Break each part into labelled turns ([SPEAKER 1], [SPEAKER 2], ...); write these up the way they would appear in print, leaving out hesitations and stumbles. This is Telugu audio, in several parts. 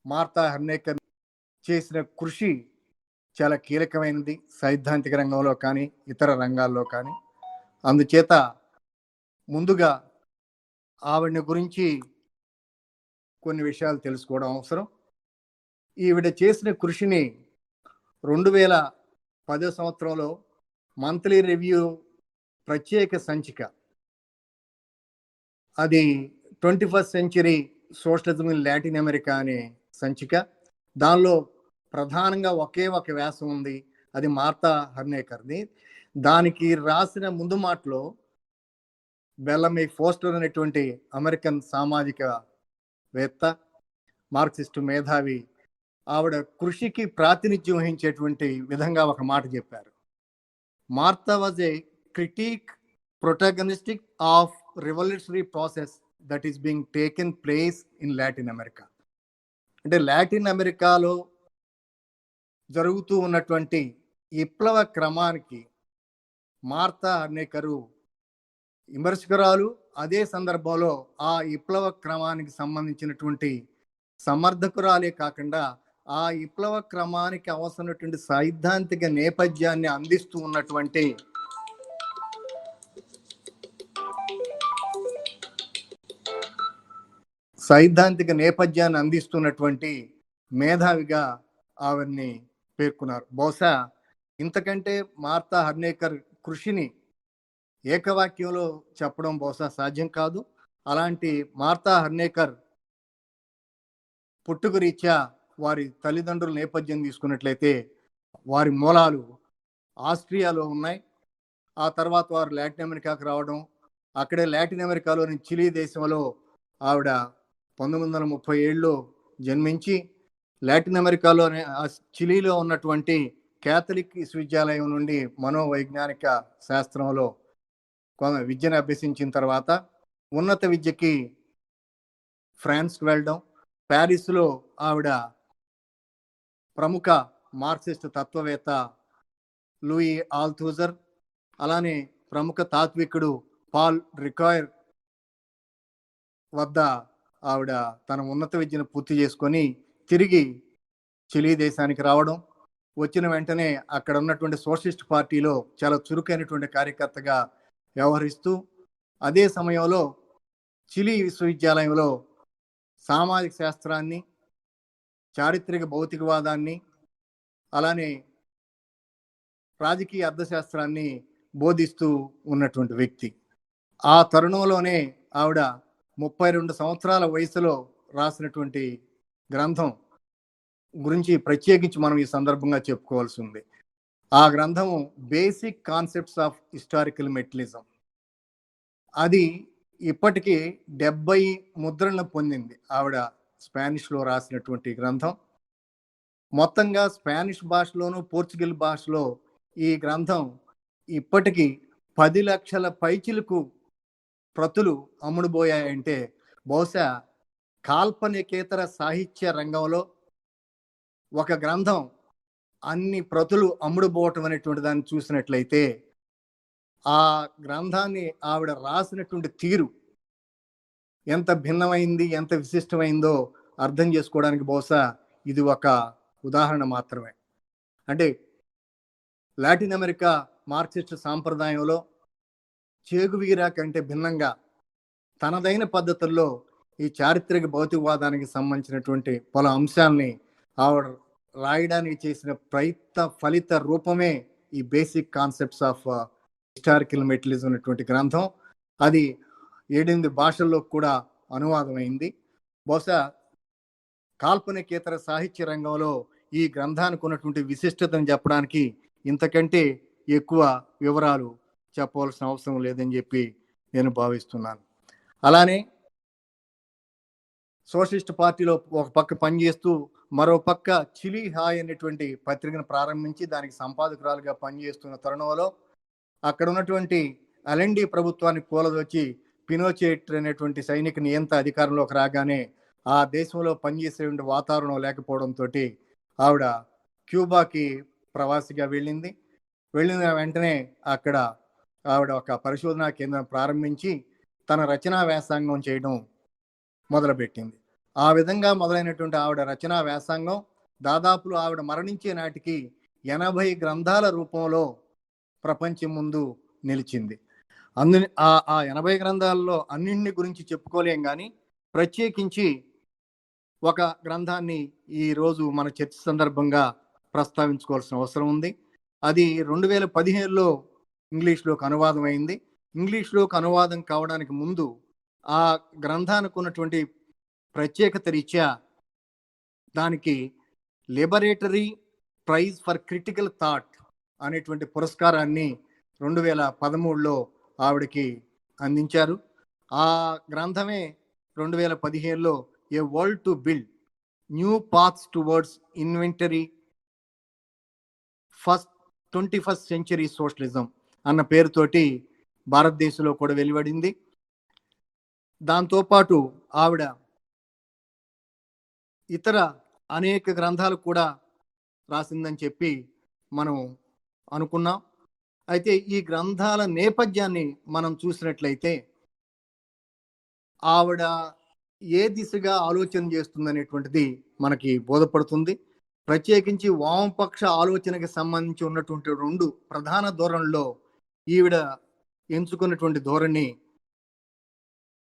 [SPEAKER 1] మార్తా హర్నేకర్ చేసిన కృషి చాలా కీలకమైనది, సైద్ధాంతిక రంగంలో కానీ ఇతర రంగాల్లో కానీ. అందుచేత ముందుగా ఆవిడ గురించి కొన్ని విషయాలు తెలుసుకోవడం అవసరం. ఈవిడ చేసిన కృషిని 2010 సంవత్సరంలో మంత్లీ రివ్యూ ప్రత్యేక సంచిక, అది 21st century socialism in Latin America అనే సంచిక, దానిలో ప్రధానంగా ఒకే ఒక వ్యాసం ఉంది, అది మార్తా హర్నేకర్ది. దానికి రాసిన ముందు మాటలో బెల్లమీ ఫోస్టర్ అనేటువంటి అమెరికన్ సామాజికవేత్త, మార్క్సిస్టు మేధావి, ఆవిడ కృషికి ప్రాతినిధ్యం వహించేటువంటి విధంగా ఒక మాట చెప్పారు. Marta was a critic protagonistic of revolutionary process that is being taken place in Latin America. అంటే లాటిన్ అమెరికాలో జరుగుతూ ఉన్నటువంటి విప్లవ క్రమానికి మార్తా హర్నేకరు విమర్శకురాలు. అదే సందర్భంలో ఆ విప్లవ క్రమానికి సంబంధించినటువంటి సమర్థకురాలే కాకుండా ఆ విప్లవ క్రమానికి అవసరమైనటువంటి సైద్ధాంతిక నేపథ్యాన్ని అందిస్తూ ఉన్నటువంటి మేధావిగా ఆవిడ్ని పేర్కొన్నారు. బహుశా ఇంతకంటే మార్తా హర్నేకర్ కృషిని ఏకవాక్యంలో చెప్పడం బహుశా సాధ్యం కాదు. అలాంటి మార్తా హర్నేకర్ పుట్టుక రీత్యా వారి తల్లిదండ్రుల నేపథ్యం తీసుకున్నట్లయితే వారి మూలాలు ఆస్ట్రియాలో ఉన్నాయి. ఆ తర్వాత వారు లాటిన్ అమెరికాకు రావడం, అక్కడే లాటిన్ అమెరికాలోని చిలీ దేశంలో ఆవిడ 1937లో జన్మించి లాటిన్ అమెరికాలోని చిలీలో ఉన్నటువంటి కేథలిక్ విశ్వవిద్యాలయం నుండి మనోవైజ్ఞానిక శాస్త్రంలో విద్యను అభ్యసించిన తర్వాత ఉన్నత విద్యకి ఫ్రాన్స్కి వెళ్ళడం, ప్యారిస్లో ఆవిడ ప్రముఖ మార్క్సిస్ట్ తత్వవేత్త లూయి ఆల్థూజర్, అలానే ప్రముఖ తాత్వికుడు పాల్ రికాయర్ వద్ద ఆవిడ తన ఉన్నత విద్యను పూర్తి చేసుకొని తిరిగి చిలీ దేశానికి రావడం, వచ్చిన వెంటనే అక్కడ ఉన్నటువంటి సోషలిస్ట్ పార్టీలో చాలా చురుకైనటువంటి కార్యకర్తగా వ్యవహరిస్తూ అదే సమయంలో చిలీ విశ్వవిద్యాలయంలో సామాజిక శాస్త్రాన్ని, చారిత్రక భౌతికవాదాన్ని, అలానే రాజకీయ అర్థశాస్త్రాన్ని బోధిస్తూ ఉన్నటువంటి వ్యక్తి. ఆ తరుణంలోనే ఆవిడ 32 సంవత్సరాల వయసులో రాసినటువంటి గ్రంథం గురించి ప్రత్యేకించి మనం ఈ సందర్భంగా చెప్పుకోవాల్సి ఉంది. ఆ గ్రంథం బేసిక్ కాన్సెప్ట్స్ ఆఫ్ హిస్టారికల్ మెటలిజం. అది ఇప్పటికీ 70 ముద్రలను పొందింది. ఆవిడ స్పానిష్లో రాసినటువంటి గ్రంథం. మొత్తంగా స్పానిష్ భాషలోను పోర్చుగల్ భాషలో ఈ గ్రంథం ఇప్పటికీ 10 లక్షల పైచిలకు ప్రతులు అమ్ముడుపోయాయంటే బహుశా కాల్పనికేతర సాహిత్య రంగంలో ఒక గ్రంథం అన్ని ప్రతులు అమ్ముడుపోవటం అనేటువంటి దాన్ని చూసినట్లయితే ఆ గ్రంథాన్ని ఆవిడ రాసినటువంటి తీరు ఎంత భిన్నమైంది, ఎంత విశిష్టమైందో అర్థం చేసుకోవడానికి బహుశా ఇది ఒక ఉదాహరణ మాత్రమే. అంటే లాటిన్ అమెరికా మార్క్సిస్ట్ సాంప్రదాయంలో చేగువీరా కంటే భిన్నంగా తనదైన పద్ధతుల్లో ఈ చారిత్రక భౌతికవాదానికి సంబంధించినటువంటి పలు అంశాలని ఆవిడ రాయడానికి చేసిన ప్రయత్న ఫలిత రూపమే ఈ బేసిక్ కాన్సెప్ట్స్ ఆఫ్ హిస్టారికల్ మెటలిజం అనేటువంటి గ్రంథం. అది 7-8 భాషల్లో కూడా అనువాదమైంది. బహుశా కాల్పనికేతర సాహిత్య రంగంలో ఈ గ్రంథానికి ఉన్నటువంటి విశిష్టతను చెప్పడానికి ఇంతకంటే ఎక్కువ వివరాలు చెప్పవలసిన అవసరం లేదని చెప్పి నేను భావిస్తున్నాను. అలానే సోషలిస్ట్ పార్టీలో ఒక పక్క పనిచేస్తూ మరో పక్క చిలీ హాయ్ అనేటువంటి పత్రికను ప్రారంభించి దానికి సంపాదకురాలుగా పనిచేస్తున్న తరుణంలో అక్కడ ఉన్నటువంటి అలెండి ప్రభుత్వాన్ని కూలదొచ్చి పినోచేట్ అనేటువంటి సైనిక నియంత అధికారంలోకి రాగానే ఆ దేశంలో పనిచేసేటువంటి వాతావరణం లేకపోవడంతో ఆవిడ క్యూబాకి ప్రవాసిగా వెళ్ళింది. వెళ్ళిన వెంటనే అక్కడ ఆవిడ ఒక పరిశోధనా కేంద్రం ప్రారంభించి తన రచనా వ్యాసంగం చేయడం మొదలుపెట్టింది. ఆ విధంగా మొదలైనటువంటి ఆవిడ రచనా వ్యాసంగం దాదాపు ఆవిడ మరణించే నాటికి 80 గ్రంథాల రూపంలో ప్రపంచం ముందు నిలిచింది. ఆ 80 గ్రంథాల్లో అన్నింటి గురించి చెప్పుకోలేం కానీ ప్రత్యేకించి ఒక గ్రంథాన్ని ఈరోజు మన చర్చ సందర్భంగా ప్రస్తావించుకోవాల్సిన అవసరం ఉంది. అది 2015లో ఇంగ్లీష్లోకి అనువాదం అయింది. ఇంగ్లీష్లోకి అనువాదం కావడానికి ముందు ఆ గ్రంథానికి ఉన్నటువంటి ప్రత్యేకత రీత్యా దానికి Libertador prize for critical thought అనేటువంటి పురస్కారాన్ని 2013లో ఆవిడకి అందించారు. ఆ గ్రంథమే 2015లో a world to build new paths towards inventory 21st century socialism అన్న పేరుతోటి భారతదేశంలో కూడా వెలువడింది. దాంతోపాటు ఆవిడ ఇతర అనేక గ్రంథాలు కూడా రాసిందని చెప్పి మనం అనుకున్నాం. అయితే ఈ గ్రంథాల నేపథ్యాన్ని మనం చూసినట్లయితే ఆవిడ ఏ దిశగా ఆలోచన చేస్తుందనేటువంటిది మనకి బోధపడుతుంది. ప్రత్యేకించి వామపక్ష ఆలోచనకి సంబంధించి ఉన్నటువంటి 2 ప్రధాన ధోరణుల్లో ఈవిడ ఎంచుకున్నటువంటి ధోరణి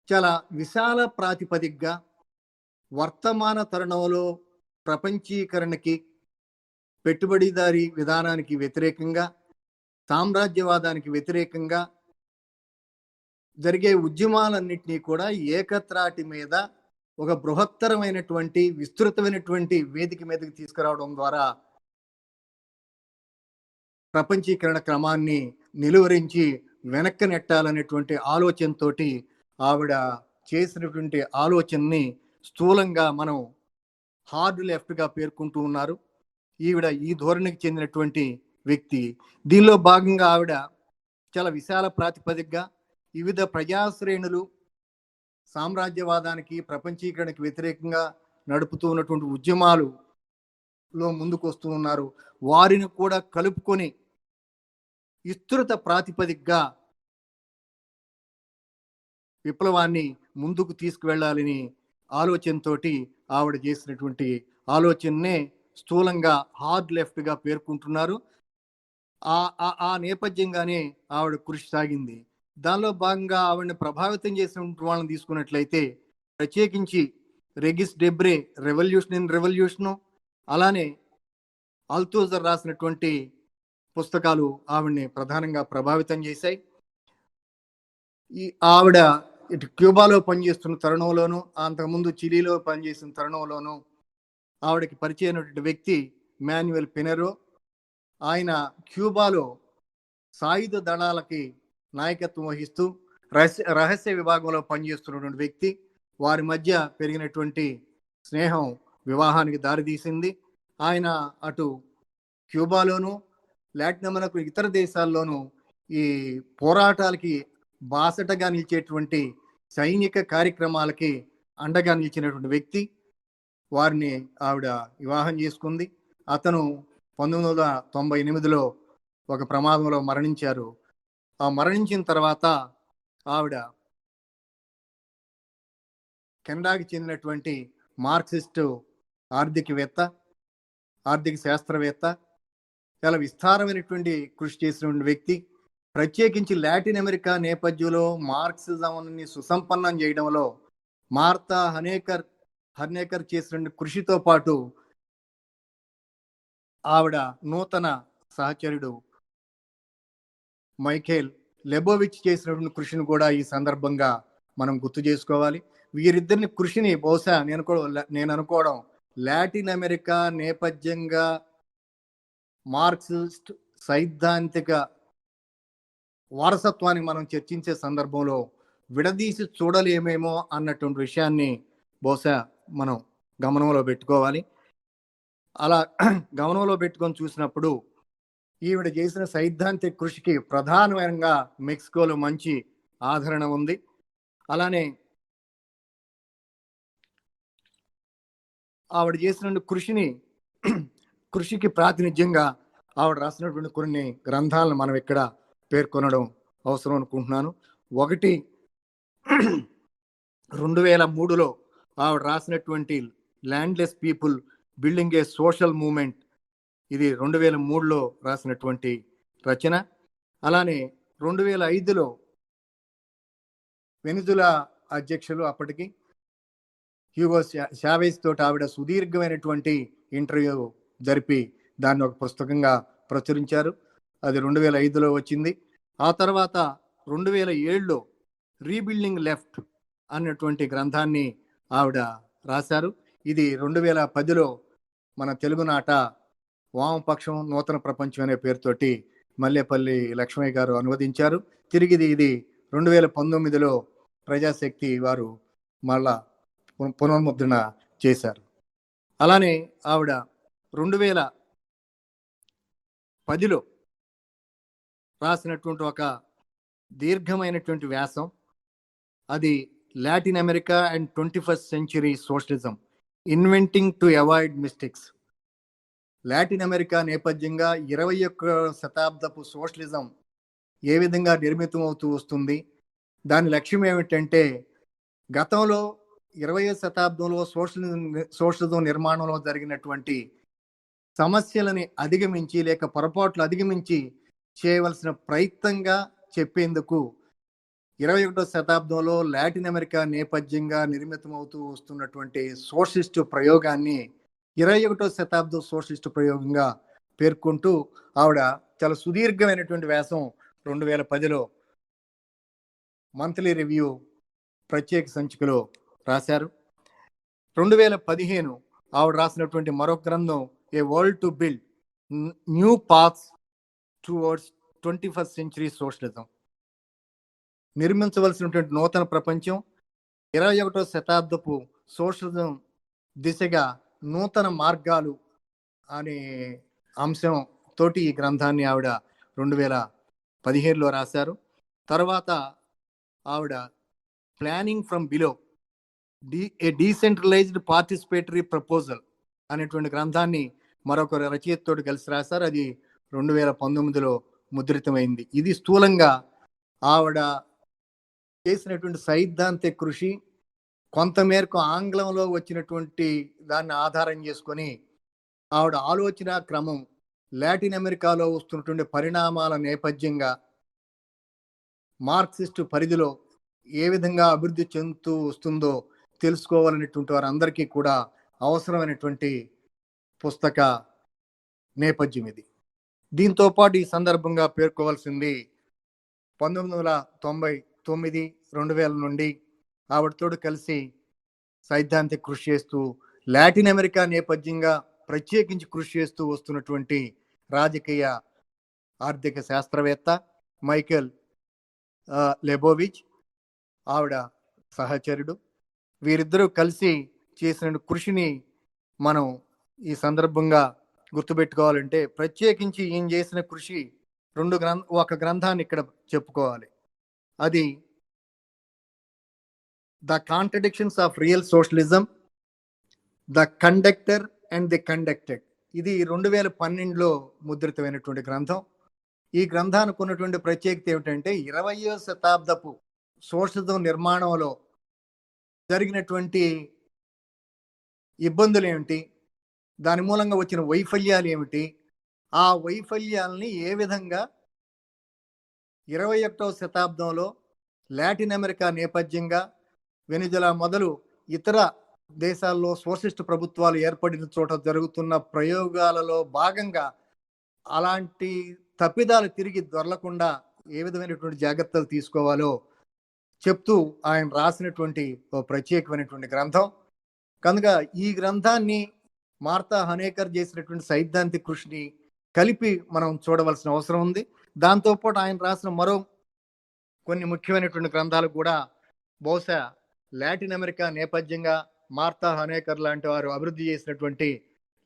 [SPEAKER 1] చాలా విశాల ప్రాతిపదికగా వర్తమాన తరుణంలో ప్రపంచీకరణకి, పెట్టుబడిదారీ విధానానికి వ్యతిరేకంగా, సామ్రాజ్యవాదానికి వ్యతిరేకంగా జరిగే ఉద్యమాలన్నింటినీ కూడా ఏకత్రాటి మీద ఒక బృహత్తరమైనటువంటి విస్తృతమైనటువంటి వేదిక మీదకి తీసుకురావడం ద్వారా ప్రపంచీకరణ క్రమాన్ని నిలువరించి వెనక్కి నెట్టాలనేటువంటి ఆలోచనతోటి ఆవిడ చేసినటువంటి ఆలోచనని స్థూలంగా మనం హార్డ్ లెఫ్ట్గా పేర్కొంటూ ఉన్నారు. ఈవిడ ఈ ధోరణికి చెందినటువంటి వ్యక్తి. దీనిలో భాగంగా ఆవిడ చాలా విశాల ప్రాతిపదికగా వివిధ ప్రజాశ్రేణులు సామ్రాజ్యవాదానికి, ప్రపంచీకరణకి వ్యతిరేకంగా నడుపుతూ ఉన్నటువంటి ఉద్యమాలులో ముందుకు వస్తూ ఉన్నారు. వారిని కూడా కలుపుకొని విస్తృత ప్రాతిపదికగా విప్లవాన్ని ముందుకు తీసుకువెళ్ళాలని ఆలోచనతోటి ఆవిడ చేసినటువంటి ఆలోచననే స్థూలంగా హార్డ్ లెఫ్ట్గా పేర్కొంటున్నారు. ఆ నేపథ్యంగానే ఆవిడ కృషి సాగింది. దానిలో భాగంగా ఆవిడని ప్రభావితం చేసిన వాళ్ళని తీసుకున్నట్లయితే ప్రత్యేకించి రెగిస్ డెబ్రే రెవల్యూషన్ ఇన్ రెవల్యూషను, అలానే అల్తూజర్ రాసినటువంటి పుస్తకాలు ఆవిడ్ని ప్రధానంగా ప్రభావితం చేశాయి. ఆవిడ ఇటు క్యూబాలో పనిచేస్తున్న తరుణంలోనూ, అంతకుముందు చిలీలో పనిచేసిన తరుణంలోనూ ఆవిడకి పరిచయమైనటువంటి వ్యక్తి మాన్యుయల్ పినెరో. ఆయన క్యూబాలో సాయుధ దళాలకి నాయకత్వం వహిస్తూ రహస్య విభాగంలో పనిచేస్తున్నటువంటి వ్యక్తి. వారి మధ్య పెరిగినటువంటి స్నేహం వివాహానికి దారితీసింది. ఆయన అటు క్యూబాలోను, లాటిన్ అమెరికా ఇతర దేశాల్లోనూ ఈ పోరాటాలకి బాసటగా నిలిచేటువంటి సైనిక కార్యక్రమాలకి అండగా నిలిచినటువంటి వ్యక్తి. వారిని ఆవిడ వివాహం చేసుకుంది. అతను 1998లో ఒక ప్రమాదంలో మరణించారు. ఆ మరణించిన తర్వాత ఆవిడ కెనడాకి చెందినటువంటి మార్క్సిస్టు ఆర్థిక శాస్త్రవేత్త, చాలా విస్తారమైనటువంటి కృషి చేసినటువంటి వ్యక్తి. ప్రత్యేకించి లాటిన్ అమెరికా నేపథ్యంలో మార్క్సిజంని సుసంపన్నం చేయడంలో మార్తా హర్నేకర్ చేసిన కృషితో పాటు ఆవిడ నూతన సహచరుడు మైఖేల్ లెబోవిచ్ చేసినటువంటి కృషిని కూడా ఈ సందర్భంగా మనం గుర్తు చేసుకోవాలి. వీరిద్దరిని కృషిని బహుశా నేను అనుకోవడం లాటిన్ అమెరికా నేపథ్యంగా మార్క్సిస్ట్ సైద్ధాంతిక వారసత్వాన్ని మనం చర్చించే సందర్భంలో విడదీసి చూడలేమేమో అన్నటువంటి విషయాన్ని బహుశా మనం గమనంలో పెట్టుకోవాలి. అలా గమనంలో పెట్టుకొని చూసినప్పుడు ఈవిడ చేసిన సైద్ధాంతిక కృషికి ప్రధానంగా మెక్సికోలో మంచి ఆదరణ ఉంది. అలానే ఆవిడ చేసిన కృషికి ప్రాతినిధ్యంగా ఆవిడ రాసినటువంటి కొన్ని గ్రంథాలను మనం ఇక్కడ పేర్కొనడం అవసరం అనుకుంటున్నాను. ఒకటి 2003లో ఆవిడ రాసినటువంటి ల్యాండ్లెస్ పీపుల్ బిల్డింగ్ ఏ సోషల్ మూమెంట్, ఇది 2003లో రాసినటువంటి రచన. అలానే 2005లో వెనిజులా అధ్యక్షులు అప్పటికి హ్యూగో షావేజ్ తోటి ఆవిడ సుదీర్ఘమైనటువంటి ఇంటర్వ్యూ జరిపి దాన్ని ఒక పుస్తకంగా ప్రచురించారు. అది 2005లో వచ్చింది. ఆ తర్వాత 2007లో రీబిల్డింగ్ లెఫ్ట్ అన్నటువంటి గ్రంథాన్ని ఆవిడ రాశారు. ఇది 2010లో మన తెలుగునాట వామపక్షం నూతన ప్రపంచం అనే పేరుతోటి మల్లేపల్లి లక్ష్మయ్య గారు అనువదించారు. తిరిగి ఇది 2019లో ప్రజాశక్తి వారు మళ్ళా పునర్ముద్రణ చేశారు. అలానే ఆవిడ 2010లో రాసినటువంటి ఒక దీర్ఘమైనటువంటి వ్యాసం, అది Latin America and 21st century socialism, inventing to avoid mistakes. Latin America నేపథ్యంగా 21వ శతాబ్దపు సోషలిజం ఏ విధంగా నిర్మితం అవుతూ వస్తుంది, దాని లక్ష్యం ఏమిటంటే గతంలో 20వ శతాబ్దంలో సోషలిజం నిర్మాణంలో జరిగినటువంటి సమస్యలని అధిగమించి లేక పొరపాట్లు అధిగమించి చేయవలసిన ప్రయత్నంగా చెప్పేందుకు 21వ శతాబ్దంలో లాటిన్ అమెరికా నేపథ్యంగా నిర్మితమవుతూ వస్తున్నటువంటి సోషలిస్టు ప్రయోగాన్ని 21వ శతాబ్దం సోషలిస్టు ప్రయోగంగా పేర్కొంటూ ఆవిడ చాలా సుదీర్ఘమైనటువంటి వ్యాసం 2010లో మంత్లీ రివ్యూ ప్రత్యేక సంచికలో రాశారు. 2015 ఆవిడ రాసినటువంటి మరొక గ్రంథం a world to build new paths towards 21st century socialism, నిర్మించవలసినటువంటి నూతన ప్రపంచం 21వ శతాబ్దపు సోషలిజం దిశగా నూతన మార్గాలు అనే అంశం తోటి ఈ గ్రంథాన్ని ఆవిడ 2015లో రాశారు. తర్వాత ఆవిడ planning from below A decentralised participatory proposal అనేటువంటి గ్రంథాన్ని మరొక రచయితతోటి కలిసి రాశారు. అది 2019లో ముద్రితమైంది. ఇది స్థూలంగా ఆవిడ చేసినటువంటి సైద్ధాంతిక కృషి, కొంతమేరకు ఆంగ్లంలో వచ్చినటువంటి దాన్ని ఆధారం చేసుకొని ఆవిడ ఆలోచన క్రమం లాటిన్ అమెరికాలో వస్తున్నటువంటి పరిణామాల నేపథ్యంగా మార్క్సిస్టు పరిధిలో ఏ విధంగా అభివృద్ధి చెందుతూ వస్తుందో తెలుసుకోవాలనేటువంటి వారందరికీ కూడా అవసరమైనటువంటి పుస్తక నేపథ్యం ఇది. దీంతో పాటు ఈ సందర్భంగా పేర్కోవాల్సింది 1999, 2000 నుండి ఆవిడతో కలిసి సైద్ధాంతిక కృషి చేస్తూ లాటిన్ అమెరికా నేపథ్యంగా ప్రత్యేకించి కృషి చేస్తూ వస్తున్నటువంటి రాజకీయ ఆర్థిక శాస్త్రవేత్త మైకేల్ లెబోవిచ్ ఆవిడ సహచరుడు. వీరిద్దరూ కలిసి చేసిన కృషిని మనం ఈ సందర్భంగా గుర్తుపెట్టుకోవాలంటే ప్రత్యేకించి ఈయన చేసిన కృషి ఒక గ్రంథాన్ని ఇక్కడ చెప్పుకోవాలి. అది the contradictions of real socialism, the conductor and the conducted. ఇది 2012లో ముద్రితమైనటువంటి గ్రంథం. ఈ గ్రంథానికి ఉన్నటువంటి ప్రత్యేకత ఏమిటంటే 20వ శతాబ్దపు సోషలిజం నిర్మాణంలో జరిగినటువంటి ఇబ్బందులు ఏమిటి, దాని మూలంగా వచ్చిన వైఫల్యాలు ఏమిటి, ఆ వైఫల్యాలని ఏ విధంగా 21వ శతాబ్దంలో లాటిన్ అమెరికా నేపథ్యంగా వెనిజులా మొదలు ఇతర దేశాల్లో సోషలిస్ట్ ప్రభుత్వాలు ఏర్పడిన చోట జరుగుతున్న ప్రయోగాలలో భాగంగా అలాంటి తప్పిదాలు తిరిగి దొరలకుండా ఏ విధమైనటువంటి జాగ్రత్తలు తీసుకోవాలో చెప్తూ ఆయన రాసినటువంటి ఒక ప్రత్యేకమైనటువంటి గ్రంథం. కనుక ఈ గ్రంథాన్ని మార్తా హనేకర్ చేసినటువంటి సైద్ధాంతిక కృషిని కలిపి మనం చూడవలసిన అవసరం ఉంది. దాంతోపాటు ఆయన రాసిన మరో కొన్ని ముఖ్యమైనటువంటి గ్రంథాలు కూడా బహుశా లాటిన్ అమెరికా నేపథ్యంగా మార్తా హనేకర్ లాంటి వారు అభివృద్ధి చేసినటువంటి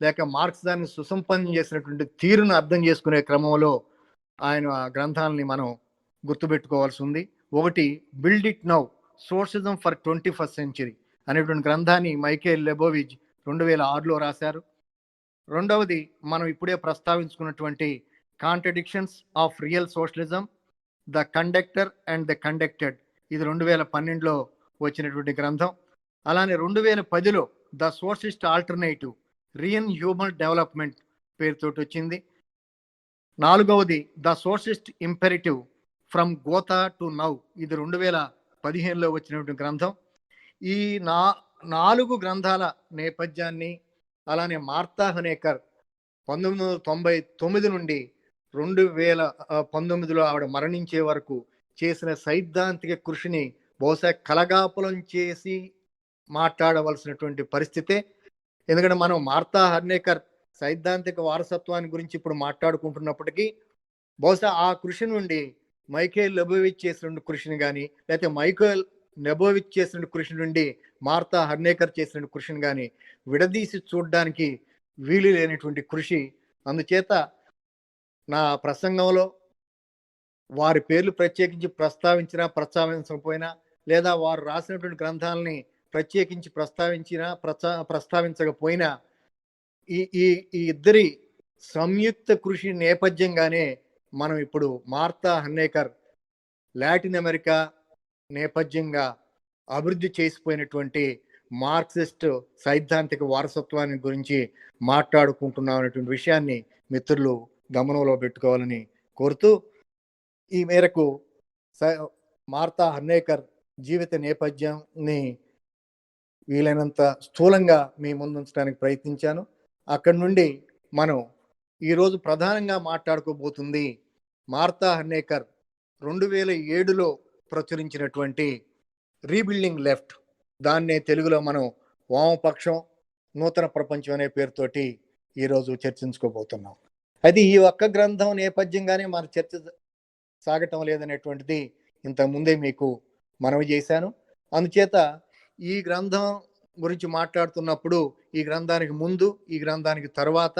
[SPEAKER 1] లేక మార్క్స్ దాన్ని సుసంపన్నం చేసినటువంటి తీరును అర్థం చేసుకునే క్రమంలో ఆయన గ్రంథాలని మనం గుర్తుపెట్టుకోవాల్సి ఉంది. ఒకటి build it now socialism for 21st century అనేటువంటి గ్రంథాన్ని మైకేల్ లెబోవిచ్ 2006లో రాశారు. రెండవది మనం ఇప్పుడే ప్రస్తావించుకున్నటువంటి contradictions of real socialism, the conductor and the conducted, ఇది 2012లో వచ్చినటువంటి గ్రంథం. అలానే 2010లో the socialist alternative real human development పేరుతోటి వచ్చింది. 4వది the socialist imperative from Gotha to now, ఇది 2015లో వచ్చినటువంటి గ్రంథం. ఈ 4 గ్రంథాల నేపథ్యాన్ని, అలానే మార్తా హనేకర్ 1999 నుండి 2019లో ఆవిడ మరణించే వరకు చేసిన సైద్ధాంతిక కృషిని బహుశా కలగాపులం చేసి మాట్లాడవలసినటువంటి పరిస్థితే. ఎందుకంటే మనం మార్తా హర్నేకర్ సైద్ధాంతిక వారసత్వాన్ని గురించి ఇప్పుడు మాట్లాడుకుంటున్నప్పటికీ బహుశా ఆ కృషి నుండి మైఖేల్ లెబోవిచ్ చేసిన కృషిని కానీ, లేకపోతే మైఖేల్ లెబోవిచ్ చేసిన కృషి నుండి మార్తా హర్నేకర్ చేసిన కృషిని కానీ విడదీసి చూడడానికి వీలు లేనటువంటి కృషి. అందుచేత నా ప్రసంగంలో వారి పేర్లు ప్రత్యేకించి ప్రస్తావించినా ప్రస్తావించకపోయినా, లేదా వారు రాసినటువంటి గ్రంథాలని ప్రత్యేకించి ప్రస్తావించకపోయినా ఈ ఈ ఈ ఇద్దరి సంయుక్త కృషి నేపథ్యంగానే మనం ఇప్పుడు మార్తా హన్నేకర్ లాటిన్ అమెరికా నేపథ్యంగా అభివృద్ధి చేసిపోయినటువంటి మార్క్సిస్ట్ సైద్ధాంతిక వారసత్వాన్ని గురించి మాట్లాడుకుంటున్నాం అనేటువంటి విషయాన్ని మిత్రులు గమనంలో పెట్టుకోవాలని కోరుతూ, ఈ మేరకు మార్తా హన్నేకర్ జీవిత నేపథ్యాన్ని వీలైనంత స్థూలంగా మీ ముందుంచడానికి ప్రయత్నించాను. అక్కడి నుండి మనం ఈరోజు ప్రధానంగా మాట్లాడుకోబోతుంది మార్తా హన్నేకర్ 2007లో ప్రచురించినటువంటి రీబిల్డింగ్ లెఫ్ట్. దాన్నే తెలుగులో మనం వామపక్షం నూతన ప్రపంచం అనే పేరుతోటి ఈరోజు చర్చించుకోబోతున్నాం. అయితే ఈ ఒక్క గ్రంథం నేపథ్యంగానే మన చర్చ సాగటం లేదనేటువంటిది ఇంతకుముందే మీకు మనవి చేశాను. అందుచేత ఈ గ్రంథం గురించి మాట్లాడుతున్నప్పుడు ఈ గ్రంథానికి ముందు, ఈ గ్రంథానికి తర్వాత,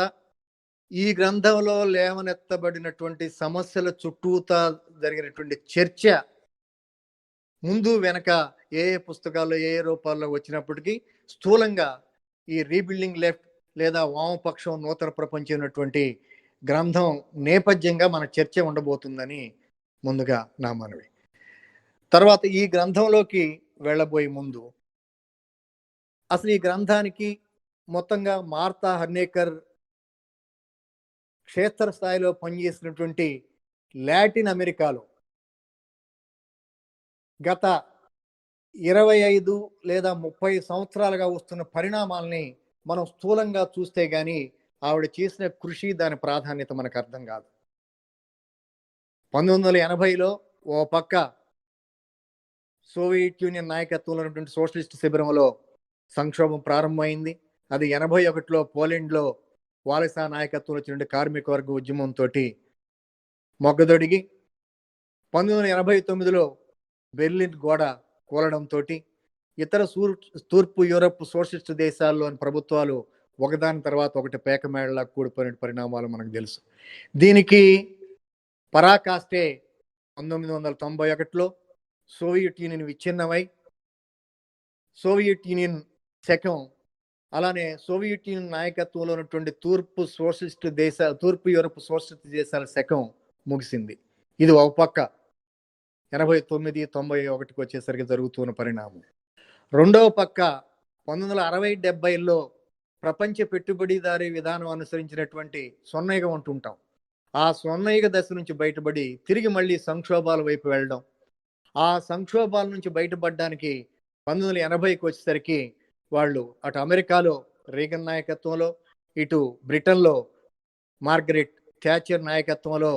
[SPEAKER 1] ఈ గ్రంథంలో లేవనెత్తబడినటువంటి సమస్యల చుట్టూతా జరిగినటువంటి చర్చ ముందు వెనక ఏ పుస్తకాల్లో ఏ రూపాల్లో వచ్చినప్పటికీ స్థూలంగా ఈ రీబిల్డింగ్ లెఫ్ట్ లేదా వామపక్షం నూతన ప్రపంచం అనేటువంటి గ్రంథం నేపథ్యంగా మన చర్చ ఉండబోతుందని ముందుగా నా మనవి. తర్వాత ఈ గ్రంథంలోకి వెళ్ళబోయే ముందు అసలు ఈ గ్రంథానికి మొత్తంగా మార్తా హన్నేకర్ క్షేత్రస్థాయిలో పనిచేసినటువంటి లాటిన్ అమెరికాలో గత 25 లేదా 30 సంవత్సరాలుగా వస్తున్న పరిణామాలని మనం స్థూలంగా చూస్తే గానీ ఆవిడ చేసిన కృషి, దాని ప్రాధాన్యత మనకు అర్థం కాదు. 1980లో ఓ పక్క సోవియట్ యూనియన్ నాయకత్వంలో ఉన్నటువంటి సోషలిస్ట్ శిబిరంలో సంక్షోభం ప్రారంభమైంది. అది 81లో పోలాండ్లో వాలసా నాయకత్వంలో వచ్చినటువంటి కార్మిక వర్గ ఉద్యమంతో మొగ్గదొడిగి 1989లో బెర్లిన్ గోడ కూలడంతో ఇతర తూర్పు యూరప్ సోషలిస్ట్ దేశాల్లోని ప్రభుత్వాలు ఒకదాని తర్వాత ఒకటి పేకమేళలా కూడిపోయిన పరిణామాలు మనకు తెలుసు. దీనికి పరాకాష్టే 1991లో సోవియట్ యూనియన్ విచ్ఛిన్నమై సోవియట్ యూనియన్ శకం, అలానే సోవియట్ యూనియన్ నాయకత్వంలో ఉన్నటువంటి తూర్పు యూరప్ సోషలిస్ట్ దేశాల శకం ముగిసింది. ఇది ఒక పక్క 89-91కి వచ్చేసరికి జరుగుతున్న పరిణామం. రెండవ పక్క 1960-70లో ప్రపంచ పెట్టుబడిదారీ విధానం అనుసరించినటువంటి స్వర్ణయుగం అంటుంటాం. ఆ స్వర్ణయుగ దశ నుంచి బయటపడి తిరిగి మళ్ళీ సంక్షోభాల వైపు వెళ్ళడం. ఆ సంక్షోభాల నుంచి బయటపడడానికి 1980కి వచ్చేసరికి వాళ్ళు అటు అమెరికాలో రీగన్ నాయకత్వంలో, ఇటు బ్రిటన్లో మార్గరెట్ థ్యాచర్ నాయకత్వంలో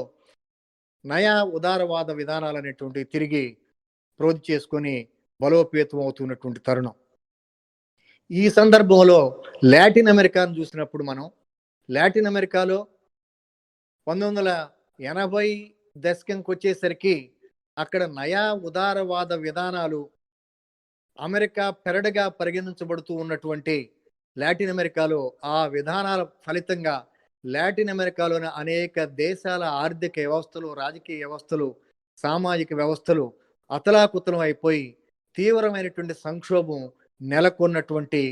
[SPEAKER 1] నయా ఉదారవాద విధానాలు అనేటువంటి తిరిగి ప్రోధి చేసుకొని బలోపేతం అవుతున్నటువంటి తరుణం. ఈ సందర్భంలో లాటిన్ అమెరికాను చూసినప్పుడు మనం లాటిన్ అమెరికాలో 1980 దశకంకి వచ్చేసరికి అక్కడ నయా ఉదారవాద విధానాలు అమెరికా పెరడుగా పరిగణించబడుతూ ఉన్నటువంటి లాటిన్ అమెరికాలో ఆ విధానాల ఫలితంగా లాటిన్ అమెరికాలోని అనేక దేశాల ఆర్థిక వ్యవస్థలు, రాజకీయ వ్యవస్థలు, సామాజిక వ్యవస్థలు అతలాకుతలం అయిపోయి తీవ్రమైనటువంటి సంక్షోభం నెలకొన్నటువంటి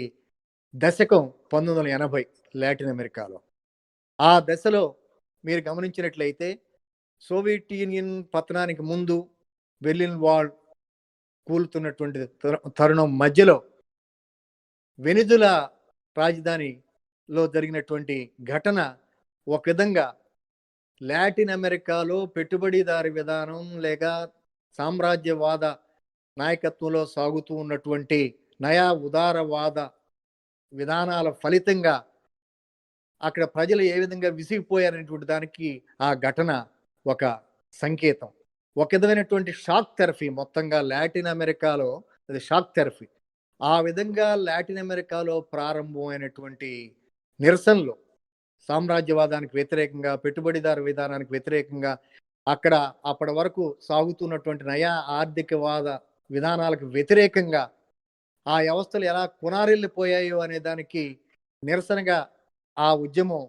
[SPEAKER 1] దశకం 1980 లాటిన్ అమెరికాలో. ఆ దశలో మీరు గమనించినట్లయితే సోవియట్ యూనియన్ పతనానికి ముందు బెర్లిన్ వాల్ కూలుతున్నటువంటి తరుణం మధ్యలో వెనిజులా రాజధానిలో జరిగినటువంటి ఘటన ఒక విధంగా లాటిన్ అమెరికాలో పెట్టుబడిదారి విధానం లేక సామ్రాజ్యవాద నాయకత్వంలో సాగుతూ ఉన్నటువంటి నయా ఉదారవాద విధానాల ఫలితంగా అక్కడ ప్రజలు ఏ విధంగా విసిగిపోయారనేటువంటి దానికి ఆ ఘటన ఒక సంకేతం. ఒక విధమైనటువంటి షాక్ థెరపీ మొత్తంగా లాటిన్ అమెరికాలో అది షాక్ థెరపీ. ఆ విధంగా లాటిన్ అమెరికాలో ప్రారంభమైనటువంటి నిరసనలు సామ్రాజ్యవాదానికి వ్యతిరేకంగా, పెట్టుబడిదారు విధానానికి వ్యతిరేకంగా, అక్కడ అప్పటి వరకు సాగుతున్నటువంటి నయా ఆర్థికవాద విధానాలకు వ్యతిరేకంగా ఆ వ్యవస్థలు ఎలా కునారిల్లిపోయాయో అనే దానికి నిరసనగా ఆ ఉద్యమం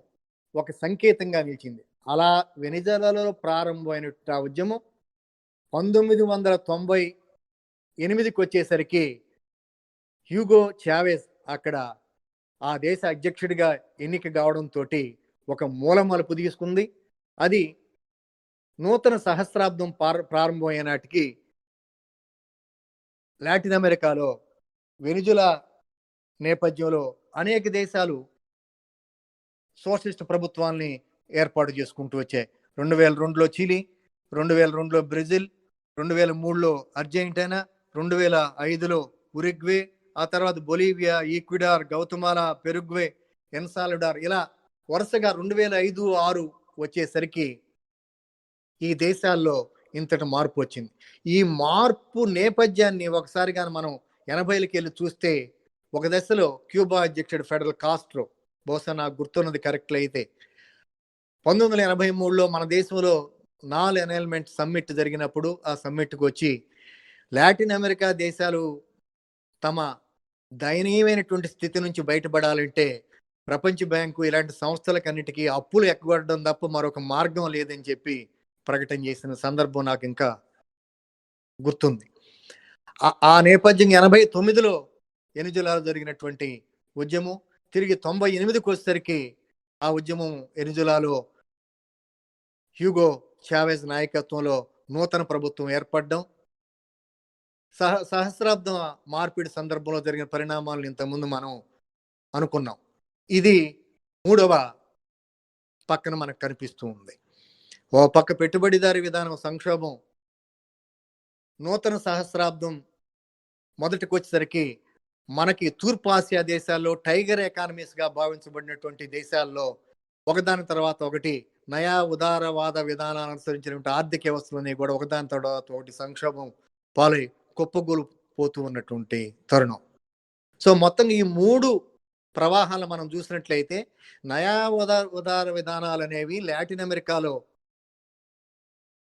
[SPEAKER 1] ఒక సంకేతంగా నిలిచింది. అలా వెనిజులాలో ప్రారంభమైన ఆ ఉద్యమం 1998కి వచ్చేసరికి హ్యూగో చావెజ్ అక్కడ ఆ దేశ అధ్యక్షుడిగా ఎన్నిక కావడంతో ఒక మూలమలుపు తీసుకుంది. అది నూతన సహస్రాబ్దం ప్రారంభమయ్యే నాటికి లాటిన్ అమెరికాలో వెనిజులా నేపథ్యంలో అనేక దేశాలు సోషలిస్ట్ ప్రభుత్వాల్ని ఏర్పాటు చేసుకుంటూ వచ్చాయి. 2002లో చిలీ, 2002లో బ్రెజిల్, 2003లో అర్జెంటీనా, 2005లో ఉరుగ్వే, ఆ తర్వాత బొలీవియా, ఈక్వెడార్, గౌతమాలా, పెరుగ్వే, ఎల్సాల్వడార్, ఇలా వరుసగా 2005, 2006 వచ్చేసరికి ఈ దేశాల్లో ఇంతటి మార్పు వచ్చింది. ఈ మార్పు నేపథ్యాన్ని ఒకసారి కానీ మనం 80లకు వెళ్ళి చూస్తే ఒక దశలో క్యూబా అధ్యక్షుడు ఫెడరల్ కాస్ట్రో, బహుశా నాకు గుర్తున్నది కరెక్ట్ అయితే 1983లో మన దేశంలో నాల్ ఎనైల్మెంట్ సమ్మిట్ జరిగినప్పుడు ఆ సమ్మిట్కి వచ్చి లాటిన్ అమెరికా దేశాలు తమ దయనీయమైనటువంటి స్థితి నుంచి బయటపడాలంటే ప్రపంచ బ్యాంకు ఇలాంటి సంస్థలకన్నిటికీ అప్పులు ఎక్కగొట్టడం తప్ప మరొక మార్గం లేదని చెప్పి ప్రకటన చేసిన సందర్భం నాకు ఇంకా గుర్తుంది. ఆ నేపథ్యం 89లో వెనిజులాలో జరిగినటువంటి ఉద్యమం తిరిగి 98కి వచ్చేసరికి ఆ ఉద్యమం వెనిజులాలో హ్యూగో చావెజ్ నాయకత్వంలో నూతన ప్రభుత్వం ఏర్పడడం, సహస్రాబ్దం మార్పిడి సందర్భంలో జరిగిన పరిణామాలను ఇంతకుముందు మనం అనుకున్నాం. ఇది మూడవ పక్కన మనకు కనిపిస్తూ ఉంది. ఓ పక్క పెట్టుబడిదారి విధానం సంక్షోభం, నూతన సహస్రాబ్దం మొదటికి వచ్చేసరికి మనకి తూర్పు ఆసియా దేశాల్లో టైగర్ ఎకానమీస్గా భావించబడినటువంటి దేశాల్లో ఒకదాని తర్వాత ఒకటి నయా ఉదారవాద విధానాన్ని అనుసరించినటువంటి ఆర్థిక వ్యవస్థలని కూడా ఒకదాని తర్వాత ఒకటి సంక్షోభం పాలై కుప్పగూలిపోతూ ఉన్నటువంటి తరుణం. సో మొత్తం ఈ మూడు ప్రవాహాలు మనం చూసినట్లయితే నయా ఉదార విధానాలు అనేవి లాటిన్ అమెరికాలో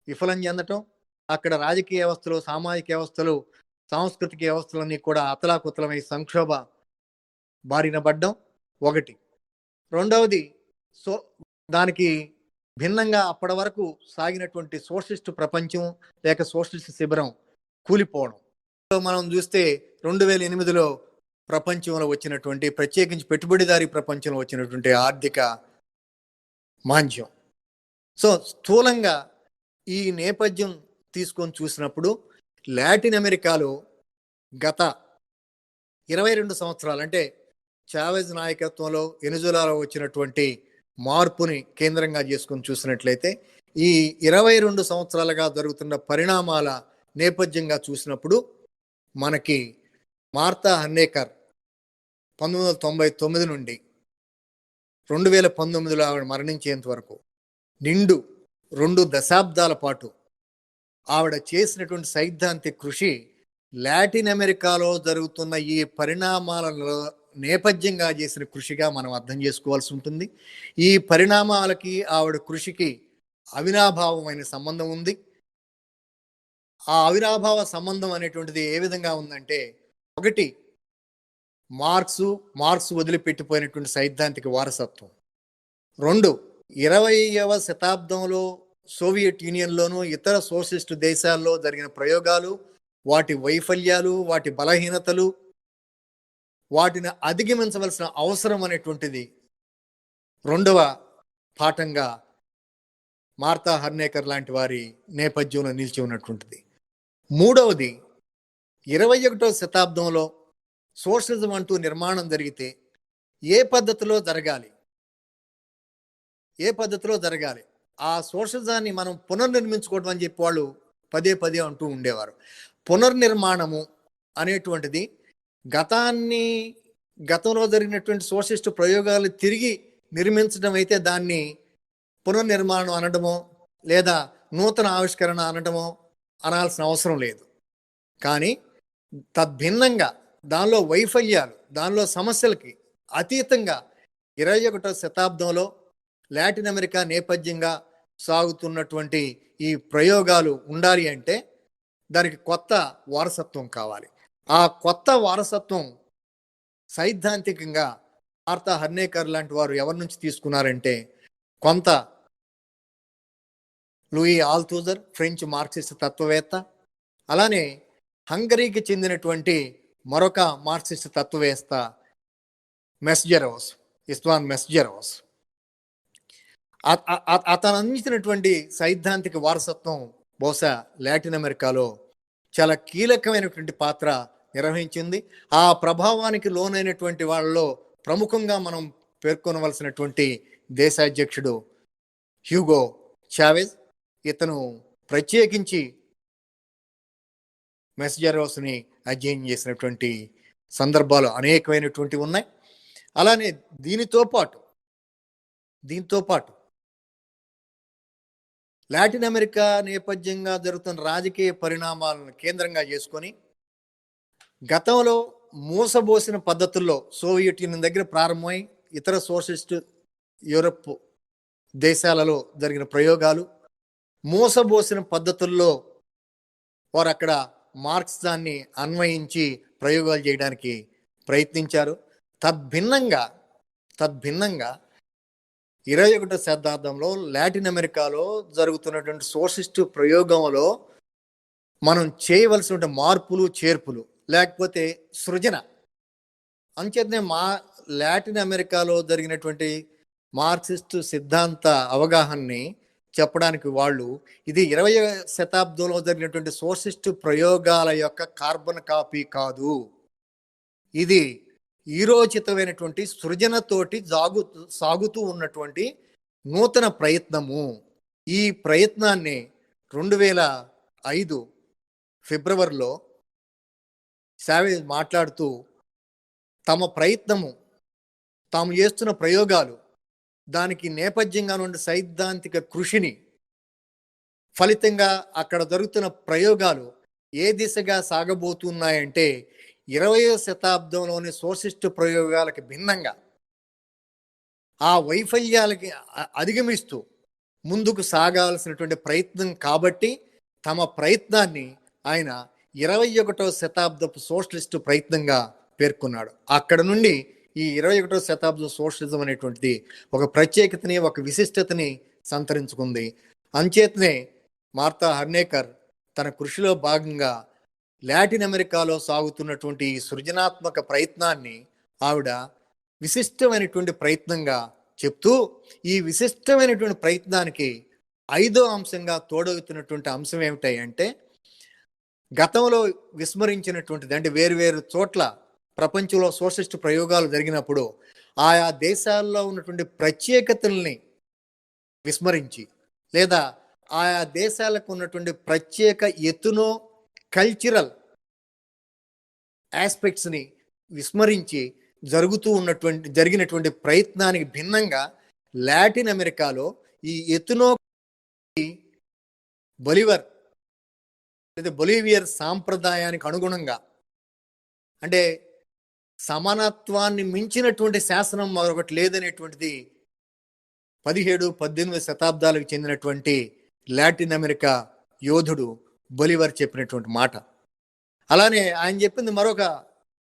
[SPEAKER 1] విఫలం చెందటం, అక్కడ రాజకీయ వ్యవస్థలు, సామాజిక వ్యవస్థలు, సాంస్కృతిక వ్యవస్థలన్నీ కూడా అతలాకుతలమై సంక్షోభ బారిన పడ్డం ఒకటి. రెండవది దానికి భిన్నంగా అప్పటి వరకు సాగినటువంటి సోషలిస్ట్ ప్రపంచం లేక సోషలిస్ట్ శిబిరం కూలిపోవడం. మనం చూస్తే 2008లో ప్రపంచంలో వచ్చినటువంటి, ప్రత్యేకించి పెట్టుబడిదారీ ప్రపంచంలో వచ్చినటువంటి ఆర్థిక మాంద్యం. సో స్థూలంగా ఈ నేపథ్యం తీసుకొని చూసినప్పుడు లాటిన్ అమెరికాలో గత 22 సంవత్సరాలు అంటే చావెజ్ నాయకత్వంలో వెనిజులాలో వచ్చినటువంటి మార్పుని కేంద్రంగా చేసుకొని చూసినట్లయితే ఈ 22 సంవత్సరాలుగా జరుగుతున్న పరిణామాల నేపథ్యంగా చూసినప్పుడు మనకి మార్తా హన్నేకర్ 1999 నుండి 2019లో ఆవిడ మరణించేంత వరకు నిండు 2 దశాబ్దాల పాటు ఆవిడ చేసినటువంటి సైద్ధాంతిక కృషి లాటిన్ అమెరికాలో జరుగుతున్న ఈ పరిణామాలలో నేపథ్యంగా చేసిన కృషిగా మనం అర్థం చేసుకోవాల్సి ఉంటుంది. ఈ పరిణామాలకి ఆవిడ కృషికి అవినాభావమైన సంబంధం ఉంది. ఆ అవినాభావ సంబంధం అనేటువంటిది ఏ విధంగా ఉందంటే, ఒకటి మార్క్స్ వదిలిపెట్టిపోయినటువంటి సైద్ధాంతిక వారసత్వం. 2 20వ శతాబ్దంలో సోవియట్ యూనియన్లోనూ ఇతర సోషలిస్ట్ దేశాల్లో జరిగిన ప్రయోగాలు, వాటి వైఫల్యాలు, వాటి బలహీనతలు, వాటిని అధిగమించవలసిన అవసరం అనేటువంటిది రెండవ పాఠంగా మార్తా హన్నేకర్ లాంటి వారి నేపథ్యంలో నిలిచి ఉన్నటువంటిది. మూడవది 21వ శతాబ్దంలో సోషలిజం అంటూ నిర్మాణం జరిగితే ఏ పద్ధతిలో జరగాలి, ఏ పద్ధతిలో జరగాలి, ఆ సోషలిజాన్ని మనం పునర్నిర్మించుకోవడం అని చెప్పి వాళ్ళు పదే పదే అంటూ ఉండేవారు. పునర్నిర్మాణము అనేటువంటిది గతంలో జరిగినటువంటి సోషలిస్ట్ ప్రయోగాలను తిరిగి నిర్మించడం అయితే దాన్ని పునర్నిర్మాణం అనడమో లేదా నూతన ఆవిష్కరణ అనడమో అనాల్సిన అవసరం లేదు. కానీ తద్భిన్నంగా దానిలో వైఫల్యాలు, దానిలో సమస్యలకి అతీతంగా 21వ శతాబ్దంలో లాటిన్ అమెరికా నేపథ్యంగా సాగుతున్నటువంటి ఈ ప్రయోగాలు ఉండాలి అంటే దానికి కొత్త వారసత్వం కావాలి. ఆ కొత్త వారసత్వం సైద్ధాంతికంగా మార్తా హర్నేకర్ లాంటి వారు ఎవరి నుంచి తీసుకున్నారంటే కొంత లూయి ఆల్తూజర్, ఫ్రెంచ్ మార్క్సిస్ట్ తత్వవేత్త, అలానే హంగరీకి చెందినటువంటి మరొక మార్క్సిస్ట్ తత్వవేత్త ఇస్వాన్ మెస్జెరోస్. అతను అందించినటువంటి సైద్ధాంతిక వారసత్వం బహుశా లాటిన్ అమెరికాలో చాలా కీలకమైనటువంటి పాత్ర నిర్వహించింది. ఆ ప్రభావానికి లోనైనటువంటి వాళ్ళలో ప్రముఖంగా మనం పేర్కొనవలసినటువంటి దేశాధ్యక్షుడు హ్యూగో చావెజ్. ఇతను ప్రత్యేకించి మెస్జెరోస్ని అధ్యయనం చేసినటువంటి సందర్భాలు అనేకమైనటువంటి ఉన్నాయి. అలానే దీంతో పాటు లాటిన్ అమెరికా నేపథ్యంగా జరుగుతున్న రాజకీయ పరిణామాలను కేంద్రంగా చేసుకొని గతంలో మూసబోసిన పద్ధతుల్లో సోవియట్ యూనియన్ దగ్గర ప్రారంభమై ఇతర సోషలిస్ట్ యూరప్ దేశాలలో జరిగిన ప్రయోగాలు, మూసబోసిన పద్ధతుల్లో వారు అక్కడ మార్క్సిజాన్ని అన్వయించి ప్రయోగాలు చేయడానికి ప్రయత్నించారు. తద్భిన్నంగా 21వ శతాబ్దంలో లాటిన్ అమెరికాలో జరుగుతున్నటువంటి సోషలిస్టు ప్రయోగంలో మనం చేయవలసిన మార్పులు, చేర్పులు లేకపోతే సృజన అంచేతనే లాటిన్ అమెరికాలో జరిగినటువంటి మార్క్సిస్టు సిద్ధాంత అవగాహనని చెప్పడానికి వాళ్ళు ఇది 20వ శతాబ్దంలో జరిగినటువంటి సోషలిస్టు ప్రయోగాల యొక్క కార్బన్ కాపీ కాదు, ఇది ఈరోచితమైనటువంటి సృజనతోటి సాగుతూ ఉన్నటువంటి నూతన ప్రయత్నము. ఈ ప్రయత్నాన్ని 2005 ఫిబ్రవరిలో చావెజ్ మాట్లాడుతూ తాము చేస్తున్న ప్రయోగాలు, దానికి నేపథ్యంగా నుండి సైద్ధాంతిక కృషిని, ఫలితంగా అక్కడ జరుగుతున్న ప్రయోగాలు ఏ దిశగా సాగబోతున్నాయంటే 20వ శతాబ్దంలోని సోషలిస్టు ప్రయోగాలకి భిన్నంగా ఆ వైఫల్యాలకి అధిగమిస్తూ ముందుకు సాగాల్సినటువంటి ప్రయత్నం కాబట్టి తమ ప్రయత్నాన్ని ఆయన 21వ శతాబ్దపు సోషలిస్టు ప్రయత్నంగా పేర్కొన్నాడు. అక్కడ నుండి ఈ 21వ శతాబ్దం సోషలిజం అనేటువంటిది ఒక ప్రత్యేకతని, ఒక విశిష్టతని సంతరించుకుంది. అంచేతనే మార్తా హర్నేకర్ తన కృషిలో భాగంగా లాటిన్ అమెరికాలో సాగుతున్నటువంటి సృజనాత్మక ప్రయత్నాన్ని ఆవిడ విశిష్టమైనటువంటి ప్రయత్నంగా చెప్తూ, ఈ విశిష్టమైనటువంటి ప్రయత్నానికి 5వ అంశంగా తోడవుతున్నటువంటి అంశం ఏమిటంటే గతంలో విస్మరించినటువంటిది, అంటే వేరు చోట్ల ప్రపంచంలో సోషలిస్ట్ ప్రయోగాలు జరిగినప్పుడు ఆయా దేశాల్లో ఉన్నటువంటి ప్రత్యేకతల్ని విస్మరించి లేదా ఆయా దేశాలకు ఉన్నటువంటి ప్రత్యేక ఎత్తునో కల్చరల్ ఆస్పెక్ట్స్ని విస్మరించి జరిగినటువంటి ప్రయత్నానికి భిన్నంగా లాటిన్ అమెరికాలో ఈ ఎత్తునో బొలివియర్ సాంప్రదాయానికి అనుగుణంగా, అంటే సమానత్వాన్ని మించినటువంటి శాసనం మరొకటి లేదనేటువంటిది 17-18 శతాబ్దాలకు చెందినటువంటి లాటిన్ అమెరికా యోధుడు బొలివర్ చెప్పినటువంటి మాట. అలానే ఆయన చెప్పింది మరొక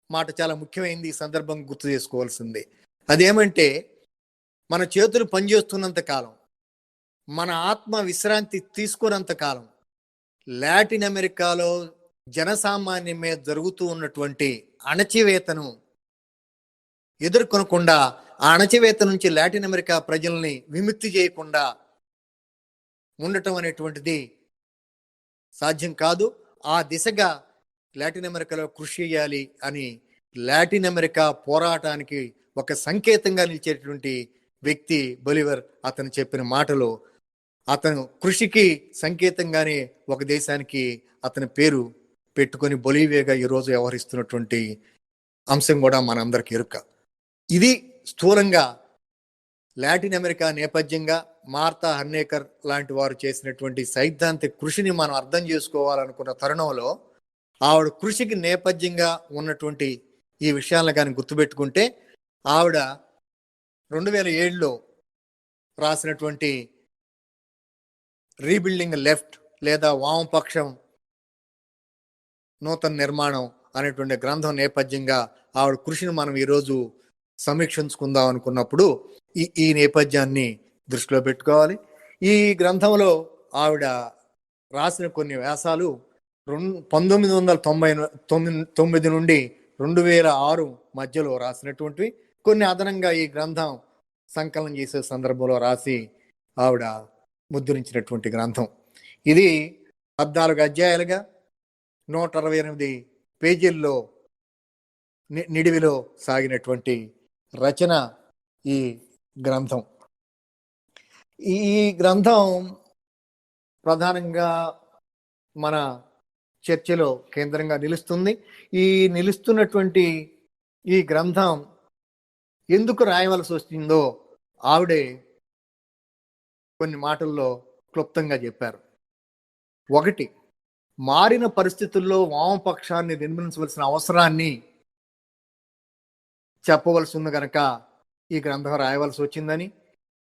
[SPEAKER 1] మాట చాలా ముఖ్యమైనది, ఈ సందర్భం గుర్తు చేసుకోవాల్సింది. అదేమంటే మన చేతులు పనిచేస్తున్నంత కాలం, మన ఆత్మ విశ్రాంతి తీసుకున్నంత కాలం లాటిన్ అమెరికాలో జనసామాన్యం మీద జరుగుతూ ఉన్నటువంటి అణచివేతను ఎదుర్కొనకుండా, ఆ అణచివేత నుంచి లాటిన్ అమెరికా ప్రజల్ని విముక్తి చేయకుండా ఉండటం అనేటువంటిది సాధ్యం కాదు. ఆ దిశగా లాటిన్ అమెరికాలో కృషి చేయాలి అని లాటిన్ అమెరికా పోరాటానికి ఒక సంకేతంగా నిలిచేటువంటి వ్యక్తి బొలివర్. అతను చెప్పిన మాటలు అతను కృషికి సంకేతంగానే ఒక దేశానికి అతని పేరు పెట్టుకొని బొలివియాగా ఈరోజు వ్యవహరిస్తున్నటువంటి అంశం కూడా మనందరికి ఎరుక. ఇది స్థూలంగా లాటిన్ అమెరికా నేపథ్యంగా మార్తా హర్నేకర్ లాంటి వారు చేసినటువంటి సైద్ధాంతిక కృషిని మనం అర్థం చేసుకోవాలనుకున్న తరుణంలో ఆవిడ కృషికి నేపథ్యంగా ఉన్నటువంటి ఈ విషయాలను కానీ గుర్తుపెట్టుకుంటే, ఆవిడ 2007లో రాసినటువంటి రీబిల్డింగ్ లెఫ్ట్ లేదా వామపక్షం నూతన నిర్మాణం అనేటువంటి గ్రంథం నేపథ్యంగా ఆవిడ కృషిని మనం ఈరోజు సమీక్షించుకుందాం అనుకున్నప్పుడు ఈ నేపథ్యాన్ని దృష్టిలో పెట్టుకోవాలి. ఈ గ్రంథంలో ఆవిడ రాసిన కొన్ని వ్యాసాలు 1999 నుండి 2006 మధ్యలో రాసినటువంటివి. కొన్ని అదనంగా ఈ గ్రంథం సంకలనం చేసే సందర్భంలో రాసి ఆవిడ ముద్రించినటువంటి గ్రంథం. ఇది 14 అధ్యాయాలుగా 168 పేజీల్లో నిడివిలో సాగినటువంటి రచన ఈ గ్రంథం. ఈ గ్రంథం ప్రధానంగా మన చర్చలో కేంద్రంగా నిలుస్తుంది. ఈ నిలుస్తున్నటువంటి ఈ గ్రంథం ఎందుకు రాయవలసి వచ్చిందో ఆవిడే కొన్ని మాటల్లో క్లుప్తంగా చెప్పారు. ఒకటి, మారిన పరిస్థితుల్లో వామపక్షాన్ని నిర్మించవలసిన అవసరాన్ని చెప్పవలసి ఉంది కనుక ఈ గ్రంథం రాయవలసి వచ్చిందని,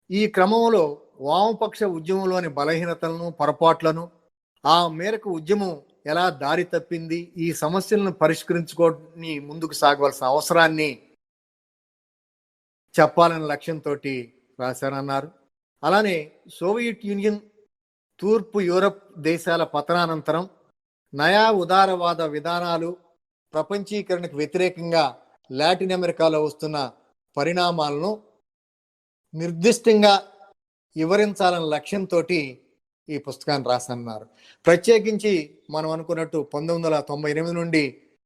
[SPEAKER 1] ఈ క్రమంలో వామపక్ష ఉద్యమంలోని బలహీనతలను, పొరపాట్లను, ఆ మేరకు ఉద్యమం ఎలా దారి తప్పింది, ఈ సమస్యలను పరిష్కరించుకొని ముందుకు సాగవలసిన అవసరాన్ని చెప్పాలనే లక్ష్యంతో రాశారన్నారు. అలానే సోవియట్ యూనియన్, తూర్పు యూరప్ దేశాల పతనానంతరం నయా ఉదారవాద విధానాలు, ప్రపంచీకరణకు వ్యతిరేకంగా లాటిన్ అమెరికాలో వస్తున్న పరిణామాలను నిర్దిష్టంగా వివరించాలనే లక్ష్యంతో ఈ పుస్తకాన్ని రాసన్నారు. ప్రత్యేకించి మనం అనుకున్నట్టు 1998 నుండి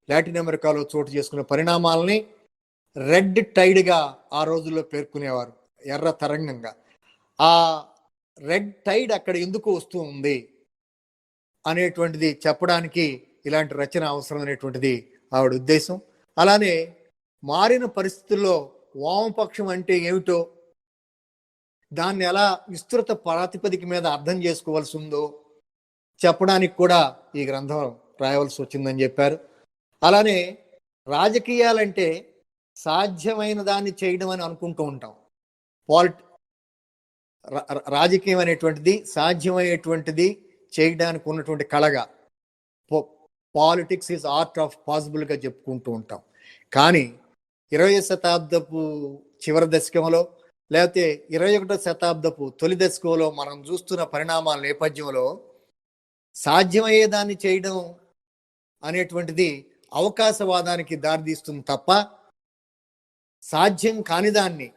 [SPEAKER 1] లాటిన్ అమెరికాలో చోటు చేసుకున్న పరిణామాలని రెడ్ టైడ్గా ఆ రోజుల్లో పేర్కొనేవారు, ఎర్ర తరంగంగా. ఆ రెడ్ టైడ్ అక్కడ ఎందుకు వస్తూ ఉంది అనేటువంటిది చెప్పడానికి ఇలాంటి రచన అవసరం అనేటువంటిది ఆవిడ ఉద్దేశం. అలానే మారిన పరిస్థితుల్లో వామపక్షం అంటే ఏమిటో, దాన్ని ఎలా విస్తృత ప్రాతిపదిక మీద అర్థం చేసుకోవాల్సి ఉందో చెప్పడానికి కూడా ఈ గ్రంథం రాయవలసి వచ్చిందని చెప్పారు. అలానే రాజకీయాలంటే సాధ్యమైన దాన్ని చేయడం అని అనుకుంటూ ఉంటాం. రాజకీయం అనేటువంటిది సాధ్యమయ్యేటువంటిది చేయడానికి ఉన్నటువంటి కళగా, పాలిటిక్స్ ఈజ్ ఆర్ట్ ఆఫ్ పాసిబుల్గా చెప్పుకుంటూ ఉంటాం. కానీ 20వ శతాబ్దపు చివరి దశకంలో లేకపోతే 21వ శతాబ్దపు తొలి దశకంలో మనం చూస్తున్న పరిణామాల నేపథ్యంలో సాధ్యమయ్యేదాన్ని చేయడం అనేటువంటిది అవకాశవాదానికి దారితీస్తుంది తప్ప, సాధ్యం కాని దాన్ని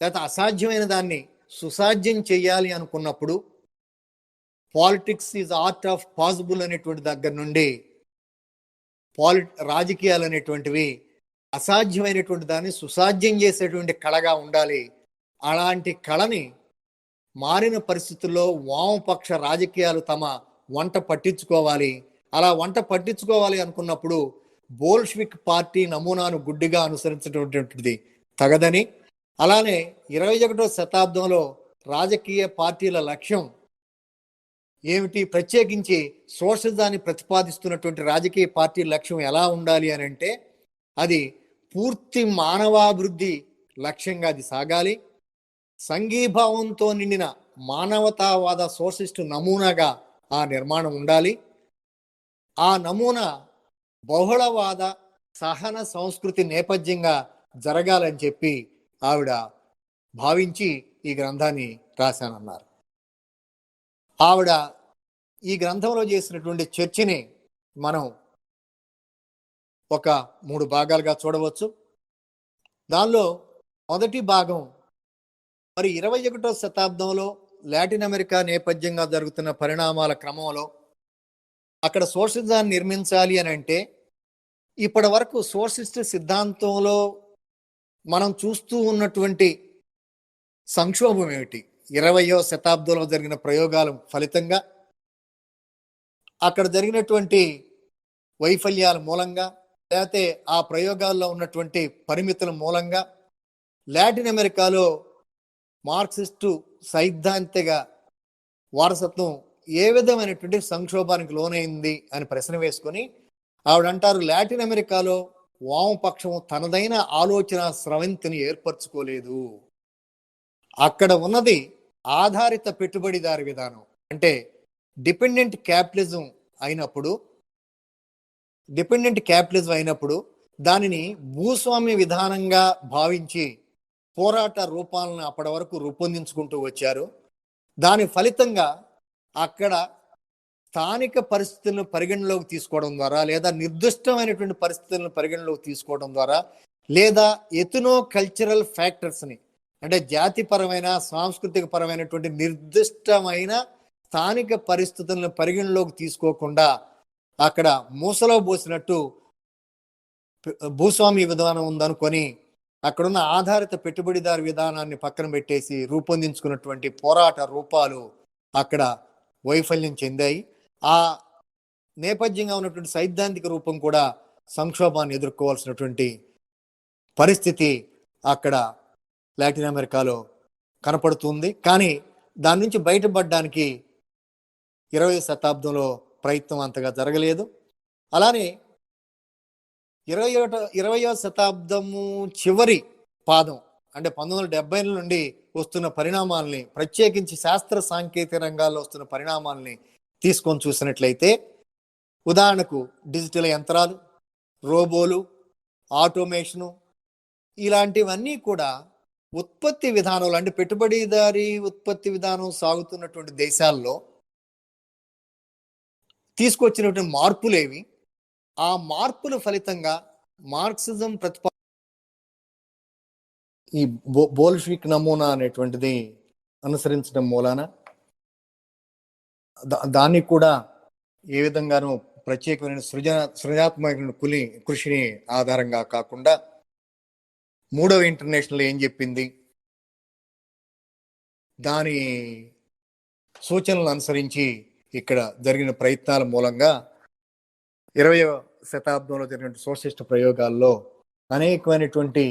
[SPEAKER 1] లేకపోతే అసాధ్యమైన దాన్ని సుసాధ్యం చేయాలి అనుకున్నప్పుడు politics is art of possible అనేటువంటి దగ్గర నుండి రాజకీయాలు అనేటువంటివి అసాధ్యమైనటువంటి దాన్ని సుసాధ్యం చేసేటువంటి కళగా ఉండాలి. అలాంటి కళని మారిన పరిస్థితుల్లో వామపక్ష రాజకీయాలు తమ వంట పట్టించుకోవాలి. అలా వంట పట్టించుకోవాలి అనుకున్నప్పుడు బోల్షివిక్ పార్టీ నమూనాను గుడ్డిగా అనుసరించేటువంటిది తగదని, అలానే 21వ శతాబ్దంలో రాజకీయ పార్టీల లక్ష్యం ఏమిటి, ప్రత్యేకించి సోషలిజాన్ని ప్రతిపాదిస్తున్నటువంటి రాజకీయ పార్టీ లక్ష్యం ఎలా ఉండాలి అని అంటే, అది పూర్తి మానవాభివృద్ధి లక్ష్యంగా అది సాగాలి. సంఘీభావంతో నిండిన మానవతావాద సోషలిస్టు నమూనాగా ఆ నిర్మాణం ఉండాలి. ఆ నమూనా బహుళవాద సహన సంస్కృతి నేపథ్యంగా జరగాలని చెప్పి ఆవిడ భావించి ఈ గ్రంథాన్ని రాశానన్నారు. ఆవిడ ఈ గ్రంథంలో చేసినటువంటి చర్చని మనం ఒక 3 భాగాలుగా చూడవచ్చు. దానిలో మొదటి భాగం, మరి 21వ శతాబ్దంలో లాటిన్ అమెరికా నేపథ్యంగా జరుగుతున్న పరిణామాల క్రమంలో అక్కడ సోషలిజాన్ని నిర్మించాలి అని అంటే ఇప్పటి వరకు సోషలిస్ట్ సిద్ధాంతంలో మనం చూస్తూ ఉన్నటువంటి సంక్షోభం ఏమిటి? 20వ శతాబ్దంలో జరిగిన ప్రయోగాల ఫలితంగా, అక్కడ జరిగినటువంటి వైఫల్యాల మూలంగా, లేకపోతే ఆ ప్రయోగాల్లో ఉన్నటువంటి పరిమితుల మూలంగా లాటిన్ అమెరికాలో మార్క్సిస్టు సైద్ధాంతిక వారసత్వం ఏ విధమైనటువంటి సంక్షోభానికి లోనైంది అని ప్రశ్న వేసుకొని ఆవిడంటారు, లాటిన్ అమెరికాలో వామపక్షం తనదైన ఆలోచన స్రవంతిని ఏర్పరచుకోలేదు. అక్కడ ఉన్నది ఆధారిత పెట్టుబడిదారి విధానం, అంటే డిపెండెంట్ క్యాపిటలిజం అయినప్పుడు దానిని భూస్వామ్య విధానంగా భావించి పోరాట రూపాలను అప్పటి వరకు రూపొందించుకుంటూ వచ్చారు. దాని ఫలితంగా అక్కడ స్థానిక పరిస్థితులను పరిగణలోకి తీసుకోవడం ద్వారా, లేదా నిర్దిష్టమైనటువంటి పరిస్థితులను పరిగణలోకి తీసుకోవడం ద్వారా, లేదా ఎథనో కల్చరల్ ఫ్యాక్టర్స్ని, అంటే జాతిపరమైన సాంస్కృతిక పరమైనటువంటి నిర్దిష్టమైన స్థానిక పరిస్థితులను పరిగణలోకి తీసుకోకుండా అక్కడ మూసలో పోసినట్టు భూస్వామ్య విధానం ఉందనుకొని అక్కడున్న ఆధారిత పెట్టుబడిదారు విధానాన్ని పక్కన పెట్టేసి రూపొందించుకున్నటువంటి పోరాట రూపాలు అక్కడ వైఫల్యం చెందాయి. ఆ నేపథ్యంగా ఉన్నటువంటి సైద్ధాంతిక రూపం కూడా సంక్షోభాన్ని ఎదుర్కోవాల్సినటువంటి పరిస్థితి అక్కడ లాటిన్ అమెరికాలో కనపడుతుంది. కానీ దాని నుంచి బయటపడడానికి 20వ శతాబ్దంలో ప్రయత్నం అంతగా జరగలేదు. అలానే 20వ శతాబ్దము చివరి పాదం, అంటే 1970 నుండి వస్తున్న పరిణామాలని, ప్రత్యేకించి శాస్త్ర సాంకేతిక రంగాల్లో వస్తున్న పరిణామాలని తీసుకొని చూసినట్లయితే, ఉదాహరణకు డిజిటల్ యంత్రాలు, రోబోలు, ఆటోమేషను, ఇలాంటివన్నీ కూడా ఉత్పత్తి విధానంలో, అంటే పెట్టుబడిదారీ ఉత్పత్తి విధానం సాగుతున్నటువంటి దేశాల్లో తీసుకొచ్చినటువంటి మార్పులేవి, ఆ మార్పుల ఫలితంగా మార్క్సిజం ఈ బోల్షివిక్ నమూనా అనేటువంటిది అనుసరించడం మూలాన దాన్ని కూడా ఏ విధంగానూ ప్రత్యేకమైన సృజనాత్మక కృషిని ఆధారంగా కాకుండా, మూడవ ఇంటర్నేషనల్ ఏం చెప్పింది, దాని సూచనలు అనుసరించి ఇక్కడ జరిగిన ప్రయత్నాల మూలంగా 20వ శతాబ్దంలో జరిగిన సోషలిస్ట్ ప్రయోగాల్లో అనేకమైనటువంటి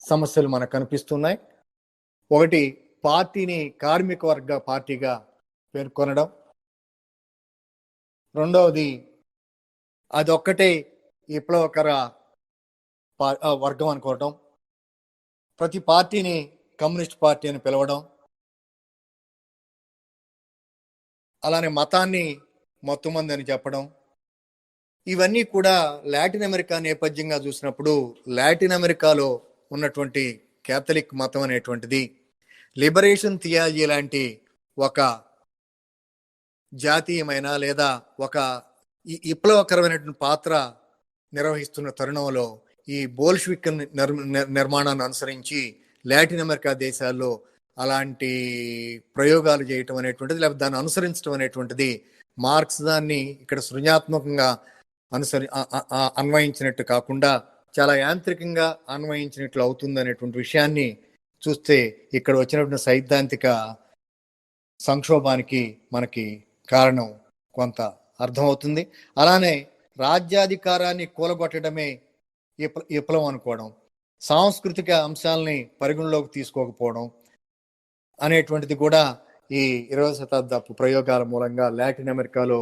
[SPEAKER 1] సమస్యలు మనకు కనిపిస్తున్నాయి. ఒకటి, పార్టీని కార్మిక వర్గ పార్టీగా పేర్కొనడం. రెండవది, అదొక్కటే విప్లవకర వర్గం అనుకోవటం. ప్రతి పార్టీని కమ్యూనిస్ట్ పార్టీ అని పిలవడం. అలానే మతాన్ని మత్తుమంది అని చెప్పడం. ఇవన్నీ కూడా లాటిన్ అమెరికా నేపథ్యంగా చూసినప్పుడు, లాటిన్ అమెరికాలో ఉన్నటువంటి క్యాథలిక్ మతం అనేటువంటిది లిబరేషన్ థియాలజీ లాంటి ఒక జాతీయమైన లేదా ఒక విప్లవకరమైనటువంటి పాత్ర నిర్వహిస్తున్న తరుణంలో ఈ బోల్షివిక్ నిర్మాణాన్ని అనుసరించి లాటిన్ అమెరికా దేశాల్లో అలాంటి ప్రయోగాలు చేయటం అనేటువంటిది, లేకపోతే దాన్ని అనుసరించడం అనేటువంటిది మార్క్సిజాన్ని ఇక్కడ సృజనాత్మకంగా అన్వయించినట్టు కాకుండా చాలా యాంత్రికంగా అన్వయించినట్లు అవుతుంది అనేటువంటి విషయాన్ని చూస్తే ఇక్కడ వచ్చినటువంటి సైద్ధాంతిక సంక్షోభానికి మనకి కారణం కొంత అర్థమవుతుంది. అలానే రాజ్యాధికారాన్ని కూలగొట్టడమే విప్లవం అనుకోవడం, సాంస్కృతిక అంశాలని పరిగణలోకి తీసుకోకపోవడం అనేటువంటిది కూడా ఈ 20వ శతాబ్దపు ప్రయోగాల మూలంగా లాటిన్ అమెరికాలో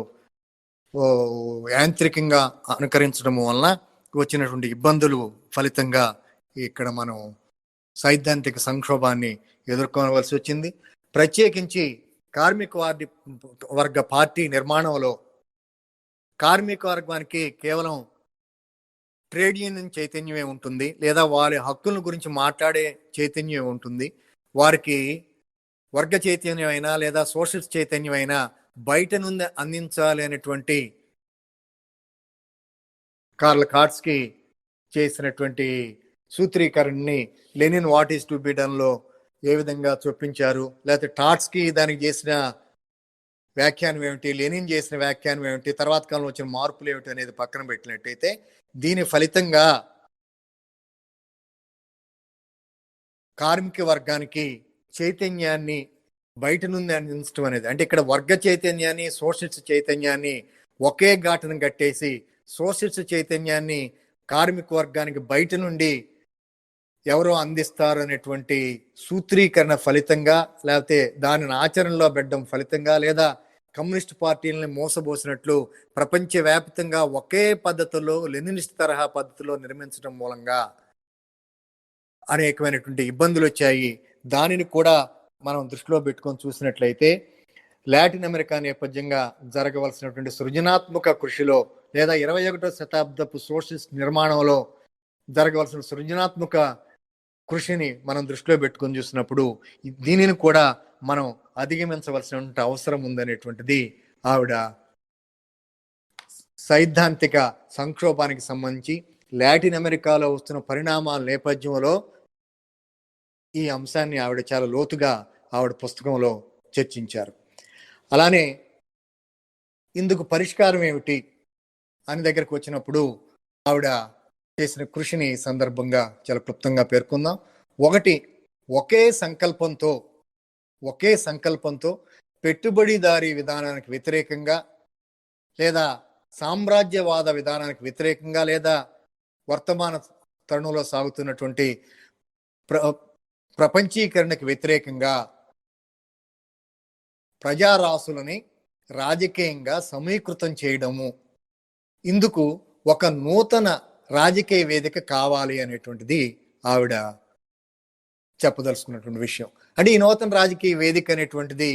[SPEAKER 1] యాంత్రికంగా అనుకరించడం వలన వచ్చినటువంటి ఇబ్బందులు ఫలితంగా ఇక్కడ మనం సైద్ధాంతిక సంక్షోభాన్ని ఎదుర్కోవలసి వచ్చింది. ప్రత్యేకించి కార్మిక వర్గ పార్టీ నిర్మాణంలో కార్మిక వర్గానికి కేవలం ట్రేడ్ యూనియన్ చైతన్యమే ఉంటుంది, లేదా వారి హక్కుల గురించి మాట్లాడే చైతన్యం ఉంటుంది. వారికి వర్గ చైతన్యం అయినా లేదా సోషల్ చైతన్యం అయినా బయట నుండి అందించాలి అనేటువంటి కార్ల్ కార్ట్స్కి చేసినటువంటి సూత్రీకరణని Lenin what is to be డన్లో ఏ విధంగా చొప్పించారు, లేకపోతే టాట్స్కి దానికి చేసిన వ్యాఖ్యానం ఏమిటి, లెనిన్ చేసిన వ్యాఖ్యానం ఏమిటి, తర్వాత కాలంలో వచ్చిన మార్పులు ఏమిటి అనేది పక్కన పెట్టినట్టయితే దీని ఫలితంగా కార్మిక వర్గానికి చైతన్యాన్ని బయట నుండి అందించడం అనేది, అంటే ఇక్కడ వర్గ చైతన్యాన్ని సోషలిస్ట్ చైతన్యాన్ని ఒకే ఘాటను కట్టేసి సోషలిస్ట్ చైతన్యాన్ని కార్మిక వర్గానికి బయట నుండి ఎవరో అందిస్తారు అనేటువంటి సూత్రీకరణ ఫలితంగా, లేకపోతే దానిని ఆచరణలో పెట్టడం ఫలితంగా, లేదా కమ్యూనిస్ట్ పార్టీలని మోసబోసినట్లు ప్రపంచవ్యాప్తంగా ఒకే పద్ధతిలో లెనినిస్ట్ తరహా పద్ధతిలో నిర్మించడం మూలంగా అనేకమైనటువంటి ఇబ్బందులు వచ్చాయి. దానిని కూడా మనం దృష్టిలో పెట్టుకొని చూసినట్లయితే లాటిన్ అమెరికా నేపథ్యంగా జరగవలసినటువంటి సృజనాత్మక కృషిలో, లేదా 21వ శతాబ్దపు సోషలిస్ట్ నిర్మాణంలో జరగవలసిన సృజనాత్మక కృషిని మనం దృష్టిలో పెట్టుకొని చూసినప్పుడు దీనిని కూడా మనం అధిగమించవలసినటువంటి అవసరం ఉందనేటువంటిది ఆవిడ సైద్ధాంతిక సంక్షోభానికి సంబంధించి లాటిన్ అమెరికాలో వస్తున్న పరిణామాల నేపథ్యంలో ఈ అంశాన్ని ఆవిడ చాలా లోతుగా ఆవిడ పుస్తకంలో చర్చించారు. అలానే ఇందుకు పరిష్కారం ఏమిటి అని దగ్గరకు వచ్చినప్పుడు ఆవిడ చేసిన కృషిని సందర్భంగా చాలా క్లుప్తంగా పేర్కొందాం. ఒకటి, ఒకే సంకల్పంతో పెట్టుబడిదారీ విధానానికి వ్యతిరేకంగా, లేదా సామ్రాజ్యవాద విధానానికి వ్యతిరేకంగా, లేదా వర్తమాన తరుణంలో సాగుతున్నటువంటి ప్రపంచీకరణకు వ్యతిరేకంగా ప్రజారాసులని రాజకీయంగా సమీకృతం చేయడము, ఇందుకు ఒక నూతన రాజకీయ వేదిక కావాలి అనేటువంటిది ఆవిడ చెప్పదలుచుకున్నటువంటి విషయం. అంటే ఈ నూతన రాజకీయ వేదిక అనేటువంటిది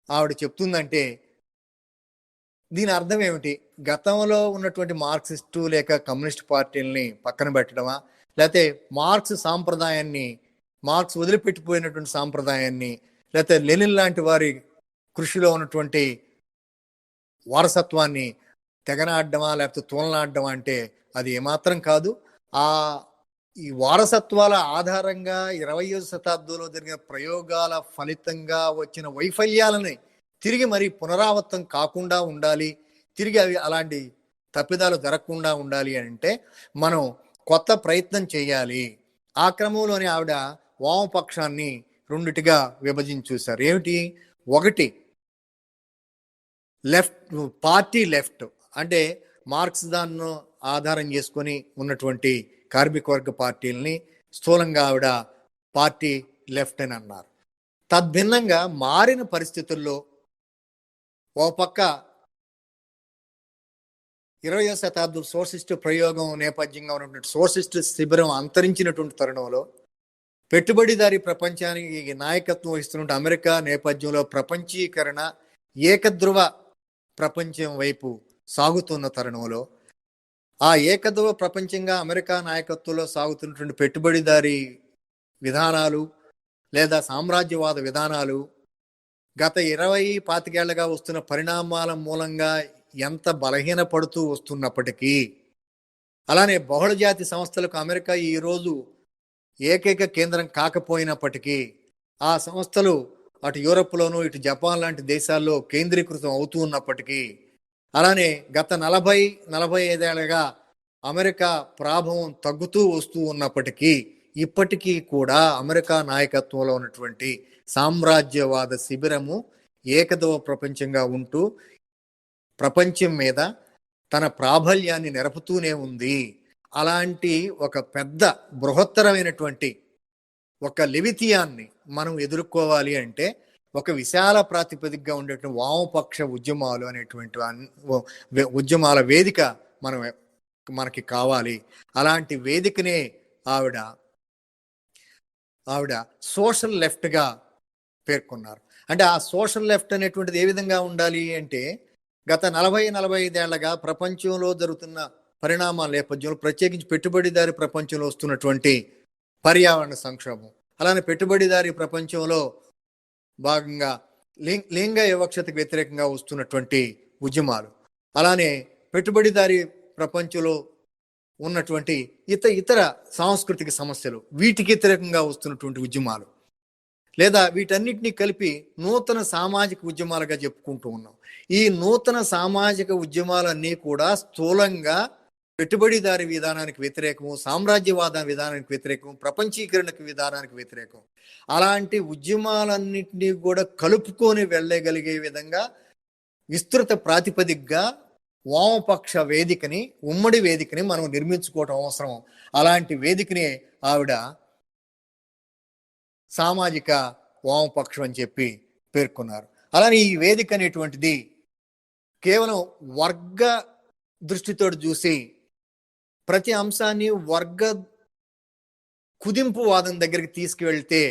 [SPEAKER 1] ఆవిడ చెప్తుందంటే దీని అర్థం ఏమిటి? గతంలో ఉన్నటువంటి మార్క్సిస్టు లేక కమ్యూనిస్ట్ పార్టీలని పక్కన పెట్టడమా, లేకపోతే మార్క్స్ వదిలిపెట్టిపోయినటువంటి సాంప్రదాయాన్ని, లేకపోతే లెనిన్ లాంటి వారి కృషిలో ఉన్నటువంటి వారసత్వాన్ని తెగనాడడమా, లేకపోతే తూలనాడడమా అంటే అది ఏమాత్రం కాదు. ఈ వారసత్వాల ఆధారంగా 20వ శతాబ్దంలో జరిగిన ప్రయోగాల ఫలితంగా వచ్చిన వైఫల్యాలని తిరిగి మరి పునరావృతం కాకుండా ఉండాలి, తిరిగి అవి అలాంటి తప్పిదాలు జరగకుండా ఉండాలి అంటే మనం కొత్త ప్రయత్నం చేయాలి. ఆ క్రమంలోనే ఆవిడ వామపక్షాన్ని రెండిటిగా విభజించి చూశారు. ఏమిటి? ఒకటి పార్టీ లెఫ్ట్, అంటే మార్క్స్ దాన్ని ఆధారం చేసుకొని ఉన్నటువంటి కార్మిక వర్గ పార్టీలని స్థూలంగా ఆవిడ పార్టీ లెఫ్ట్ అని అన్నారు. తద్భిన్నంగా మారిన పరిస్థితుల్లో ఓ పక్క 20వ శతాబ్దం సోషలిస్ట్ ప్రయోగం నేపథ్యంగా ఉన్నటువంటి సోషలిస్ట్ శిబిరం అంతరించినటువంటి తరుణంలో పెట్టుబడిదారీ ప్రపంచానికి నాయకత్వం వహిస్తున్న అమెరికా నేపథ్యంలో ప్రపంచీకరణ ఏకధ్రువ ప్రపంచం వైపు సాగుతున్న తరుణంలో ఆ ఏకధ్రువ ప్రపంచంగా అమెరికా నాయకత్వంలో సాగుతున్నటువంటి పెట్టుబడిదారీ విధానాలు లేదా సామ్రాజ్యవాద విధానాలు గత 20-25 ఏళ్లుగా వస్తున్న పరిణామాల మూలంగా ఎంత బలహీనపడుతూ వస్తున్నప్పటికీ, అలానే బహుళజాతి సంస్థలకు అమెరికా ఈరోజు ఏకైక కేంద్రం కాకపోయినప్పటికీ ఆ సంస్థలు అటు యూరప్లోనూ ఇటు జపాన్ లాంటి దేశాల్లో కేంద్రీకృతం అవుతూ ఉన్నప్పటికీ, అలానే గత 40-45 ఏళ్లుగా అమెరికా ప్రాభవం తగ్గుతూ వస్తూ ఉన్నప్పటికీ ఇప్పటికీ కూడా అమెరికా నాయకత్వంలో ఉన్నటువంటి సామ్రాజ్యవాద శిబిరము ఏకదవ ప్రపంచంగా ఉంటూ ప్రపంచం మీద తన ప్రాబల్యాన్ని నెరపుతూనే ఉంది. అలాంటి ఒక పెద్ద బృహత్తరమైనటువంటి ఒక లెవిథియాన్ని మనం ఎదుర్కోవాలి అంటే ఒక విశాల ప్రాతిపదికగా ఉండేటువంటి వామపక్ష ఉద్యమాలు అనేటువంటి ఉద్యమాల వేదిక మనకి కావాలి. అలాంటి వేదికనే ఆవిడ సోషల్ లెఫ్ట్గా పేర్కొన్నారు. అంటే ఆ సోషల్ లెఫ్ట్ అనేటువంటిది ఏ విధంగా ఉండాలి అంటే గత 40-45 ఏళ్లుగా ప్రపంచంలో జరుగుతున్న పరిణామాల నేపథ్యంలో, ప్రత్యేకించి పెట్టుబడిదారి ప్రపంచంలో వస్తున్నటువంటి పర్యావరణ సంక్షోభం, అలానే పెట్టుబడిదారీ ప్రపంచంలో భాగంగా లింగ వివక్షతకు వ్యతిరేకంగా వస్తున్నటువంటి ఉద్యమాలు, అలానే పెట్టుబడిదారీ ప్రపంచంలో ఉన్నటువంటి ఇతర సాంస్కృతిక సమస్యలు, వీటికి వ్యతిరేకంగా వస్తున్నటువంటి ఉద్యమాలు, లేదా వీటన్నిటిని కలిపి నూతన సామాజిక ఉద్యమాలుగా చెప్పుకుంటూ ఉన్నాం. ఈ నూతన సామాజిక ఉద్యమాలన్నీ కూడా స్థూలంగా పెట్టుబడిదారి విధానానికి వ్యతిరేకము, సామ్రాజ్యవాద విధానానికి వ్యతిరేకం, ప్రపంచీకరణకు విధానానికి వ్యతిరేకం. అలాంటి ఉద్యమాలన్నింటినీ కూడా కలుపుకొని వెళ్ళగలిగే విధంగా విస్తృత ప్రాతిపదికగా వామపక్ష వేదికని, ఉమ్మడి వేదికని మనం నిర్మించుకోవటం అవసరం. అలాంటి వేదికని ఆవిడ సామాజిక వామపక్షం అని చెప్పి పేర్కొన్నారు. అలానే ఈ వేదిక అనేటువంటిది కేవలం వర్గ దృష్టితో చూసి ప్రతి అంశాన్ని వర్గ కుదింపు వాదం దగ్గరికి తీసుకువెళ్తే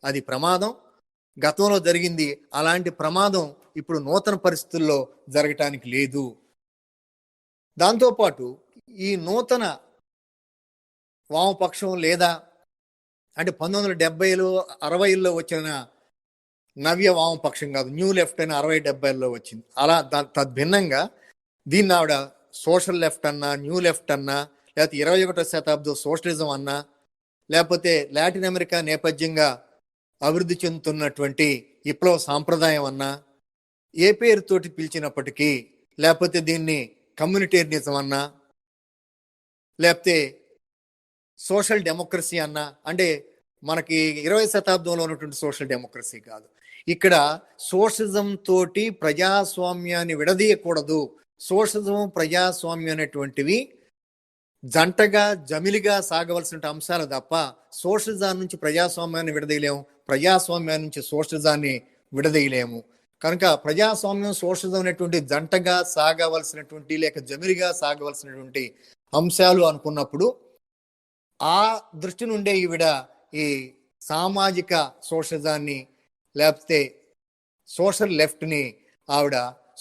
[SPEAKER 1] అది ప్రమాదం. గతంలో జరిగింది, అలాంటి ప్రమాదం ఇప్పుడు నూతన పరిస్థితుల్లో జరగటానికి లేదు. దాంతోపాటు ఈ నూతన వామపక్షం లేదా అంటే 1970లో 60లో వచ్చిన నవ్య వామపక్షం కాదు, న్యూ లెఫ్ట్ అని 60-70లో వచ్చింది. అలా తద్భిన్నంగా దీన్ని ఆవిడ సోషల్ లెఫ్ట్ అన్నా, న్యూ లెఫ్ట్ అన్నా, లేకపోతే 21వ శతాబ్దం సోషలిజం అన్నా, లేకపోతే లాటిన్ అమెరికా నేపథ్యంగా అభివృద్ధి చెందుతున్నటువంటి విప్లవ సాంప్రదాయం అన్నా, ఏ పేరుతోటి పిలిచినప్పటికీ, లేకపోతే దీన్ని కమ్యూనిటేరియనిజం అన్నా, లేకపోతే సోషల్ డెమోక్రసీ అన్నా, అంటే మనకి 20వ శతాబ్దంలో ఉన్నటువంటి సోషల్ డెమోక్రసీ కాదు. ఇక్కడ సోషలిజం తోటి ప్రజాస్వామ్యాన్ని విడదీయకూడదు. సోషలిజం, ప్రజాస్వామ్యం అనేటువంటివి జంటగా జమిలిగా సాగవలసిన అంశాలు తప్ప సోషలిజం నుంచి ప్రజాస్వామ్యాన్ని విడదీయలేము, ప్రజాస్వామ్యాన్ని నుంచి సోషలిజాన్ని విడదీయలేము. కనుక ప్రజాస్వామ్యం, సోషలిజం అనేటువంటి జంటగా సాగవలసినటువంటి లేక జమిలిగా సాగవలసినటువంటి అంశాలు అనుకున్నప్పుడు ఆ దృష్టి నుండే ఈవిడ ఈ సామాజిక సోషలిజాన్ని లేకపోతే సోషల్ లెఫ్ట్ని ఆవిడ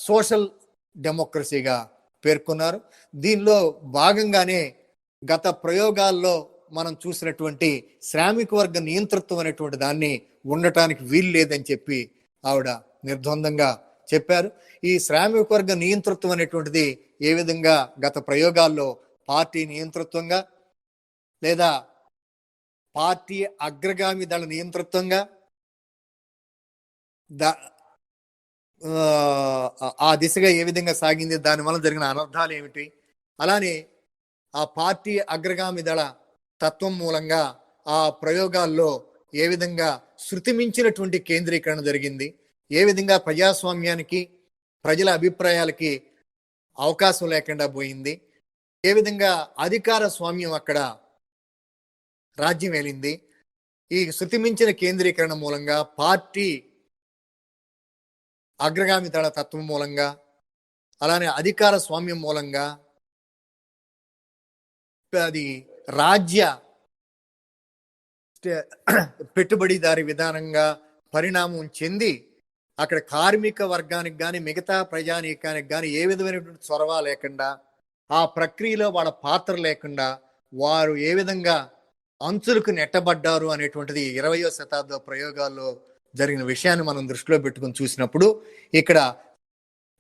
[SPEAKER 1] సోషల్ డెమోక్రసీగా పేర్కొన్నారు. దీనిలో భాగంగానే గత ప్రయోగాల్లో మనం చూసినటువంటి శ్రామిక వర్గ నియంతృత్వం అనేటువంటి దాన్ని ఉండటానికి వీలు లేదని చెప్పి ఆవిడ నిర్ద్వందంగా చెప్పారు. ఈ శ్రామిక వర్గ నియంతృత్వం అనేటువంటిది ఏ విధంగా గత ప్రయోగాల్లో పార్టీ నియంతృత్వంగా లేదా పార్టీ అగ్రగామి దళ నియంతృత్వంగా ఆ దిశగా ఏ విధంగా సాగింది, దానివల్ల జరిగిన అనర్థాలు ఏమిటి, అలానే ఆ పార్టీ అగ్రగామి దళ తత్వం మూలంగా ఆ ప్రయోగాల్లో ఏ విధంగా శృతి మించినటువంటి కేంద్రీకరణ జరిగింది, ఏ విధంగా ప్రజాస్వామ్యానికి ప్రజల అభిప్రాయాలకి అవకాశం లేకుండా పోయింది, ఏ విధంగా అధికార స్వామ్యం అక్కడ రాజ్యం ఏలింది, ఈ శృతి మించిన కేంద్రీకరణ మూలంగా పార్టీ అగ్రగామి దళ తత్వం మూలంగా అలానే అధికార స్వామ్యం మూలంగా అది రాజ్య పెట్టుబడిదారి విధానంగా పరిణామం చెంది అక్కడ కార్మిక వర్గానికి కానీ మిగతా ప్రజానీకానికి కానీ ఏ విధమైనటువంటి చొరవ లేకుండా, ఆ ప్రక్రియలో వాళ్ళ పాత్ర లేకుండా వారు ఏ విధంగా అంచులకు నెట్టబడ్డారు అనేటువంటిది 20వ శతాబ్ద ప్రయోగాల్లో జరిగిన విషయాన్ని మనం దృష్టిలో పెట్టుకుని చూసినప్పుడు ఇక్కడ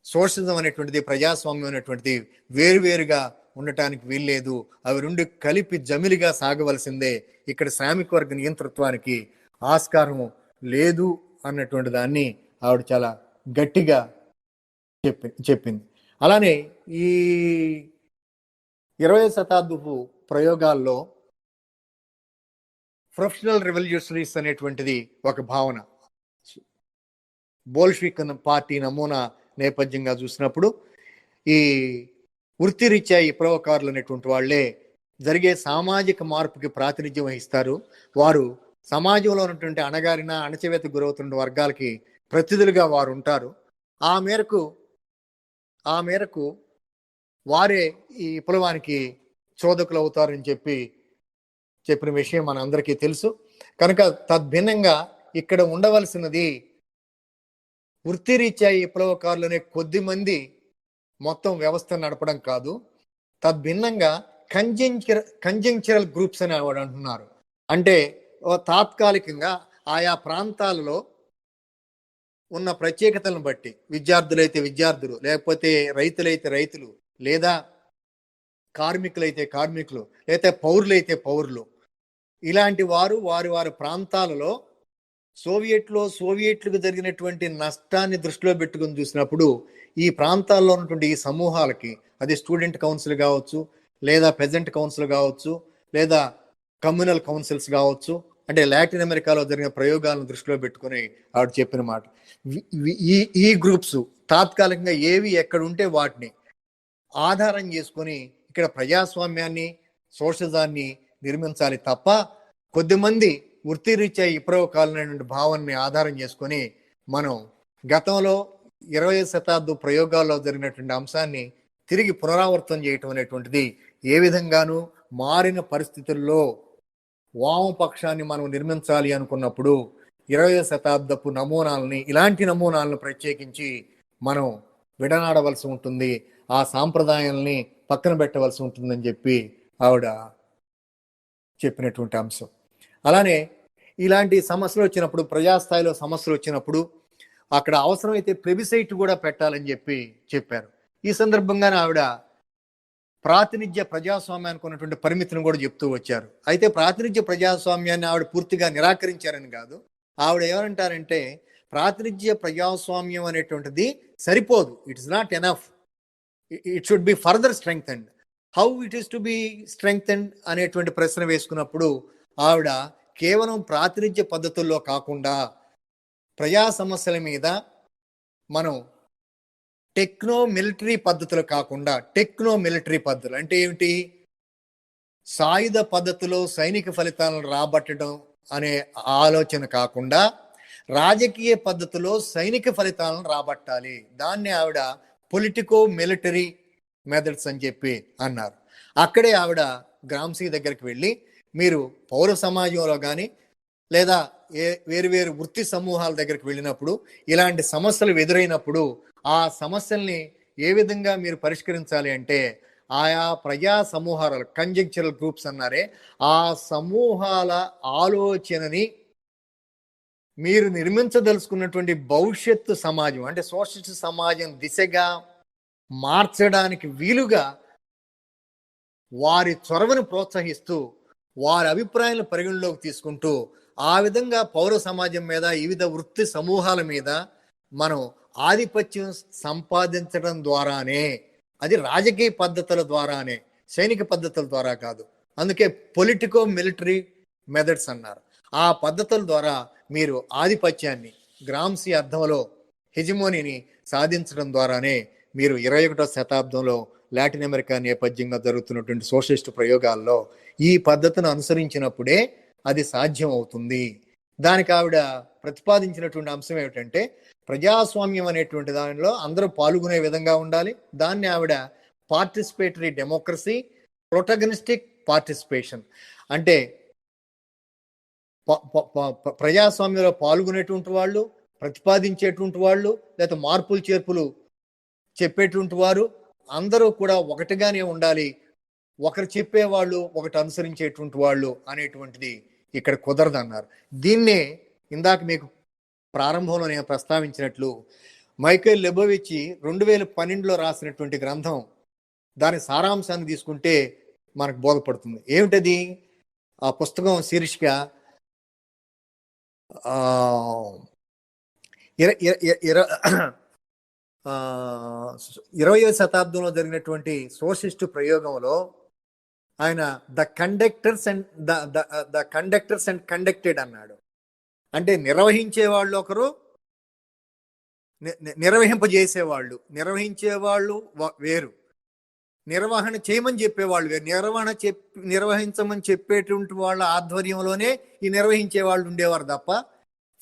[SPEAKER 1] సోషలిజం అనేటువంటిది, ప్రజాస్వామ్యం అనేటువంటిది వేరువేరుగా ఉండటానికి వీల్లేదు. అవి రెండు కలిపి జమిలిగా సాగవలసిందే. ఇక్కడ శ్రామిక వర్గ నియంతృత్వానికి ఆస్కారం లేదు అన్నటువంటి దాన్ని ఆవిడ చాలా గట్టిగా చెప్పింది. అలానే ఈ 20వ శతాబ్దపు ప్రయోగాల్లో ప్రొఫెషనల్ రెవల్యూషనరీస్ అనేటువంటిది ఒక భావన. బోల్షివిక్ పార్టీ నమూనా నేపథ్యంగా చూసినప్పుడు ఈ వృత్తిరీత్యా విప్లవకారులు అనేటువంటి వాళ్ళే జరిగే సామాజిక మార్పుకి ప్రాతినిధ్యం వహిస్తారు. వారు సమాజంలో ఉన్నటువంటి అణగారిన, అణచివేత గురవుతున్న వర్గాలకి ప్రతినిధులుగా వారు ఉంటారు. ఆ మేరకు వారే ఈ విప్లవానికి చోదకులు అవుతారని చెప్పిన విషయం మన అందరికీ తెలుసు. కనుక తద్భిన్నంగా ఇక్కడ ఉండవలసినది వృత్తిరీత్యా విప్లవకారులనే కొద్ది మంది మొత్తం వ్యవస్థ నడపడం కాదు. తద్భిన్నంగా కంజంక్చరల్ గ్రూప్స్ అని అంటున్నారు. అంటే తాత్కాలికంగా ఆయా ప్రాంతాలలో ఉన్న ప్రత్యేకతలను బట్టి విద్యార్థులైతే విద్యార్థులు, లేకపోతే రైతులైతే రైతులు, లేదా కార్మికులైతే కార్మికులు, లేకపోతే పౌరులైతే పౌరులు, ఇలాంటి వారు వారి ప్రాంతాలలో సోవియట్లకు జరిగినటువంటి నష్టాన్ని దృష్టిలో పెట్టుకుని చూసినప్పుడు ఈ ప్రాంతాల్లో ఉన్నటువంటి ఈ సమూహాలకి, అది స్టూడెంట్ కౌన్సిల్ కావచ్చు, లేదా పెజెంట్ కౌన్సిల్ కావచ్చు, లేదా కమ్యూనల్ కౌన్సిల్స్ కావచ్చు, అంటే లాటిన్ అమెరికాలో జరిగిన ప్రయోగాలను దృష్టిలో పెట్టుకుని ఆవిడ చెప్పిన మాట. ఈ గ్రూప్స్ తాత్కాలికంగా ఏవి ఎక్కడ ఉంటే వాటిని ఆధారం చేసుకొని ఇక్కడ ప్రజాస్వామ్యాన్ని, సోషలిజాన్ని నిర్మించాలి తప్ప కొద్దిమంది వృత్తిరీత్యా విప్లవకాలైనటువంటి భావాన్ని ఆధారం చేసుకొని మనం గతంలో 20వ శతాబ్దం ప్రయోగాల్లో జరిగినటువంటి అంశాన్ని తిరిగి పునరావృతం చేయటం అనేటువంటిది ఏ విధంగానూ మారిన పరిస్థితుల్లో వామపక్షాన్ని మనం నిర్మించాలి అనుకున్నప్పుడు 20వ శతాబ్దపు నమూనాలని, ఇలాంటి నమూనాలను ప్రత్యేకించి మనం విడనాడవలసి ఉంటుంది, ఆ సాంప్రదాయాల్ని పక్కన పెట్టవలసి ఉంటుందని చెప్పి ఆవిడ చెప్పినటువంటి అంశం. అలానే ఇలాంటి సమస్యలు వచ్చినప్పుడు, ప్రజాస్థాయిలో సమస్యలు వచ్చినప్పుడు అక్కడ అవసరమైతే ప్లెబిసైట్ కూడా పెట్టాలని చెప్పి చెప్పారు. ఈ సందర్భంగానే ఆవిడ ప్రాతినిధ్య ప్రజాస్వామ్యానికి ఉన్నటువంటి పరిమితిని కూడా చెప్తూ వచ్చారు. అయితే ప్రాతినిధ్య ప్రజాస్వామ్యాన్ని ఆవిడ పూర్తిగా నిరాకరించారని కాదు, ఆవిడ ఏమంటారంటే ప్రాతినిధ్య ప్రజాస్వామ్యం అనేటువంటిది సరిపోదు, it's not enough, it should be further strengthened. How it is to B strengthened అనేటువంటి ప్రశ్న వేసుకున్నప్పుడు ఆవిడ కేవలం ప్రాతినిధ్య పద్ధతుల్లో కాకుండా ప్రజా సమస్యల మీద మనం టెక్నో మిలిటరీ పద్ధతులు కాకుండా, టెక్నో మిలిటరీ పద్ధతులు అంటే ఏమిటి, సాయుధ పద్ధతిలో సైనిక ఫలితాలను రాబట్టడం అనే ఆలోచన కాకుండా రాజకీయ పద్ధతిలో సైనిక ఫలితాలను రాబట్టాలి, దాన్ని ఆవిడ పొలిటికో మిలిటరీ మెథడ్స్ అని చెప్పి అన్నారు. అక్కడే ఆవిడ గ్రామ్సీ దగ్గరికి వెళ్ళి, మీరు పౌర సమాజంలో కానీ లేదా వేరు వృత్తి సమూహాల దగ్గరికి వెళ్ళినప్పుడు ఇలాంటి సమస్యలు ఎదురైనప్పుడు ఆ సమస్యల్ని ఏ విధంగా మీరు పరిష్కరించాలి అంటే ఆయా ప్రజా సమూహాల, కంజంక్చరల్ గ్రూప్స్ అన్నారే, ఆ సమూహాల ఆలోచనని మీరు నిర్మించదలుచుకున్నటువంటి భవిష్యత్తు సమాజం అంటే సోషలిస్ట్ సమాజం దిశగా మార్చడానికి వీలుగా వారి చొరవను ప్రోత్సహిస్తూ వారి అభిప్రాయాలను పరిగణలోకి తీసుకుంటూ ఆ విధంగా పౌర సమాజం మీద, వివిధ వృత్తి సమూహాల మీద మనం ఆధిపత్యం సంపాదించడం ద్వారానే, అది రాజకీయ పద్ధతుల ద్వారానే, సైనిక పద్ధతుల ద్వారా కాదు. అందుకే పొలిటికో మిలిటరీ మెథడ్స్ అన్నారు. ఆ పద్ధతుల ద్వారా మీరు ఆధిపత్యాన్ని, గ్రామ్సీ అర్థంలో హెజిమోనీని సాధించడం ద్వారానే మీరు 21వ శతాబ్దంలో లాటిన్ అమెరికా నేపథ్యంగా జరుగుతున్నటువంటి సోషలిస్ట్ ప్రయోగాల్లో ఈ పద్ధతిని అనుసరించినప్పుడే అది సాధ్యం అవుతుంది. దానికి ఆవిడ ప్రతిపాదించినటువంటి అంశం ఏమిటంటే ప్రజాస్వామ్యం అనేటువంటి దానిలో అందరూ పాల్గొనే విధంగా ఉండాలి. దాన్ని ఆవిడ పార్టిసిపేటరీ డెమోక్రసీ, ప్రొటగనిస్టిక్ పార్టిసిపేషన్ అంటే ప్రజాస్వామ్యంలో పాల్గొనేటువంటి వాళ్ళు, ప్రతిపాదించేటువంటి వాళ్ళు, లేదా మార్పులు చేర్పులు చెప్పేటువంటి వారు అందరూ కూడా ఒకటిగానే ఉండాలి, ఒకరు చెప్పేవాళ్ళు ఒకటి అనుసరించేటువంటి వాళ్ళు అనేటువంటిది ఇక్కడ కుదరదు అన్నారు. దీన్నే ఇందాక మీకు ప్రారంభంలో నేను ప్రస్తావించినట్లు మైకేల్ లెబోవిచ్ 2012లో రాసినటువంటి గ్రంథం, దాని సారాంశాన్ని తీసుకుంటే మనకు బోధపడుతుంది. ఏమిటది? ఆ పుస్తకం శీర్షిక 20వ శతాబ్దంలో జరిగినటువంటి సోషలిస్ట్ ప్రయోగంలో ఆయన ద కండక్టర్స్ అండ్ కండక్టెడ్ అన్నాడు. అంటే నిర్వహించే వాళ్ళు ఒకరు, నిర్వహింపజేసేవాళ్ళు, నిర్వహించేవాళ్ళు వేరు, నిర్వహణ చేయమని చెప్పేవాళ్ళు వేరు. నిర్వహించమని చెప్పేటువంటి వాళ్ళ ఆధ్వర్యంలోనే ఈ నిర్వహించే వాళ్ళు ఉండేవారు తప్ప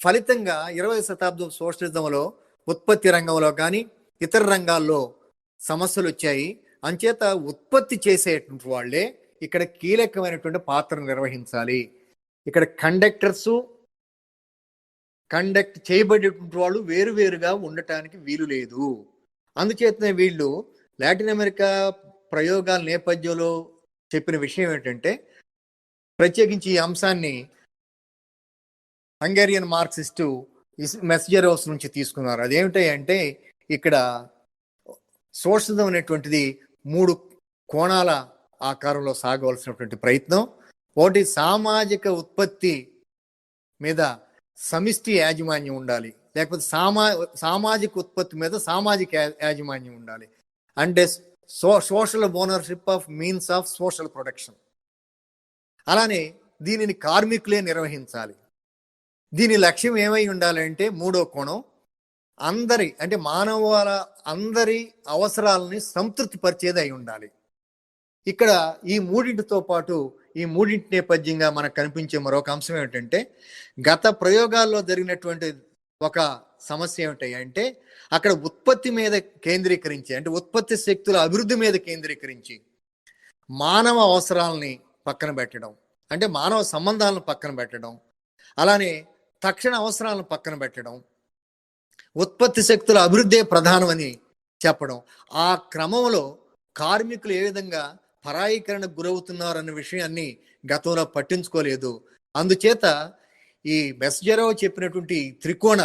[SPEAKER 1] ఫలితంగా 20వ శతాబ్దం సోషలిజంలో ఉత్పత్తి రంగంలో కానీ ఇతర రంగాల్లో సమస్యలు వచ్చాయి. అంచేత ఉత్పత్తి చేసేటువంటి వాళ్ళే ఇక్కడ కీలకమైనటువంటి పాత్ర నిర్వహించాలి. ఇక్కడ కండక్ట్ చేయబడేటువంటి వాళ్ళు వేరువేరుగా ఉండటానికి వీలు లేదు. అందుచేతనే వీళ్ళు లాటిన్ అమెరికా ప్రయోగాల నేపథ్యంలో చెప్పిన విషయం ఏంటంటే, ప్రత్యేకించి ఈ అంశాన్ని హంగేరియన్ మార్క్సిస్టు మెస్జరోస్ నుంచి తీసుకున్నారు. అదేమిటి అంటే ఇక్కడ సోషలిజం అనేటువంటిది 3 కోణాల ఆకారంలో సాగవలసినటువంటి ప్రయత్నం. ఒకటి సామాజిక ఉత్పత్తి మీద సమిష్టి యాజమాన్యం ఉండాలి, లేకపోతే సామాజిక ఉత్పత్తి మీద సామాజిక యాజమాన్యం ఉండాలి. అంటే social ownership of means of social production. అలానే దీనిని కార్మికులే నిర్వహించాలి. దీని లక్ష్యం ఏమై ఉండాలంటే, మూడో కోణం, అంటే మానవాల అందరి అవసరాలని సంతృప్తి పరిచేది అయి ఉండాలి. ఇక్కడ ఈ మూడింటితో పాటు, ఈ మూడింటి నేపథ్యంగా మనకు కనిపించే మరొక అంశం ఏమిటంటే, గత ప్రయోగాల్లో జరిగినటువంటి ఒక సమస్య ఏమిటంటే, అక్కడ ఉత్పత్తి మీద కేంద్రీకరించి, అంటే ఉత్పత్తి శక్తుల అభివృద్ధి మీద కేంద్రీకరించి మానవ అవసరాలని పక్కన పెట్టడం, అంటే మానవ సంబంధాలను పక్కన పెట్టడం, అలానే తక్షణ అవసరాలను పక్కన పెట్టడం, ఉత్పత్తి శక్తుల అభివృద్ధే ప్రధానమని చెప్పడం. ఆ క్రమంలో కార్మికులు ఏ విధంగా పరాయీకరణకు గురవుతున్నారన్న విషయాన్ని గతంలో పట్టించుకోలేదు. అందుచేత ఈ మెస్జరో చెప్పినటువంటి త్రికోణ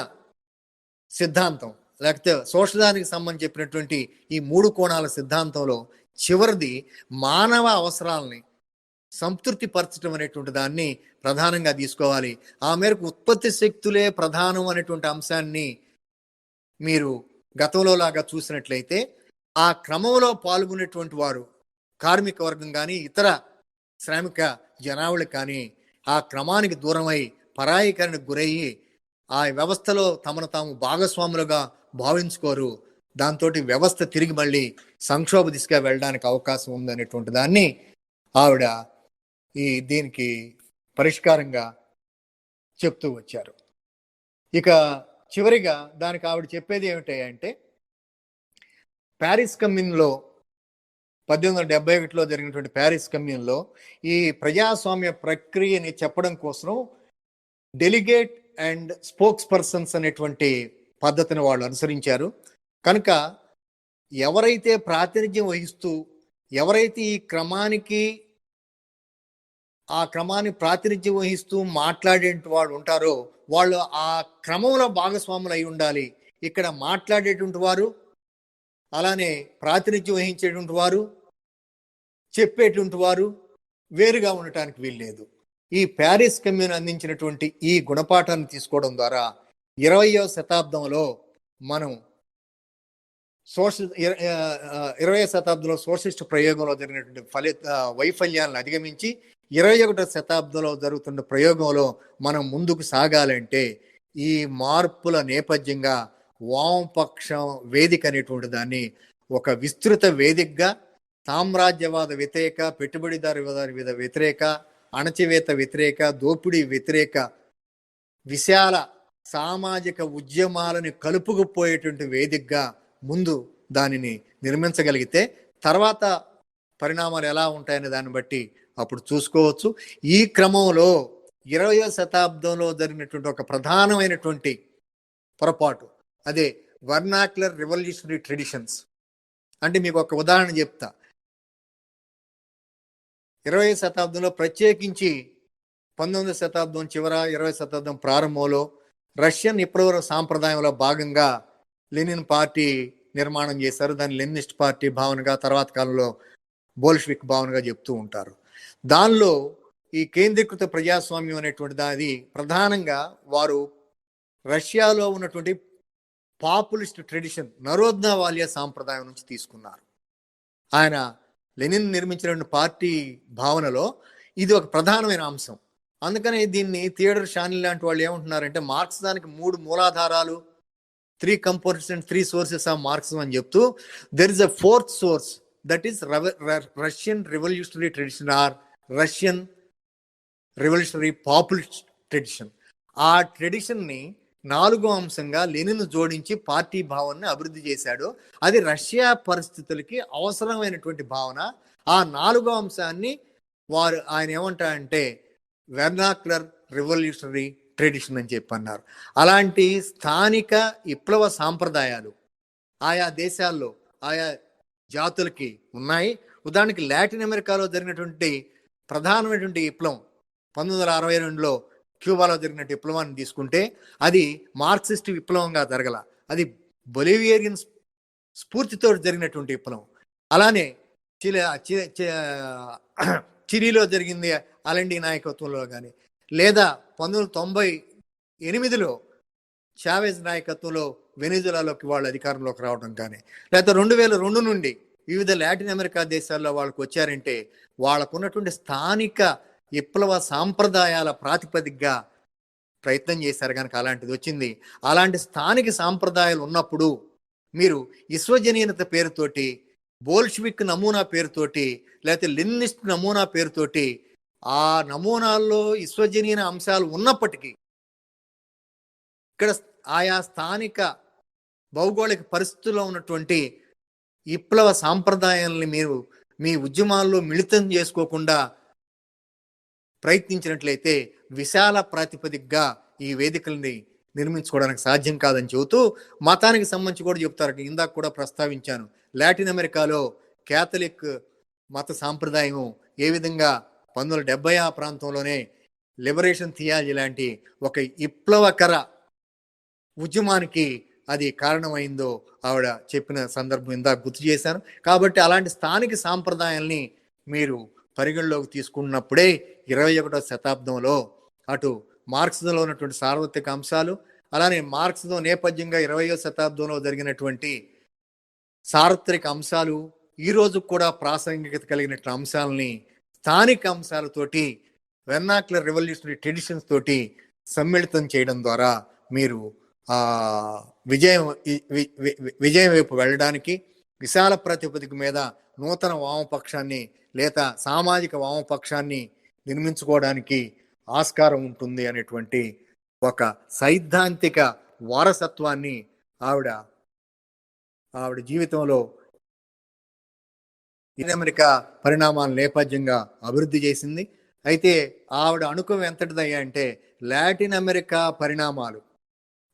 [SPEAKER 1] సిద్ధాంతం, లేకపోతే శోషదానికి సంబంధించి చెప్పినటువంటి ఈ మూడు కోణాల సిద్ధాంతంలో చివరిది మానవ అవసరాలని సంతృప్తి పరచడం అనేటువంటి దాన్ని ప్రధానంగా తీసుకోవాలి. ఆ మేరకు ఉత్పత్తి శక్తులే ప్రధానం అనేటువంటి అంశాన్ని మీరు గతంలో లాగా చూసినట్లయితే, ఆ క్రమంలో పాల్గొనేటువంటి వారు కార్మిక వర్గం కానీ ఇతర శ్రామిక జనావళి కానీ ఆ క్రమానికి దూరమై పరాయీకరణకు గురయ్యి ఆ వ్యవస్థలో తమను తాము భాగస్వాములుగా భావించుకోరు. దాంతో వ్యవస్థ తిరిగి మళ్ళీ సంక్షోభ దిశగా వెళ్ళడానికి అవకాశం ఉందనేటువంటి దాన్ని ఆవిడ దీనికి పరిష్కారంగా చెప్తూ వచ్చారు. ఇక చివరిగా దానికి ఆవిడ చెప్పేది ఏమిటంటే, ప్యారిస్ కమ్యూన్లో 1871లో జరిగినటువంటి ప్యారిస్ కమ్యూన్లో ఈ ప్రజాస్వామ్య ప్రక్రియని చెప్పడం కోసం డెలిగేట్ అండ్ స్పోక్స్ పర్సన్స్ అనేటువంటి పద్ధతిని వాళ్ళు అనుసరించారు. కనుక ఎవరైతే ప్రాతినిధ్యం వహిస్తూ, ఎవరైతే ఈ క్రమాన్ని ప్రాతినిధ్యం వహిస్తూ మాట్లాడే వాళ్ళు ఉంటారో వాళ్ళు ఆ క్రమంలో భాగస్వాములు అయి ఉండాలి. ఇక్కడ మాట్లాడేటువంటి వారు, అలానే ప్రాతినిధ్యం వహించేటువంటి వారు, చెప్పేటువంటి వారు వేరుగా ఉండటానికి వీల్లేదు. ఈ ప్యారిస్ కమ్యూన్ అందించినటువంటి ఈ గుణపాఠాన్ని తీసుకోవడం ద్వారా 20వ శతాబ్దంలో మనం 20వ శతాబ్దంలో సోషలిస్ట్ ప్రయోగంలో జరిగినటువంటి వైఫల్యాలను అధిగమించి 21వ శతాబ్దంలో జరుగుతున్న ప్రయోగంలో మనం ముందుకు సాగాలంటే ఈ మార్పుల నేపథ్యంగా వామపక్షం వేదిక అనేటువంటి దాన్ని ఒక విస్తృత వేదికగా సామ్రాజ్యవాద వ్యతిరేక, పెట్టుబడిదారు వ్యతిరేక, అణచివేత వ్యతిరేక, దోపిడీ వ్యతిరేక విశాల సామాజిక ఉద్యమాలను కలుపుకుపోయేటువంటి వేదికగా ముందు దానిని నిర్మించగలిగితే తర్వాత పరిణామాలు ఎలా ఉంటాయనే దాన్ని బట్టి అప్పుడు చూసుకోవచ్చు. ఈ క్రమంలో 20వ శతాబ్దంలో జరిగినటువంటి ఒక ప్రధానమైనటువంటి పొరపాటు, అదే వర్నాక్యులర్ రెవల్యూషనరీ ట్రెడిషన్స్. అంటే మీకు ఒక ఉదాహరణ చెప్తా. 20వ శతాబ్దంలో, ప్రత్యేకించి 19వ శతాబ్దం చివర 20వ శతాబ్దం ప్రారంభంలో రష్యన్ విప్లవ సాంప్రదాయంలో భాగంగా లెనిన్ పార్టీ నిర్మాణం చేశారు. దాన్ని లెనినిస్ట్ పార్టీ భావనగా, తర్వాత కాలంలో బోల్షివిక్ భావనగా చెప్తూ ఉంటారు. దానిలో ఈ కేంద్రీకృత ప్రజాస్వామ్యం అనేటువంటి దాది ప్రధానంగా వారు రష్యాలో ఉన్నటువంటి పాపులిస్ట్ ట్రెడిషన్, నరోద్నవాల్య సాంప్రదాయం నుంచి తీసుకున్నారు. ఆయన లెనిన్ నిర్మించిన పార్టీ భావనలో ఇది ఒక ప్రధానమైన అంశం. అందుకని దీన్ని థియేటర్ షాని లాంటి వాళ్ళు ఏమంటున్నారంటే, మార్క్సిజానికి 3 మూలాధారాలు, 3 components and 3 sources of Marxism అని చెప్తూ, there is a 4th source, that is Russian revolutionary tradition or Russian revolutionary populist tradition. ఆ ట్రెడిషన్ని 4వ అంశంగా లెనిన్ జోడించి పార్టీ భావనని అభివృద్ధి చేశాడు. అది రష్యా పరిస్థితులకి అవసరమైనటువంటి భావన. ఆ 4వ అంశాన్ని ఆయన ఏమంటారంటే వెర్నాక్యులర్ రెవల్యూషనరీ ట్రెడిషన్ అని చెప్పి అన్నారు. అలాంటి స్థానిక విప్లవ సాంప్రదాయాలు ఆయా దేశాల్లో ఆయా జాతులకి ఉన్నాయి. ఉదాహరణకి లాటిన్ అమెరికాలో జరిగినటువంటి ప్రధానమైనటువంటి విప్లవం 1962లో క్యూబాలో జరిగిన విప్లవాన్ని తీసుకుంటే అది మార్క్సిస్ట్ విప్లవంగా జరగల, అది బొలివియరియన్ స్ఫూర్తితో జరిగినటువంటి విప్లవం. అలానే చిలీలో జరిగింది అలెండి నాయకత్వంలో కానీ, లేదా 1990 ఎనిమిదిలో చావెజ్ నాయకత్వంలో వెనిజులాలోకి వాళ్ళు అధికారంలోకి రావడం కానీ, లేకపోతే 2002 నుండి వివిధ లాటిన్ అమెరికా దేశాల్లో వాళ్ళకు వచ్చారంటే వాళ్ళకున్నటువంటి స్థానిక విప్లవ సాంప్రదాయాల ప్రాతిపదికగా ప్రయత్నం చేశారు కనుక అలాంటిది వచ్చింది. అలాంటి స్థానిక సాంప్రదాయాలు ఉన్నప్పుడు మీరు విశ్వజనీయత పేరుతోటి, బోల్షివిక్ నమూనా పేరుతోటి, లేకపోతే లెనినిస్ట్ నమూనా పేరుతోటి ఆ నమూనాల్లో విశ్వజనీయ అంశాలు ఉన్నప్పటికీ ఇక్కడ ఆయా స్థానిక భౌగోళిక పరిస్థితుల్లో ఉన్నటువంటి విప్లవ సాంప్రదాయాలని మీరు మీ ఉద్యమాల్లో మిళితం చేసుకోకుండా ప్రయత్నించినట్లయితే విశాల ప్రాతిపదికగా ఈ వేదికల్ని నిర్మించుకోవడానికి సాధ్యం కాదని చెబుతూ, మతానికి సంబంధించి కూడా చెప్తారు. ఇందాక కూడా ప్రస్తావించాను, లాటిన్ అమెరికాలో క్యాథలిక్ మత సాంప్రదాయం ఏ విధంగా 1970 ఆ ప్రాంతంలోనే లిబరేషన్ థియాలజీ లాంటి ఒక విప్లవకర ఉద్యమానికి అది కారణమైందో ఆవిడ చెప్పిన సందర్భం ఇందాక గుర్తు చేశాను. కాబట్టి అలాంటి స్థానిక సాంప్రదాయాల్ని మీరు పరిగణలోకి తీసుకున్నప్పుడే 21వ శతాబ్దంలో అటు మార్క్సిజంలో ఉన్నటువంటి సార్వత్రిక అంశాలు, అలానే మార్క్సిజం నేపథ్యంగా 20వ శతాబ్దంలో జరిగినటువంటి సార్వత్రిక అంశాలు, ఈరోజు కూడా ప్రాసంగికత కలిగినటువంటి అంశాలని స్థానిక అంశాలతోటి, వెర్నాక్యులర్ రెవల్యూషనరీ ట్రెడిషన్స్ తోటి సమ్మిళితం చేయడం ద్వారా మీరు విజయం వైపు వెళ్ళడానికి, విశాల ప్రాతిపదిక మీద నూతన వామపక్షాన్ని లేదా సామాజిక వామపక్షాన్ని నిర్మించుకోవడానికి ఆస్కారం ఉంటుంది అనేటువంటి ఒక సైద్ధాంతిక వారసత్వాన్ని ఆవిడ జీవితంలో అమెరికా పరిణామాల నేపథ్యంగా అభివృద్ధి చేసింది. అయితే ఆవిడ అనుకవం ఎంతటిదయ్యా అంటే, లాటిన్ అమెరికా పరిణామాలు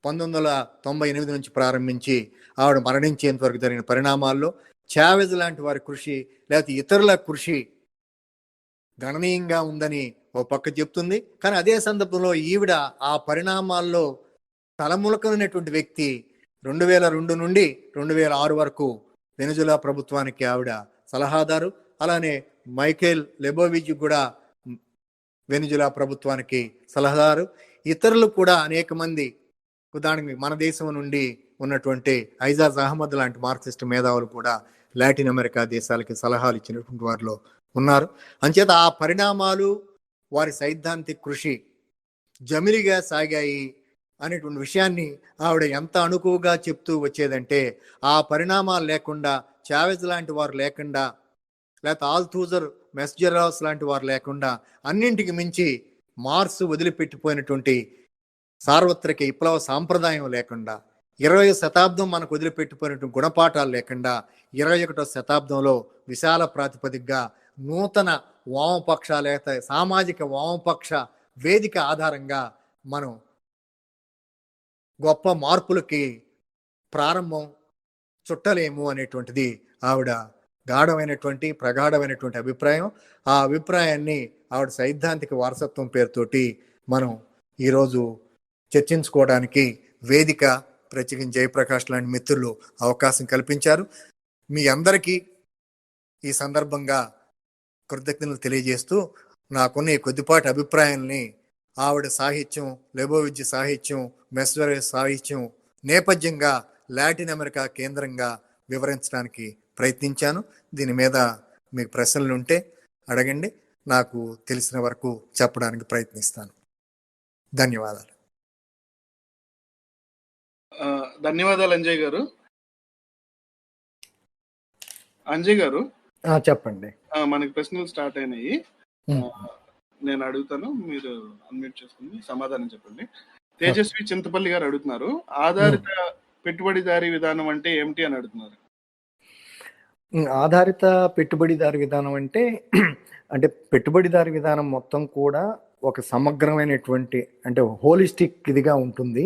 [SPEAKER 1] 1998 నుంచి ప్రారంభించి ఆవిడ మరణించేంత వరకు జరిగిన పరిణామాల్లో చావెజ్ లాంటి వారి కృషి లేకపోతే ఇతరుల కృషి గణనీయంగా ఉందని ఓ పక్క చెప్తుంది. కానీ అదే సందర్భంలో ఈవిడ ఆ పరిణామాల్లో తలములకమైనటువంటి వ్యక్తి. 2002 నుండి 2006 వరకు వెనిజులా ప్రభుత్వానికి ఆవిడ సలహాదారు. అలానే మైకేల్ లెబోవిచ్ కూడా వెనిజులా ప్రభుత్వానికి సలహాదారు. ఇతరులు కూడా అనేక మంది, ఉదాహరణకి మన దేశం నుండి ఉన్నటువంటి ఐజాజ్ అహ్మద్ లాంటి మార్క్సిస్ట్ మేధావులు కూడా లాటిన్ అమెరికా దేశాలకి సలహాలు ఇచ్చినటువంటి వారిలో ఉన్నారు. అంచేత ఆ పరిణామాలు వారి సైద్ధాంతిక కృషి జమిలిగా సాగాయి అనేటువంటి విషయాన్ని ఆవిడ ఎంత అణుకువగా చెప్తూ వచ్చేదంటే, ఆ పరిణామాలు లేకుండా, చావెజ్ లాంటి వారు లేకుండా, లేకపోతే ఆల్థూజర్ మెస్జరాస్ లాంటి వారు లేకుండా, అన్నింటికి మించి మార్క్స్ వదిలిపెట్టిపోయినటువంటి సార్వత్రిక విప్లవ సాంప్రదాయం లేకుండా, 20వ శతాబ్దం మనకు వదిలిపెట్టిపోయినటువంటి గుణపాఠాలు లేకుండా, 21వ శతాబ్దంలో విశాల ప్రాతిపదికగా నూతన వామపక్ష లేకపోతే సామాజిక వామపక్ష వేదిక ఆధారంగా మనం గొప్ప మార్పులకి ప్రారంభం చుట్టలేము అనేటువంటిది ఆవిడ గాఢమైనటువంటి ప్రగాఢమైనటువంటి అభిప్రాయం. ఆ అభిప్రాయాన్ని ఆవిడ సైద్ధాంతిక వారసత్వం పేరుతోటి మనం ఈరోజు చర్చించుకోవడానికి వేదిక ప్రత్యేకించి జయప్రకాష్ లాంటి మిత్రులు అవకాశం కల్పించారు. మీ అందరికీ ఈ సందర్భంగా కృతజ్ఞతలు తెలియజేస్తూ, నాకున్న ఈ కొద్దిపాటి అభిప్రాయాల్ని ఆవిడ సాహిత్యం, లెబోవిచ్ సాహిత్యం, మెస్జరాస్ సాహిత్యం నేపథ్యంగా లాటిన్ అమెరికా కేంద్రంగా వివరించడానికి ప్రయత్నించాను. దీని మీద మీకు ప్రశ్నలు ఉంటే అడగండి, నాకు తెలిసిన వరకు చెప్పడానికి ప్రయత్నిస్తాను. ధన్యవాదాలు.
[SPEAKER 2] ధన్యవాదాలు అంజయ్ గారు. అంజయ్ గారు
[SPEAKER 1] చెప్పండి.
[SPEAKER 2] మనకి ప్రశ్నలు స్టార్ట్ అయినాయి. నేను అడుగుతాను, మీరు అన్మ్యూట్ చేసుకుని సమాధానం చెప్పండి. తేజస్వి చింతపల్లి గారు అడుగుతున్నారు, ఆధారిత పెట్టుబడిదారీ విధానం అంటే ఏమిటి అని అడుగుతున్నారు.
[SPEAKER 1] ఆధారిత పెట్టుబడిదారు విధానం అంటే పెట్టుబడిదారు విధానం మొత్తం కూడా ఒక సమగ్రమైనటువంటి, అంటే హోలిస్టిక్ ఇదిగా ఉంటుంది.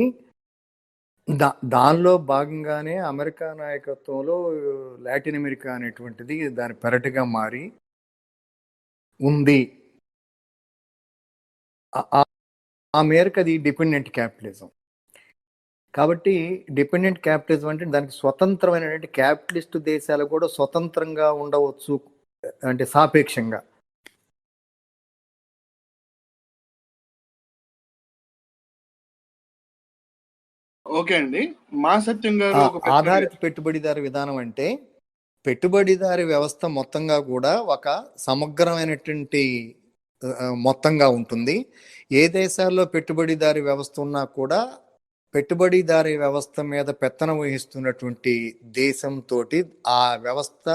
[SPEAKER 1] దానిలో భాగంగానే అమెరికా నాయకత్వంలో లాటిన్ అమెరికా అనేటువంటిది దాని పెరటిగా మారి ఉంది. ఆ మేరకు అది డిపెండెంట్ క్యాపిటలిజం. కాబట్టి డిపెండెంట్ క్యాపిటలిజం అంటే దానికి స్వతంత్రమైనటువంటి క్యాపిటలిస్ట్ దేశాలు కూడా స్వతంత్రంగా ఉండవచ్చు, అంటే సాపేక్షంగా.
[SPEAKER 2] ఓకే అండి. మా సత్యం గారు ఒక ప్రశ్న
[SPEAKER 1] ఆధారిత పెట్టుబడిదారు విధానం అంటే పెట్టుబడిదారి వ్యవస్థ మొత్తంగా కూడా ఒక సమగ్రమైనటువంటి మొత్తంగా ఉంటుంది. ఏ దేశాల్లో పెట్టుబడిదారి వ్యవస్థ ఉన్నా కూడా పెట్టుబడిదారి వ్యవస్థ మీద పెత్తనం వహిస్తున్నటువంటి దేశంతో ఆ వ్యవస్థ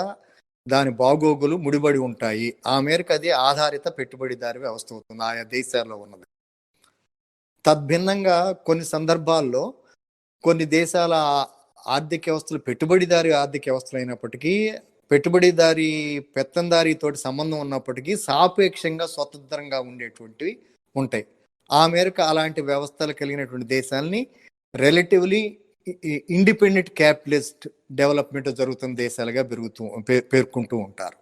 [SPEAKER 1] దాని బాగోగులు ముడిపడి ఉంటాయి. ఆ మేరకు అది ఆధారిత పెట్టుబడిదారి వ్యవస్థ అవుతుంది ఆయా దేశాల్లో ఉన్నది. తద్భిన్నంగా కొన్ని సందర్భాల్లో కొన్ని దేశాల ఆర్థిక వ్యవస్థలు పెట్టుబడిదారి ఆర్థిక వ్యవస్థలు అయినప్పటికీ పెట్టుబడిదారి పెత్తందారి తోటి సంబంధం ఉన్నప్పటికీ సాపేక్షంగా స్వతంత్రంగా ఉండేటువంటివి ఉంటాయి. ఆ మేరకు అలాంటి వ్యవస్థలు కలిగినటువంటి దేశాలని రిలేటివ్లీ ఇండిపెండెంట్ క్యాపిటలిస్ట్ డెవలప్మెంట్ జరుగుతున్న దేశాలుగా పేర్కొంటూ ఉంటారు.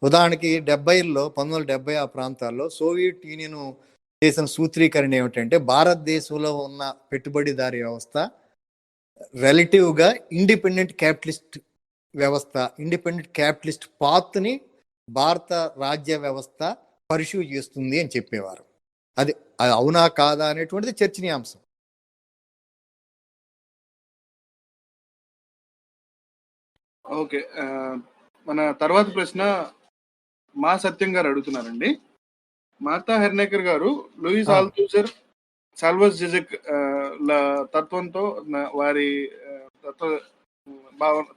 [SPEAKER 1] ఉదాహరణకి 1970 ఆ ప్రాంతాల్లో సోవియట్ యూనియన్ చేసిన సూత్రీకరణ ఏమిటంటే భారతదేశంలో ఉన్న పెట్టుబడిదారి వ్యవస్థ రిలేటివ్గా ఇండిపెండెంట్ క్యాపిటలిస్ట్ వ్యవస్థ, ఇండిపెండెంట్ క్యాపిటలిస్ట్ పాత్ని భారత రాజ్య వ్యవస్థ పరిశూ చేస్తుంది అని చెప్పేవారు. అది అవునా కాదా అనేటువంటిది చర్చనీయాంశం.
[SPEAKER 2] ఓకే. మన తర్వాత ప్రశ్న మా సత్యం గారు అడుగుతున్నారండి. మార్తా హెర్నేకర్ గారు లూయిస్ ఆల్థూజర్, సాల్వస్ జిజెక్ తత్వంతో వారి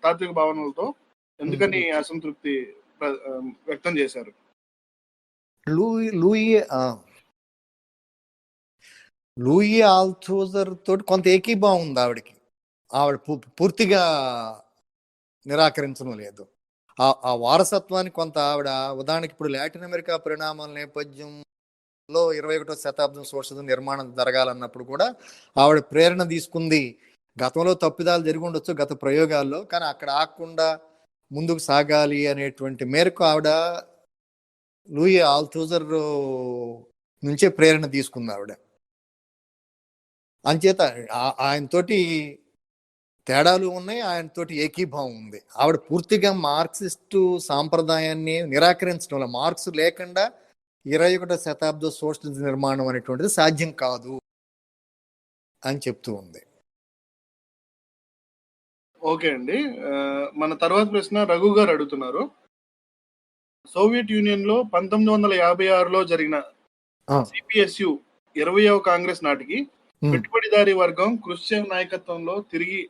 [SPEAKER 2] తాత్విక భావనలతో ఎందుకని అసంతృప్తి వ్యక్తం చేశారు?
[SPEAKER 1] లూయి ఆల్థూజర్ తోటి కొంత ఏకీభావం ఉంది ఆవిడ పూర్తిగా నిరాకరించడం లేదు. ఆ వారసత్వాన్ని కొంత ఆవిడ ఉదాహరణకి ఇప్పుడు లాటిన్ అమెరికా పరిణామాల నేపథ్యంలో 21వ శతాబ్దం సోషలిజం నిర్మాణం జరగాలన్నప్పుడు కూడా ఆవిడ ప్రేరణ తీసుకుంది. గతంలో తప్పిదాలు జరిగి ఉండొచ్చు గత ప్రయోగాల్లో, కానీ అక్కడ ఆగకుండా ముందుకు సాగాలి అనేటువంటి మేరకు ఆవిడ లూయి ఆల్థూజర్ నుంచే ప్రేరణ తీసుకుంది ఆవిడ. అంచేత ఆయనతోటి తేడాలు ఉన్నాయి, ఆయనతోటి ఏకీభావం ఉంది. ఆవిడ పూర్తిగా మార్క్సిస్టు సాంప్రదాయాన్ని నిరాకరించడం, మార్క్స్ లేకుండా 21వ శతాబ్ద సోషలిజం నిర్మాణం అనేటువంటిది సాధ్యం కాదు అని చెప్తూ ఉంది.
[SPEAKER 2] ఓకే అండి. మన తర్వాత ప్రశ్న రఘు గారు అడుగుతున్నారు. సోవియట్ యూనియన్ లో 1956లో జరిగిన సిపిఎస్యు 20వ కాంగ్రెస్ నాటికి పెట్టుబడిదారీ వర్గం క్రుష్చెవ్ నాయకత్వంలో తిరిగి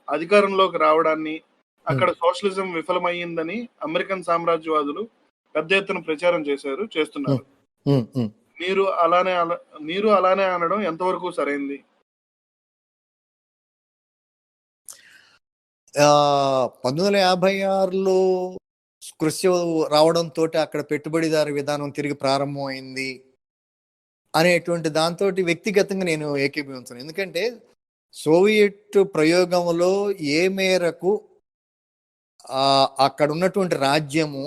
[SPEAKER 2] అధికారంలోకి రావడాన్ని, అక్కడ సోషలిజం విఫలమయ్యిందని అమెరికన్ సామ్రాజ్యవాదులు పెద్ద ఎత్తున ప్రచారం చేస్తున్నారు. మీరు అలానే అనడం ఎంతవరకు సరైంది?
[SPEAKER 1] 1956లో క్రుష్చెవ్ రావడంతో అక్కడ పెట్టుబడిదారు విధానం తిరిగి ప్రారంభమైంది అనేటువంటి దాంతో వ్యక్తిగతంగా నేను ఏకీభవించాను. ఎందుకంటే సోవియట్ ప్రయోగంలో ఏ మేరకు అక్కడ ఉన్నటువంటి రాజ్యము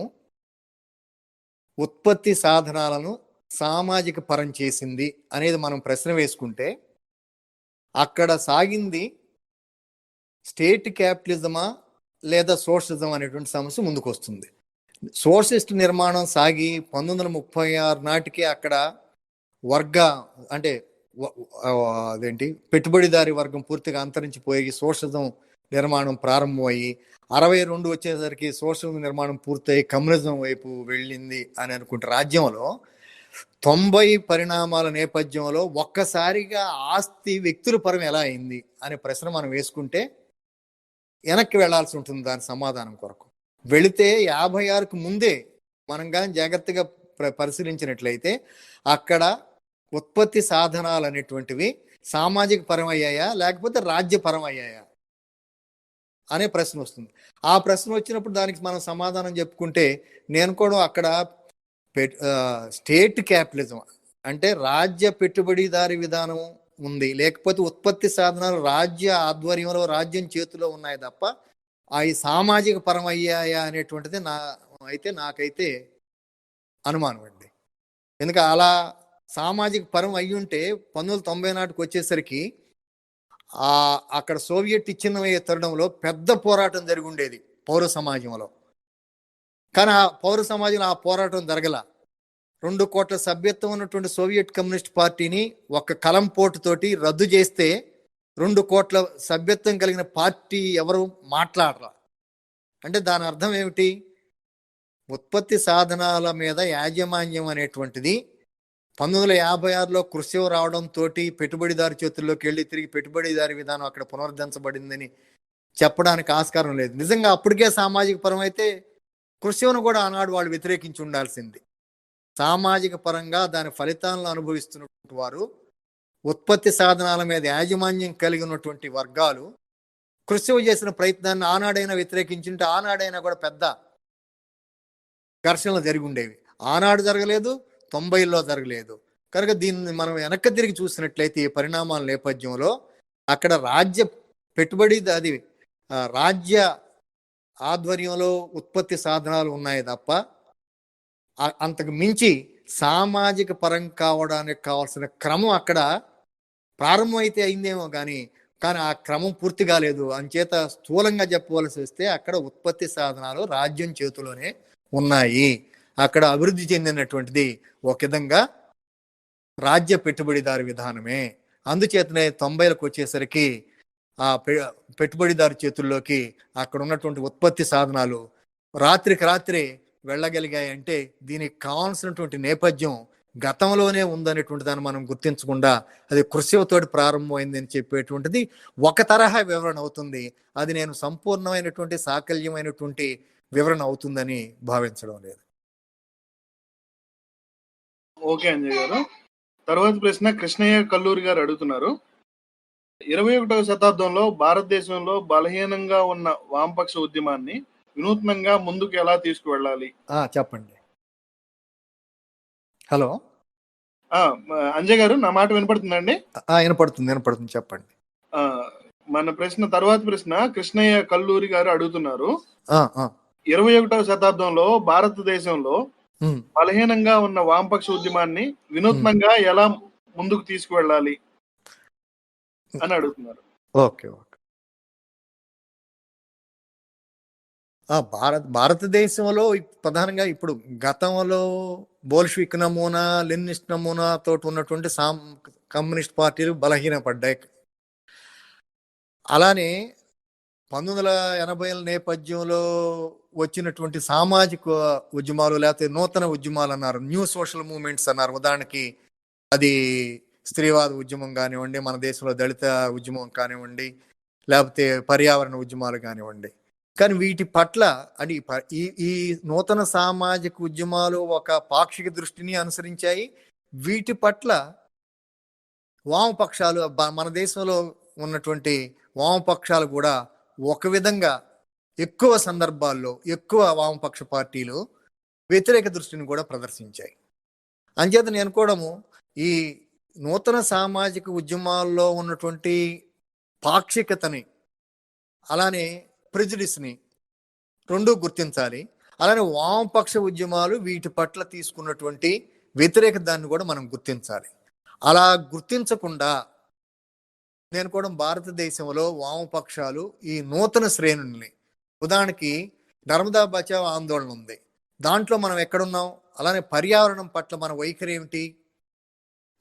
[SPEAKER 1] ఉత్పత్తి సాధనాలను సామాజిక పరం చేసింది అనేది మనం ప్రశ్న వేసుకుంటే అక్కడ సాగింది స్టేట్ క్యాపిటలిజమా లేదా సోషలిజం అనేటువంటి సమస్య ముందుకు వస్తుంది. సోషలిస్ట్ నిర్మాణం సాగి 1936 నాటికి అక్కడ అదేంటి పెట్టుబడిదారి వర్గం పూర్తిగా అంతరించిపోయి సోషలిజం నిర్మాణం ప్రారంభమయ్యి 62 వచ్చేసరికి సోషలిజం నిర్మాణం పూర్తయి కమ్యూనిజం వైపు వెళ్ళింది అని అనుకుంటే రాజ్యంలో 90 పరిణామాల నేపథ్యంలో ఒక్కసారిగా ఆస్తి వ్యక్తుల పరం ఎలా అయింది అనే ప్రశ్న మనం వేసుకుంటే వెనక్కి వెళ్లాల్సి ఉంటుంది దాని సమాధానం కొరకు. వెళితే 56కు ముందే మనం కానీ జాగ్రత్తగా పరిశీలించినట్లయితే అక్కడ ఉత్పత్తి సాధనాలు అనేటువంటివి సామాజిక పరం అయ్యాయా లేకపోతే రాజ్యపరం అయ్యాయా అనే ప్రశ్న వస్తుంది. ఆ ప్రశ్న వచ్చినప్పుడు దానికి మనం సమాధానం చెప్పుకుంటే నేను కూడా అక్కడ స్టేట్ క్యాపిటలిజం అంటే రాజ్య పెట్టుబడిదారి విధానం ఉంది, లేకపోతే ఉత్పత్తి సాధనాలు రాజ్య ఆధ్వర్యంలో రాజ్యం చేతిలో ఉన్నాయి తప్ప అవి సామాజిక పరం అయ్యాయా అనేటువంటిది నాకైతే అనుమానం అండి. ఎందుకంటే అలా సామాజిక పరం అయ్యి ఉంటే 1990 నాటికి వచ్చేసరికి అక్కడ సోవియట్ ఇచ్చిన తరుణంలో పెద్ద పోరాటం జరిగి ఉండేది పౌర సమాజంలో. కానీ ఆ పౌర సమాజంలో ఆ పోరాటం జరగల. 2 కోట్ల సభ్యత్వం ఉన్నటువంటి సోవియట్ కమ్యూనిస్ట్ పార్టీని ఒక్క కలం పోటుతోటి రద్దు చేస్తే 2 కోట్ల సభ్యత్వం కలిగిన పార్టీ ఎవరు మాట్లాడరా. అంటే దాని అర్థం ఏమిటి? ఉత్పత్తి సాధనాల మీద యాజమాన్యం అనేటువంటిది 1956లో కృషి రావడంతో పెట్టుబడిదారు చేతుల్లోకి వెళ్ళి తిరిగి పెట్టుబడిదారి విధానం అక్కడ పునరుద్ధరించబడిందని చెప్పడానికి ఆస్కారం లేదు. నిజంగా అప్పటికే సామాజిక పరం అయితే కృషిను కూడా ఆనాడు వాళ్ళు వ్యతిరేకించి ఉండాల్సింది. సామాజిక పరంగా దాని ఫలితాలను అనుభవిస్తున్నటువంటి వారు, ఉత్పత్తి సాధనాల మీద యాజమాన్యం కలిగి ఉన్నటువంటి వర్గాలు కృషి చేసిన ప్రయత్నాన్ని ఆనాడైనా వ్యతిరేకించుంటే ఆనాడైనా కూడా పెద్ద ఘర్షణలు జరిగి ఉండేవి. ఆనాడు జరగలేదు, 90లో జరగలేదు. కనుక దీన్ని మనం వెనక్కి తిరిగి చూసినట్లయితే ఈ పరిణామాల నేపథ్యంలో అక్కడ రాజ్య పెట్టుబడి అది రాజ్య ఆధ్వర్యంలో ఉత్పత్తి సాధనాలు ఉన్నాయి తప్ప అంతకు మించి సామాజిక పరం కావడానికి కావాల్సిన క్రమం అక్కడ ప్రారంభమైతే అయిందేమో కానీ ఆ క్రమం పూర్తి కాలేదు. అంచేత స్థూలంగా చెప్పవలసి వస్తే అక్కడ ఉత్పత్తి సాధనాలు రాజ్యం చేతిలోనే ఉన్నాయి. అక్కడ అభివృద్ధి చెందినటువంటిది ఒక విధంగా రాజ్య పెట్టుబడిదారు విధానమే. అందుచేతనే 90లకు వచ్చేసరికి ఆ పెట్టుబడిదారు చేతుల్లోకి అక్కడ ఉన్నటువంటి ఉత్పత్తి సాధనాలు రాత్రికి రాత్రే వెళ్ళగలిగాయి. అంటే దీనికి కావాల్సినటువంటి నేపథ్యం గతంలోనే ఉందనేటువంటి దాన్ని మనం గుర్తించకుండా అది కృషితోటి ప్రారంభమైందని చెప్పేటువంటిది ఒక తరహా వివరణ అవుతుంది. అది నేను సంపూర్ణమైనటువంటి సాకల్యమైనటువంటి వివరణ అవుతుందని భావించడం లేదు.
[SPEAKER 2] ఓకే అంజయ్ గారు. తర్వాత ప్రశ్న కృష్ణయ్య కల్లూరి గారు అడుగుతున్నారు. 21వ శతాబ్దంలో భారతదేశంలో బలహీనంగా ఉన్న వామపక్ష ఉద్యమాన్ని వినూత్నంగా ముందుకు ఎలా తీసుకువెళ్ళాలి?
[SPEAKER 1] చెప్పండి. హలో
[SPEAKER 2] అంజయ్ గారు, నా మాట వినపడుతుందండి?
[SPEAKER 1] వినపడుతుంది చెప్పండి.
[SPEAKER 2] మన తర్వాత ప్రశ్న కృష్ణయ్య కల్లూరి గారు అడుగుతున్నారు. 21వ శతాబ్దంలో భారతదేశంలో బలహీనంగా ఉన్న వామపక్ష ఉద్యమాన్ని వినూత్నంగా ఎలా ముందుకు తీసుకువెళ్ళాలి అని అడుగుతున్నారు.
[SPEAKER 1] ఓకే. భారతదేశంలో ప్రధానంగా ఇప్పుడు గతంలో బోల్షివిక్ నమూనా, లెనినిస్ట్ నమూనా తోటి ఉన్నటువంటి కమ్యూనిస్ట్ పార్టీలు బలహీనపడ్డాయి. అలానే 1980ల నేపథ్యంలో వచ్చినటువంటి సామాజిక ఉద్యమాలు లేకపోతే నూతన ఉద్యమాలు అన్నారు, న్యూ సోషల్ మూవ్మెంట్స్ అన్నారు. ఉదాహరణకి అది స్త్రీవాద ఉద్యమం కానివ్వండి, మన దేశంలో దళిత ఉద్యమం కానివ్వండి, లేకపోతే పర్యావరణ ఉద్యమాలు కానివ్వండి. కానీ వీటి పట్ల అంటే ఈ నూతన సామాజిక ఉద్యమాలు ఒక పాక్షిక దృష్టిని అనుసరించాయి. వీటి పట్ల వామపక్షాలు, మన దేశంలో ఉన్నటువంటి వామపక్షాలు కూడా ఒక విధంగా ఎక్కువ సందర్భాల్లో ఎక్కువ వామపక్ష పార్టీలు వ్యతిరేక దృష్టిని కూడా ప్రదర్శించాయి. అంచేత నేను అనుకోవడము ఈ నూతన సామాజిక ఉద్యమాల్లో ఉన్నటువంటి పాక్షికతని అలానే ప్రెజుడిస్ని రెండూ గుర్తించాలి. అలానే వామపక్ష ఉద్యమాలు వీటి పట్ల తీసుకున్నటువంటి వ్యతిరేక దాన్ని కూడా మనం గుర్తించాలి. అలా గుర్తించకుండా నేను కూడా భారతదేశంలో వామపక్షాలు ఈ నూతన శ్రేణుల్ని, ఉదాహరణకి నర్మదా బచావ్ ఆందోళన ఉంది, దాంట్లో మనం ఎక్కడున్నాం? అలానే పర్యావరణం పట్ల మన వైఖరి ఏమిటి?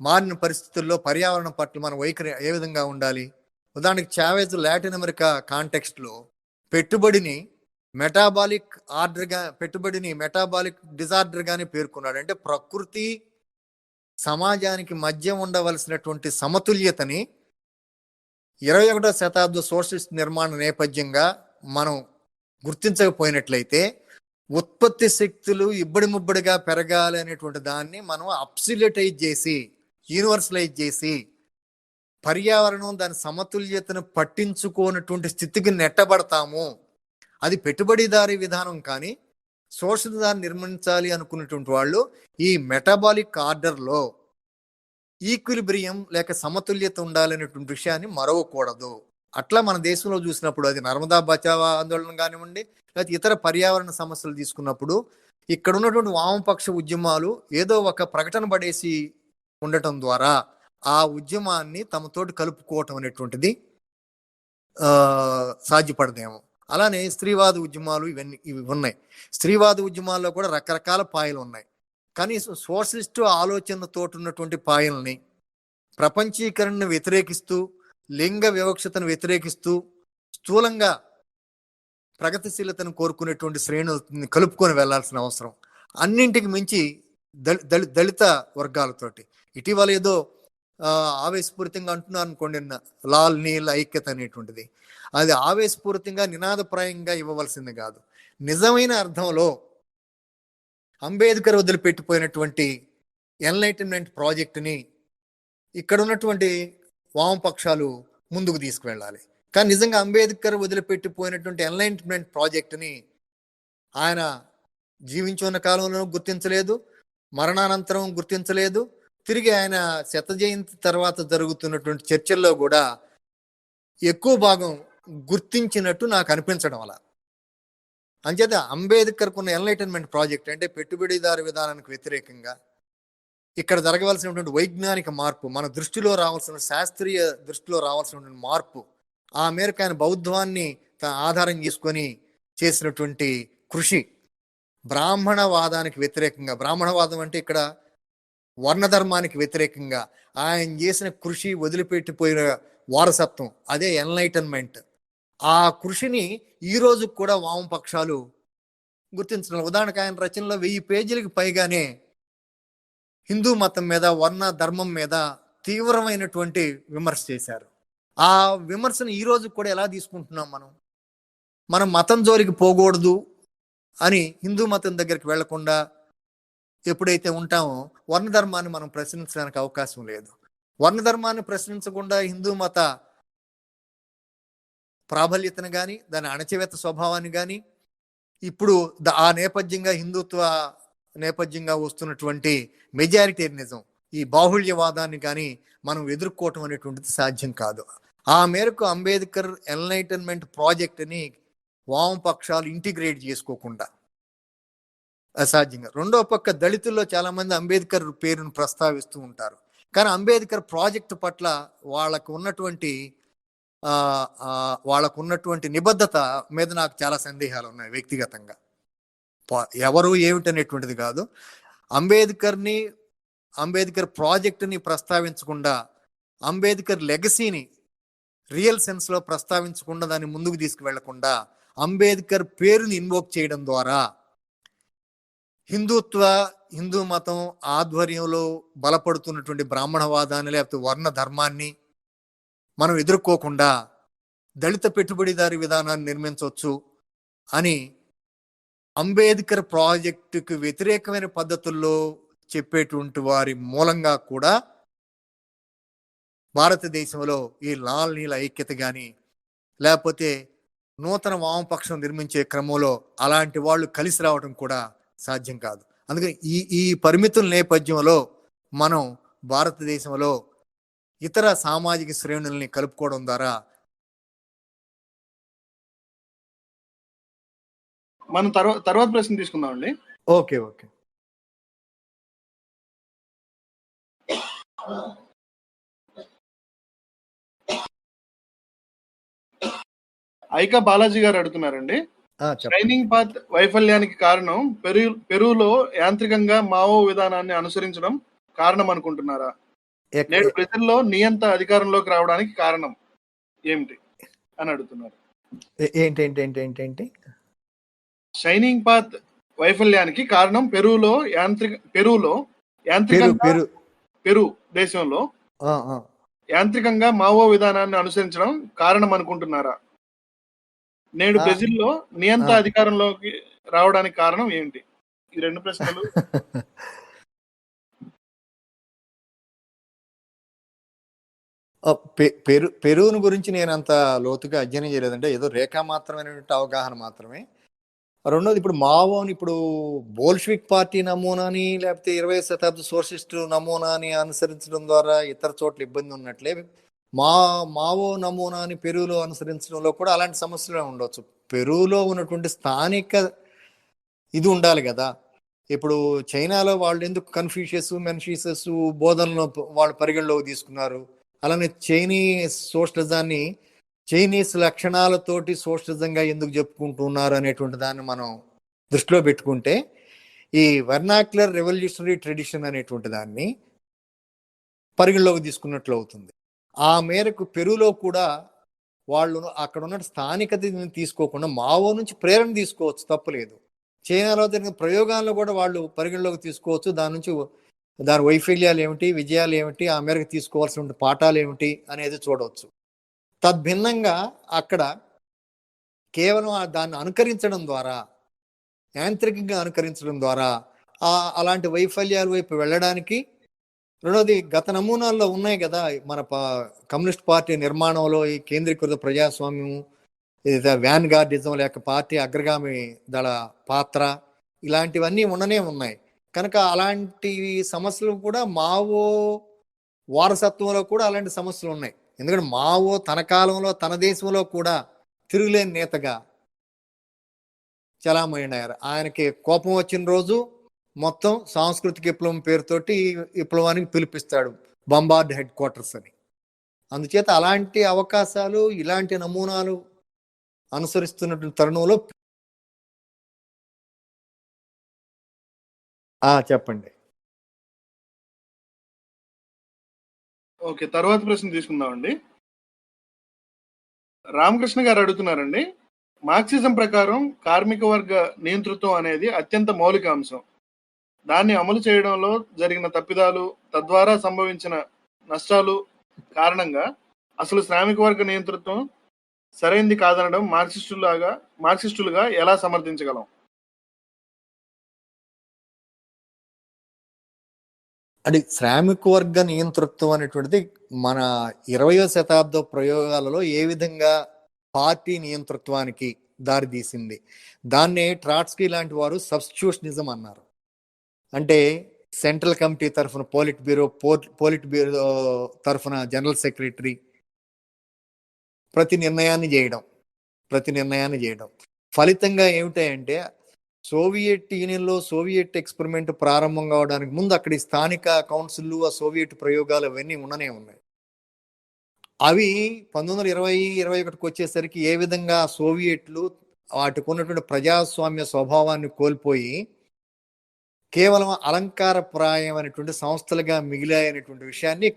[SPEAKER 1] మారిన పరిస్థితుల్లో పర్యావరణం పట్ల మన వైఖరి ఏ విధంగా ఉండాలి? ఉదాహరణకి చావేజ్ లాటిన్ అమెరికా కాంటెక్స్ట్లో పెట్టుబడిని మెటాబాలిక్ డిజార్డర్ గానే పేర్కొన్నాడు. అంటే ప్రకృతి సమాజానికి మధ్య ఉండవలసినటువంటి సమతుల్యతని 21వ శతాబ్ద సోషలిస్ట్ నిర్మాణ నేపథ్యంగా మనం గుర్తించకపోయినట్లయితే ఉత్పత్తి శక్తులు ఇబ్బడి ముబ్బడిగా పెరగాలి అనేటువంటి దాన్ని మనం అబ్సల్యూటైజ్ చేసి యూనివర్సలైజ్ చేసి పర్యావరణం దాని సమతుల్యతను పట్టించుకోనటువంటి స్థితికి నెట్టబడతాము. అది పెట్టుబడిదారీ విధానం. కానీ సోషల్ దాన్ని నిర్మించాలి అనుకున్నటువంటి వాళ్ళు ఈ మెటబాలిక్ ఆర్డర్లో ఈక్విలిబ్రియం లేక సమతుల్యత ఉండాలనేటువంటి విషయాన్ని మరవకూడదు. అట్లా మన దేశంలో చూసినప్పుడు అది నర్మదా బచావ్ ఆందోళన కానివ్వండి, లేకపోతే ఇతర పర్యావరణ సమస్యలు తీసుకున్నప్పుడు ఇక్కడ ఉన్నటువంటి వామపక్ష ఉద్యమాలు ఏదో ఒక ప్రకటన పడేసి ఉండటం ద్వారా ఆ ఉద్యమాన్ని తమతోటి కలుపుకోవటం అనేటువంటిది సాధ్యపడదేమో. అలానే స్త్రీవాద ఉద్యమాలు ఇవి ఉన్నాయి. స్త్రీవాద ఉద్యమాల్లో కూడా రకరకాల పాయలు ఉన్నాయి. కానీ సోషలిస్టు ఆలోచనతో ఉన్నటువంటి పాయల్ని ప్రపంచీకరణను వ్యతిరేకిస్తూ లింగ వివక్షతను వ్యతిరేకిస్తూ స్థూలంగా ప్రగతిశీలతను కోరుకునేటువంటి శ్రేణుల్ని కలుపుకొని వెళ్లాల్సిన అవసరం. అన్నింటికి మించి దళిత వర్గాలతోటి ఇటీవల ఏదో ఆవేశపూరితంగా అంటున్నారు అనుకోండి, లాల్ నీల్ ఐక్యత అనేటువంటిది, అది ఆవేశపూరితంగా నినాదప్రాయంగా ఇవ్వవలసింది కాదు. నిజమైన అర్థంలో అంబేద్కర్ వదిలిపెట్టిపోయినటువంటి ఎన్లైటన్మెంట్ ప్రాజెక్టుని ఇక్కడ ఉన్నటువంటి వామపక్షాలు ముందుకు తీసుకువెళ్ళాలి. కానీ నిజంగా అంబేద్కర్ వదిలిపెట్టిపోయినటువంటి ఎన్లైటన్మెంట్ ప్రాజెక్టుని ఆయన జీవించి ఉన్న కాలంలో గుర్తించలేదు, మరణానంతరం గుర్తించలేదు, తిరిగి ఆయన శత జయంతి తర్వాత జరుగుతున్నటువంటి చర్చల్లో కూడా ఎక్కువ భాగం గుర్తించినట్టు నాకు అనిపించడం అలా. అంచేత అంబేద్కర్కు ఉన్న ఎన్లైటన్మెంట్ ప్రాజెక్ట్ అంటే పెట్టుబడిదారు విధానానికి వ్యతిరేకంగా ఇక్కడ జరగవలసినటువంటి వైజ్ఞానిక మార్పు, మన దృష్టిలో రావాల్సిన శాస్త్రీయ దృష్టిలో రావాల్సినటువంటి మార్పు, ఆ మేరకు ఆయన బౌద్ధాన్ని ఆధారం చేసుకొని చేసినటువంటి కృషి, బ్రాహ్మణవాదానికి వ్యతిరేకంగా, బ్రాహ్మణవాదం అంటే ఇక్కడ వర్ణధర్మానికి వ్యతిరేకంగా ఆయన చేసిన కృషి, వదిలిపెట్టిపోయిన వారసత్వం, అదే ఎన్లైటన్మెంట్. ఆ కృషిని ఈ రోజు కూడా వామపక్షాలు గుర్తించడం. ఉదాహరణకు ఆయన రచనలో 1000 పేజీలకు పైగానే హిందూ మతం మీద, వర్ణ ధర్మం మీద తీవ్రమైనటువంటి విమర్శ చేశారు. ఆ విమర్శను ఈ రోజు కూడా ఎలా తీసుకుంటున్నాం మనం మతం జోలికి పోకూడదు అని హిందూ మతం దగ్గరికి వెళ్లకుండా ఎప్పుడైతే ఉంటామో వర్ణధర్మాన్ని మనం ప్రశ్నించడానికి అవకాశం లేదు. వర్ణధర్మాన్ని ప్రశ్నించకుండా హిందూ మత ప్రాబల్యతను కానీ, దాని అణచివేత స్వభావాన్ని కానీ, ఇప్పుడు ఆ నేపథ్యంగా హిందుత్వ నేపథ్యంగా వస్తున్నటువంటి మెజారిటేరియనిజం, ఈ బాహుళ్యవాదాన్ని కానీ మనం ఎదుర్కోవటం అనేటువంటిది సాధ్యం కాదు. ఆ మేరకు అంబేద్కర్ ఎన్లైటన్మెంట్ ప్రాజెక్ట్ని వామపక్షాలు ఇంటిగ్రేట్ చేసుకోకుండా అసాధ్యంగా. రెండో పక్క దళితుల్లో చాలా మంది అంబేద్కర్ పేరును ప్రస్తావిస్తూ ఉంటారు. కానీ అంబేద్కర్ ప్రాజెక్టు పట్ల వాళ్ళకు ఉన్నటువంటి నిబద్ధత మీద నాకు చాలా సందేహాలు ఉన్నాయి వ్యక్తిగతంగా. ఎవరు ఏమిటనేటువంటిది కాదు, అంబేద్కర్ ప్రాజెక్టుని ప్రస్తావించకుండా, అంబేద్కర్ లెగసీని రియల్ సెన్స్లో ప్రస్తావించకుండా, దాన్ని ముందుకు తీసుకువెళ్లకుండా అంబేద్కర్ పేరుని ఇన్వోక్ చేయడం ద్వారా హిందూ మతం ఆధ్వర్యంలో బలపడుతున్నటువంటి బ్రాహ్మణవాదాన్ని లేకపోతే వర్ణ ధర్మాన్ని మనం ఎదుర్కోకుండా దళిత పెట్టుబడిదారి విధానాన్ని నిర్మించవచ్చు అని అంబేద్కర్ ప్రాజెక్టుకు వ్యతిరేకమైన పద్ధతుల్లో చెప్పేటువంటి వారి మూలంగా కూడా భారతదేశంలో ఈ లాల్ నీల ఐక్యత కానీ, లేకపోతే నూతన వామపక్షం నిర్మించే క్రమంలో అలాంటి వాళ్ళు కలిసి రావడం కూడా సాధ్యం కాదు. అందుకని ఈ పరిమితుల నేపథ్యంలో మనం భారతదేశంలో ఇతర సామాజిక శ్రేణుల్ని కలుపుకోవడం ద్వారా
[SPEAKER 2] మనం తర్వాత ప్రశ్న తీసుకుందామండి.
[SPEAKER 1] ఓకే.
[SPEAKER 2] ఐకా బాలాజీ గారు అడుగుతున్నారండి, షైనింగ్ పాత్ వైఫల్యానికి కారణం పెరూలో యాంత్రికంగా మావో విధానాన్ని అనుసరించడం కారణం అనుకుంటున్నారా? నేడు ప్రజల్లో నియంత అధికారంలోకి రావడానికి కారణం ఏమిటి అని అడుగుతున్నారు.
[SPEAKER 1] ఏంటి
[SPEAKER 2] షైనింగ్ పాత్ వైఫల్యానికి కారణం పెరు దేశంలో యాంత్రికంగా మావో విధానాన్ని అనుసరించడం కారణం అనుకుంటున్నారా? నేడు బ్రెజిల్లో నియంత అధికారంలోకి రావడానికి కారణం ఏంటి? ఈ రెండు ప్రశ్నలు.
[SPEAKER 1] పెరువును గురించి నేను అంత లోతుగా అధ్యయనం చేయలేదంటే ఏదో రేఖా మాత్రమైనటువంటి అవగాహన మాత్రమే. రెండోది, ఇప్పుడు మావోని ఇప్పుడు బోల్షివిక్ పార్టీ నమూనాని లేకపోతే 20వ శతాబ్ద సోషలిస్ట్ నమూనాని అనుసరించడం ద్వారా ఇతర చోట్ల ఇబ్బంది ఉన్నట్లే మావో నమూనాని పెరువులో అనుసరించడంలో కూడా అలాంటి సమస్యలు ఉండవచ్చు. పెరువులో ఉన్నటువంటి స్థానిక ఇది ఉండాలి కదా. ఇప్పుడు చైనాలో వాళ్ళు ఎందుకు మెన్షియస్ బోధనలో వాళ్ళు పరిగణలోకి తీసుకున్నారు, అలానే చైనీస్ సోషలిజాన్ని చైనీస్ లక్షణాలతోటి సోషలిజంగా ఎందుకు చెప్పుకుంటున్నారు అనేటువంటి దాన్ని మనం దృష్టిలో పెట్టుకుంటే ఈ వెర్నాక్యులర్ రెవల్యూషనరీ ట్రెడిషన్ అనేటువంటి దాన్ని పరిగణలోకి తీసుకున్నట్లు అవుతుంది. ఆ మేరకు పెరులో కూడా వాళ్ళు అక్కడ ఉన్న స్థానికతని తీసుకోకుండా మావో నుంచి ప్రేరణ తీసుకోవచ్చు, తప్పులేదు. చైనాలో జరిగిన ప్రయోగాలను కూడా వాళ్ళు పరిగణలోకి తీసుకోవచ్చు. దాని నుంచి దాని వైఫల్యాలు ఏమిటి, విజయాలు ఏమిటి, ఆ మేరకు తీసుకోవాల్సిన పాఠాలు ఏమిటి అనేది చూడవచ్చు. తద్భిన్నంగా అక్కడ కేవలం దాన్ని అనుకరించడం ద్వారా, యాంత్రికంగా అనుకరించడం ద్వారా అలాంటి వైఫల్యాల వైపు వెళ్ళడానికి, రెండోది గత నమూనాల్లో ఉన్నాయి కదా, మన కమ్యూనిస్ట్ పార్టీ నిర్మాణంలో ఈ కేంద్రీకృత ప్రజాస్వామ్యం, వ్యాన్ గార్డిజం లేక పార్టీ అగ్రగామి దళ పాత్ర, ఇలాంటివన్నీ ఉండనే ఉన్నాయి. కనుక అలాంటి సమస్యలు కూడా మావో వారసత్వంలో కూడా అలాంటి సమస్యలు ఉన్నాయి. ఎందుకంటే మావో తన కాలంలో తన దేశంలో కూడా తిరుగులేని నేతగా చలామయ్యారు. ఆయనకి కోపం వచ్చిన రోజు మొత్తం సాంస్కృతిక విప్లవం పేరుతోటి విప్లవానికి పిలిపిస్తాడు, బంబార్డ్ హెడ్ క్వార్టర్స్ అని. అందుచేత అలాంటి అవకాశాలు, ఇలాంటి నమూనాలు అనుసరిస్తున్నటువంటి తరుణంలో చెప్పండి.
[SPEAKER 2] ఓకే, తర్వాత ప్రశ్న తీసుకుందామండి. రామకృష్ణ గారు అడుగుతున్నారండి, మార్క్సిజం ప్రకారం కార్మిక వర్గ నియంతృత్వం అనేది అత్యంత మౌలిక అంశం. దాన్ని అమలు చేయడంలో జరిగిన తప్పిదాలు, తద్వారా సంభవించిన నష్టాలు కారణంగా అసలు శ్రామిక వర్గ నియంతృత్వం సరైంది కాదనడం మార్క్సిస్టులుగా ఎలా సమర్థించగలం?
[SPEAKER 1] అది శ్రామిక వర్గ నియంతృత్వం అనేటువంటిది మన 20వ శతాబ్ద ప్రయోగాలలో ఏ విధంగా పార్టీ నియంతృత్వానికి దారితీసింది, దాన్నే ట్రాట్స్కీ లాంటి వారు సబ్స్టిట్యూషనిజం అన్నారు. అంటే సెంట్రల్ కమిటీ తరఫున పోలిట్ బ్యూరో తరఫున జనరల్ సెక్రటరీ ప్రతి నిర్ణయాన్ని చేయడం. ఫలితంగా ఏమిటాయంటే సోవియట్ యూనియన్లో సోవియట్ ఎక్స్పెరిమెంట్ ప్రారంభం కావడానికి ముందు అక్కడి స్థానిక కౌన్సిల్లు, ఆ సోవియట్ ప్రయోగాలు అవన్నీ ఉండనే ఉన్నాయి. అవి 1920-21కి వచ్చేసరికి ఏ విధంగా సోవియట్లు వాటికి ఉన్నటువంటి ప్రజాస్వామ్య స్వభావాన్ని కోల్పోయి కేవలం అలంకారప్రాయం అనేటువంటి సంస్థలుగా మిగిలాయనేటువంటి విషయాన్ని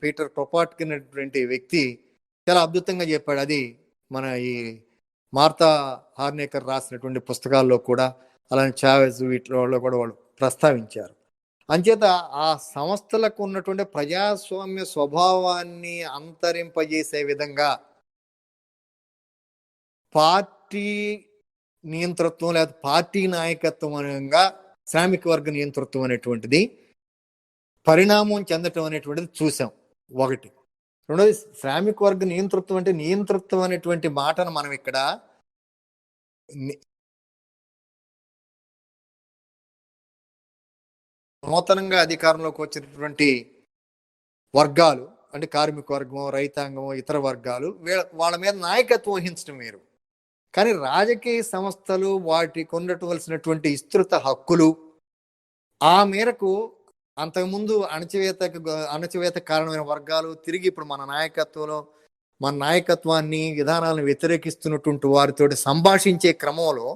[SPEAKER 1] పీటర్ క్రొపాట్కిన్ అనేటువంటి వ్యక్తి చాలా అద్భుతంగా చెప్పాడు. అది మన ఈ మార్తా హార్నేకర్ రాసినటువంటి పుస్తకాల్లో కూడా, అలానే చావెజ్ వీటిలో కూడా వాళ్ళు ప్రస్తావించారు. అంచేత ఆ సంస్థలకు ఉన్నటువంటి ప్రజాస్వామ్య స్వభావాన్ని అంతరింపజేసే విధంగా పార్టీ నియంతృత్వం లేదా పార్టీ నాయకత్వంగా శ్రామిక వర్గ నియంతృత్వం అనేటువంటిది పరిణామం చెందటం అనేటువంటిది చూసాం, ఒకటి. రెండోది, శ్రామిక వర్గ నియంతృత్వం అంటే నియంతృత్వం అనేటువంటి మాటను మనం ఇక్కడ నూతనంగా అధికారంలోకి వచ్చినటువంటి వర్గాలు అంటే కార్మిక వర్గం, రైతాంగం, ఇతర వర్గాలు వాళ్ళ మీద నాయకత్వం వహించడం వేరు. కానీ రాజకీయ సంస్థలు వాటికి ఉండవలసినటువంటి విస్తృత హక్కులు ఆ మేరకు అంతకుముందు అణచివేత కారణమైన వర్గాలు తిరిగి ఇప్పుడు మన నాయకత్వాన్ని, విధానాలను వ్యతిరేకిస్తున్నటువంటి వారితో సంభాషించే క్రమంలో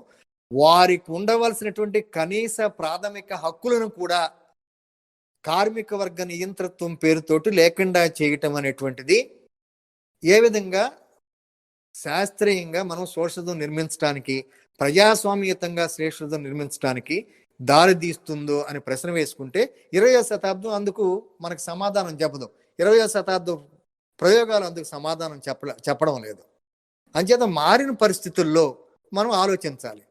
[SPEAKER 1] వారికి ఉండవలసినటువంటి కనీస ప్రాథమిక హక్కులను కూడా కార్మిక వర్గ నియంతృత్వం పేరుతోటి లేకుండా చేయటం అనేటువంటిది ఏ విధంగా శాస్త్రీయంగా మనం సోషలిజం నిర్మించడానికి, ప్రజాస్వామ్యతంగా శ్రేష్ఠతం నిర్మించడానికి దారి తీస్తుందో అని ప్రశ్న వేసుకుంటే 20వ శతాబ్దం అందుకు మనకు సమాధానం చెప్పదు. 20వ శతాబ్దం ప్రయోగాలు అందుకు సమాధానం చెప్పడం లేదు. అంచేత మారిన పరిస్థితుల్లో మనం ఆలోచించాలి.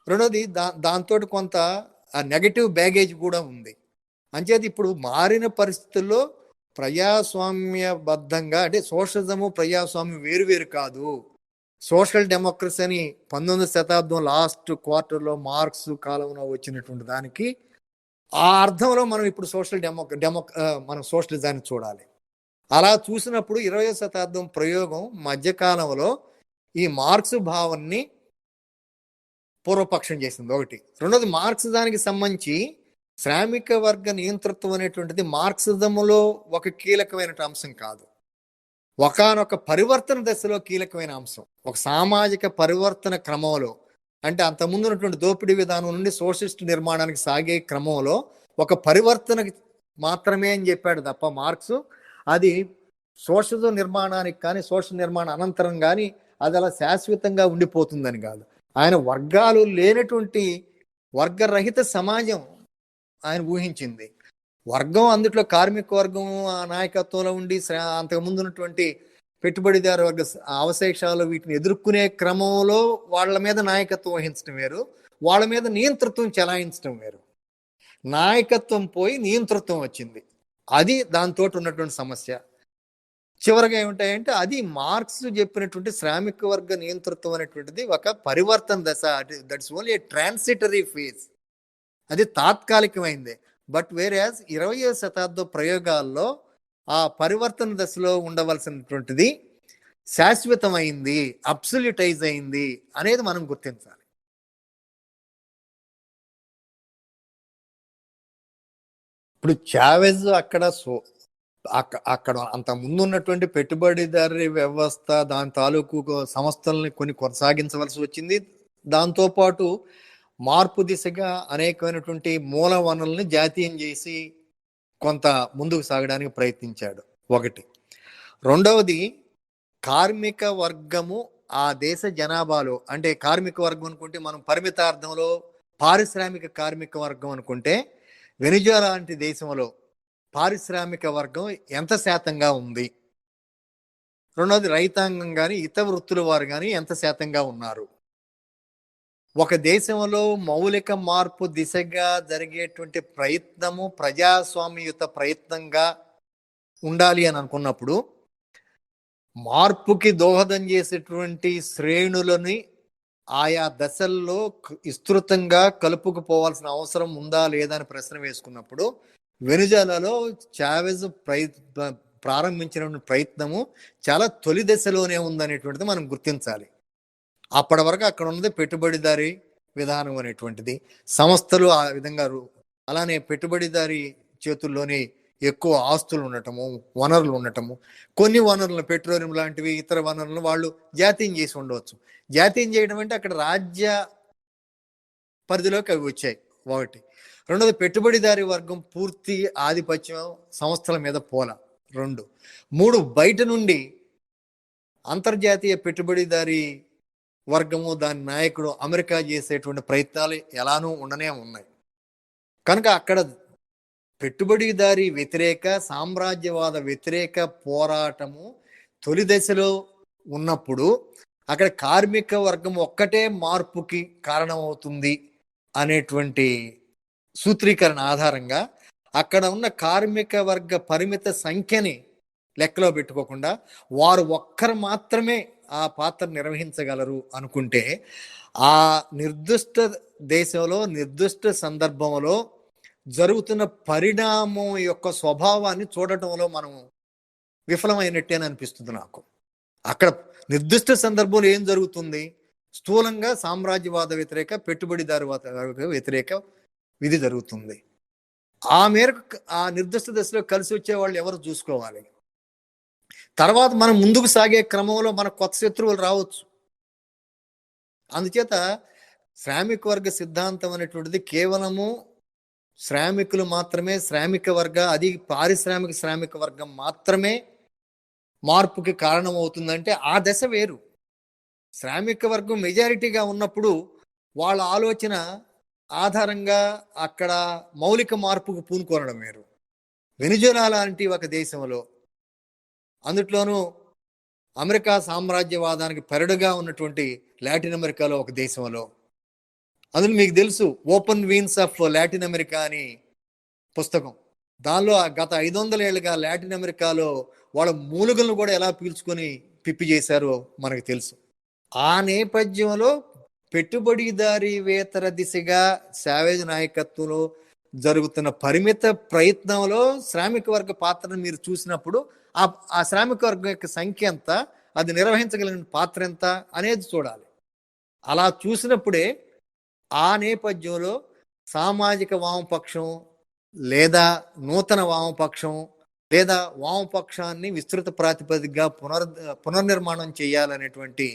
[SPEAKER 1] రెండోది, దాంతో కొంత నెగటివ్ బ్యాగేజ్ కూడా ఉంది. అంచేత ఇప్పుడు మారిన పరిస్థితుల్లో ప్రజాస్వామ్యబద్ధంగా, అంటే సోషలిజము ప్రజాస్వామ్యం వేరు కాదు. సోషల్ డెమోక్రసీ అని 19వ శతాబ్దం లాస్ట్ క్వార్టర్లో మార్క్స్ కాలంలో వచ్చినటువంటి దానికి ఆ అర్థంలో మనం ఇప్పుడు మనం సోషలిజాన్ని చూడాలి. అలా చూసినప్పుడు 20వ శతాబ్దం ప్రయోగం మధ్యకాలంలో ఈ మార్క్స్ భావాన్ని పూర్వపక్షం చేసింది, ఒకటి. రెండోది, మార్క్సిజానికి సంబంధించి శ్రామిక వర్గ నియంతృత్వం అనేటువంటిది మార్క్సిజంలో ఒక కీలకమైన అంశం కాదు, ఒకానొక పరివర్తన దశలో కీలకమైన అంశం. ఒక సామాజిక పరివర్తన క్రమంలో, అంటే అంతకుముందు ఉన్నటువంటి దోపిడీ విధానం నుండి సోషలిస్ట్ నిర్మాణానికి సాగే క్రమంలో ఒక పరివర్తన మాత్రమే అని చెప్పాడు తప్ప మార్క్స్ అది శోషణ నిర్మాణానికి కానీ శోషణ నిర్మాణ అనంతరం కానీ అది అలా శాశ్వతంగా ఉండిపోతుందని కాదు. ఆయన వర్గాలు లేనటువంటి వర్గరహిత సమాజం ఆయన ఊహించింది. వర్గం అందుట్లో కార్మిక వర్గం ఆ నాయకత్వంలో ఉండి అంతకుముందు ఉన్నటువంటి పెట్టుబడిదారు వర్గ అవశేషాలు వీటిని ఎదుర్కొనే క్రమంలో వాళ్ళ మీద నాయకత్వం వహించడం వేరు, వాళ్ళ మీద నియంతృత్వం చెలాయించడం వేరు. నాయకత్వం పోయి నియంతృత్వం వచ్చింది, అది దాంతో ఉన్నటువంటి సమస్య. చివరిగా ఏమిటాయంటే అది మార్క్స్ చెప్పినటువంటి శ్రామిక వర్గ నియంతృత్వం అనేటువంటిది ఒక పరివర్తన దశ. That's only A transitory phase, అది తాత్కాలికమైంది. బట్ వేరేస్ 20వ శతాబ్దం ప్రయోగాల్లో ఆ పరివర్తన దశలో ఉండవలసినటువంటిది శాశ్వతమైంది, అబ్సల్యూటైజ్ అయింది అనేది మనం గుర్తించాలి. ఇప్పుడు చావెజ్ అక్కడ అంత ముందు ఉన్నటువంటి పెట్టుబడిదారీ వ్యవస్థ దాని తాలూకు సంస్థల్ని కొన్ని కొనసాగించవలసి వచ్చింది. దాంతోపాటు మార్పు దిశగా అనేకమైనటువంటి మూల వనరుల్ని జాతీయం చేసి కొంత ముందుకు సాగడానికి ప్రయత్నించాడు, ఒకటి. రెండవది, కార్మిక వర్గము ఆ దేశ జనాభాలో, అంటే కార్మిక వర్గం అనుకుంటే మనం పరిమితార్థంలో పారిశ్రామిక కార్మిక వర్గం అనుకుంటే వెనిజులా లాంటి దేశంలో పారిశ్రామిక వర్గం ఎంత శాతంగా ఉంది, రెండవది రైతాంగం కానీ ఇతర వృత్తుల వారు కానీ ఎంత శాతంగా ఉన్నారు. ఒక దేశంలో మౌలిక మార్పు దిశగా జరిగేటువంటి ప్రయత్నము ప్రజాస్వామ్యయుత ప్రయత్నంగా ఉండాలి అని అనుకున్నప్పుడు మార్పుకి దోహదం చేసేటువంటి శ్రేణులని ఆయా దశల్లో విస్తృతంగా కలుపుకుపోవాల్సిన అవసరం ఉందా లేదా అని ప్రశ్న వేసుకున్నప్పుడు వెనిజులాలో చావెజ్ ప్రారంభించిన ప్రయత్నము చాలా తొలి దశలోనే ఉందనేటువంటిది మనం గుర్తించాలి. అప్పటి వరకు అక్కడ ఉన్నది పెట్టుబడిదారీ విధానం అనేటువంటిది, సంస్థలు ఆ విధంగా, అలానే పెట్టుబడిదారీ చేతుల్లోనే ఎక్కువ ఆస్తులు ఉండటము, వనరులు ఉండటము, కొన్ని వనరులు పెట్రోలియం లాంటివి ఇతర వనరులను వాళ్ళు జాతీయం చేసి ఉండవచ్చు. జాతీయం చేయడం అంటే అక్కడ రాజ్య పరిధిలోకి అవి వచ్చాయి, ఒకటి. రెండోది, పెట్టుబడిదారీ వర్గం పూర్తి ఆధిపత్యం సంస్థల మీద పోల, రెండు. మూడు, బయట నుండి అంతర్జాతీయ పెట్టుబడిదారీ వర్గము దాని నాయకుడు అమెరికా చేసేటువంటి ప్రయత్నాలు ఎలానూ ఉండనే ఉన్నాయి. కనుక అక్కడ పెట్టుబడిదారీ వ్యతిరేక సామ్రాజ్యవాద వ్యతిరేక పోరాటము తొలి దశలో ఉన్నప్పుడు అక్కడ కార్మిక వర్గం ఒక్కటే మార్పుకి కారణమవుతుంది అనేటువంటి సూత్రీకరణ ఆధారంగా అక్కడ ఉన్న కార్మిక వర్గ పరిమిత సంఖ్యని లెక్కలో పెట్టుకోకుండా వారు ఒక్కరు మాత్రమే ఆ పాత్ర నిర్వహించగలరు అనుకుంటే ఆ నిర్దిష్ట దేశంలో నిర్దిష్ట సందర్భంలో జరుగుతున్న పరిణామం యొక్క స్వభావాన్ని చూడటంలో మనం విఫలమైనట్టే అని అనిపిస్తుంది నాకు. అక్కడ నిర్దిష్ట సందర్భంలో ఏం జరుగుతుంది? స్థూలంగా సామ్రాజ్యవాద వ్యతిరేక పెట్టుబడిదారు వ్యతిరేక విధి జరుగుతుంది. ఆ మేరకు ఆ నిర్దిష్ట దశలో కలిసి వచ్చే వాళ్ళు ఎవరు చూసుకోవాలి. తర్వాత మనం ముందుకు సాగే క్రమంలో మన కొత్త శత్రువులు రావచ్చు. అందుచేత శ్రామిక వర్గ సిద్ధాంతం అనేటువంటిది కేవలము శ్రామికులు మాత్రమే, శ్రామిక వర్గ, అది పారిశ్రామిక శ్రామిక వర్గం మాత్రమే మార్పుకి కారణం అవుతుందంటే ఆ దశ వేరు. శ్రామిక వర్గం మెజారిటీగా ఉన్నప్పుడు వాళ్ళ ఆలోచన ఆధారంగా అక్కడ మౌలిక మార్పుకు పూనుకోనడం వేరు. వెనిజులా లాంటి ఒక దేశంలో, అందుట్లోనూ అమెరికా సామ్రాజ్యవాదానికి పెరడుగా ఉన్నటువంటి లాటిన్ అమెరికాలో ఒక దేశంలో, అందులో మీకు తెలుసు open veins of Latin America అని పుస్తకం, దానిలో గత 500 ఏళ్ళుగా లాటిన్ అమెరికాలో వాళ్ళ మూలుగలను కూడా ఎలా పీల్చుకొని పిప్పి చేశారో మనకు తెలుసు. ఆ నేపథ్యంలో పెట్టుబడిదారీవేతర దిశగా చావెజ్ నాయకత్వంలో జరుగుతున్న పరిమిత ప్రయత్నంలో శ్రామిక వర్గ పాత్రను మీరు చూసినప్పుడు ఆ శ్రామిక వర్గం యొక్క సంఖ్య ఎంత, అది నిర్వహించగలిగిన పాత్ర ఎంత అనేది చూడాలి. అలా చూసినప్పుడే ఆ నేపథ్యంలో సామాజిక వామపక్షం లేదా నూతన వామపక్షం లేదా వామపక్షాన్ని విస్తృత ప్రాతిపదికగా పునర్నిర్మాణం చేయాలనేటువంటి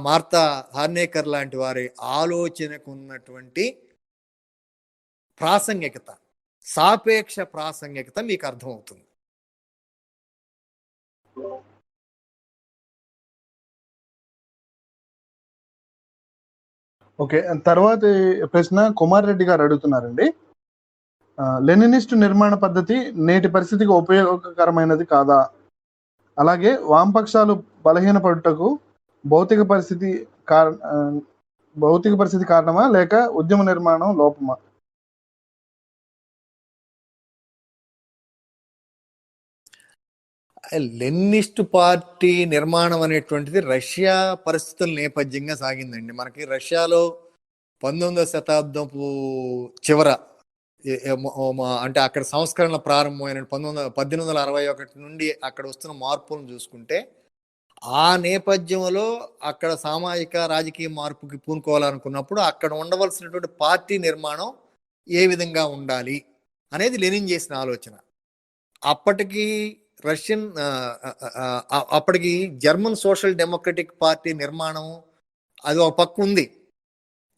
[SPEAKER 1] మార్తా హార్నేకర్ లాంటి వారి ఆలోచనకు ఉన్నటువంటి ప్రాసంగికత, సాపేక్ష ప్రాసంగికత మీకు అర్థమవుతుంది.
[SPEAKER 3] ఓకే. తర్వాత ప్రశ్న కుమార్ రెడ్డి గారు అడుగుతున్నారండి. లెనినిస్ట్ నిర్మాణ పద్ధతి నేటి పరిస్థితికి ఉపయోగకరమైనది కాదా? అలాగే వామపక్షాలు బలహీనపడుటకు భౌతిక పరిస్థితి కారణమా లేక ఉద్యమ నిర్మాణం లోపమా?
[SPEAKER 1] లెనినిస్ట్ పార్టీ నిర్మాణం అనేటువంటిది రష్యా పరిస్థితుల నేపథ్యంగా సాగిందండి. మనకి రష్యాలో 19వ శతాబ్దపు చివర అంటే అక్కడ సంస్కరణల ప్రారంభమైన 1861 నుండి అక్కడ వస్తున్న మార్పులను చూసుకుంటే ఆ నేపథ్యంలో అక్కడ సామాజిక రాజకీయ మార్పుకి పూనుకోవాలనుకున్నప్పుడు అక్కడ ఉండవలసినటువంటి పార్టీ నిర్మాణం ఏ విధంగా ఉండాలి అనేది లెనిన్ చేసిన ఆలోచన. అప్పటికి అప్పటికి జర్మన్ సోషల్ డెమోక్రటిక్ పార్టీ నిర్మాణం అది ఒక పక్క ఉంది.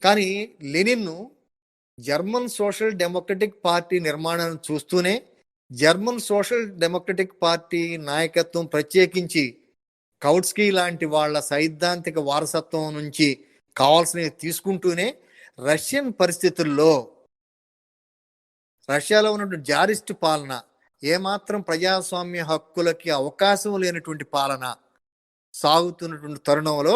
[SPEAKER 1] కానీ Lenin German social democratic party నిర్మాణాన్ని చూస్తూనే జర్మన్ సోషల్ డెమోక్రటిక్ పార్టీ నాయకత్వం ప్రత్యేకించి కౌట్స్కీ లాంటి వాళ్ళ సైద్ధాంతిక వారసత్వం నుంచి కావాల్సినవి తీసుకుంటూనే రష్యన్ పరిస్థితుల్లో రష్యాలో ఉన్నటువంటి జారిస్ట్ పాలన, ఏమాత్రం ప్రజాస్వామ్య హక్కులకి అవకాశం లేనటువంటి పాలన సాగుతున్నటువంటి తరుణంలో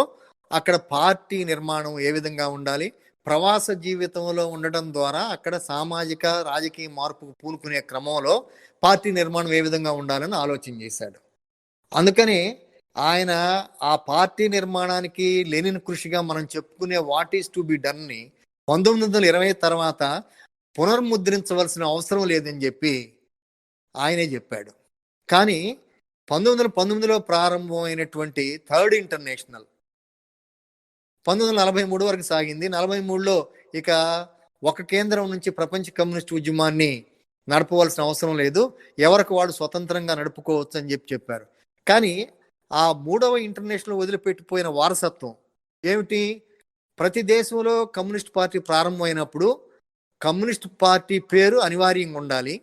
[SPEAKER 1] అక్కడ పార్టీ నిర్మాణం ఏ విధంగా ఉండాలి, ప్రవాస జీవితంలో ఉండటం ద్వారా అక్కడ సామాజిక రాజకీయ మార్పుకు పూనుకునే క్రమంలో పార్టీ నిర్మాణం ఏ విధంగా ఉండాలని ఆలోచన చేశాడు. అందుకని ఆయన ఆ పార్టీ నిర్మాణానికి లెనిన్ కృషిగా మనం చెప్పుకునే what is to be done ని 1920 తర్వాత పునర్ముద్రించవలసిన అవసరం లేదని చెప్పి ఆయనే చెప్పాడు. కానీ 1919లో ప్రారంభమైనటువంటి థర్డ్ ఇంటర్నేషనల్ 1943 వరకు సాగింది. 43లో ఇక ఒక కేంద్రం నుంచి ప్రపంచ కమ్యూనిస్ట్ ఉద్యమాన్ని నడపవలసిన అవసరం లేదు, ఎవరికి వాడు స్వతంత్రంగా నడుపుకోవచ్చు అని చెప్పారు. కానీ ఆ 3వ ఇంటర్నేషనల్ వదిలిపెట్టిపోయిన వారసత్వం ఏమిటి? ప్రతి దేశంలో కమ్యూనిస్ట్ పార్టీ ప్రారంభమైనప్పుడు కమ్యూనిస్ట్ పార్టీ పేరు అనివార్యంగా ఉండాలి.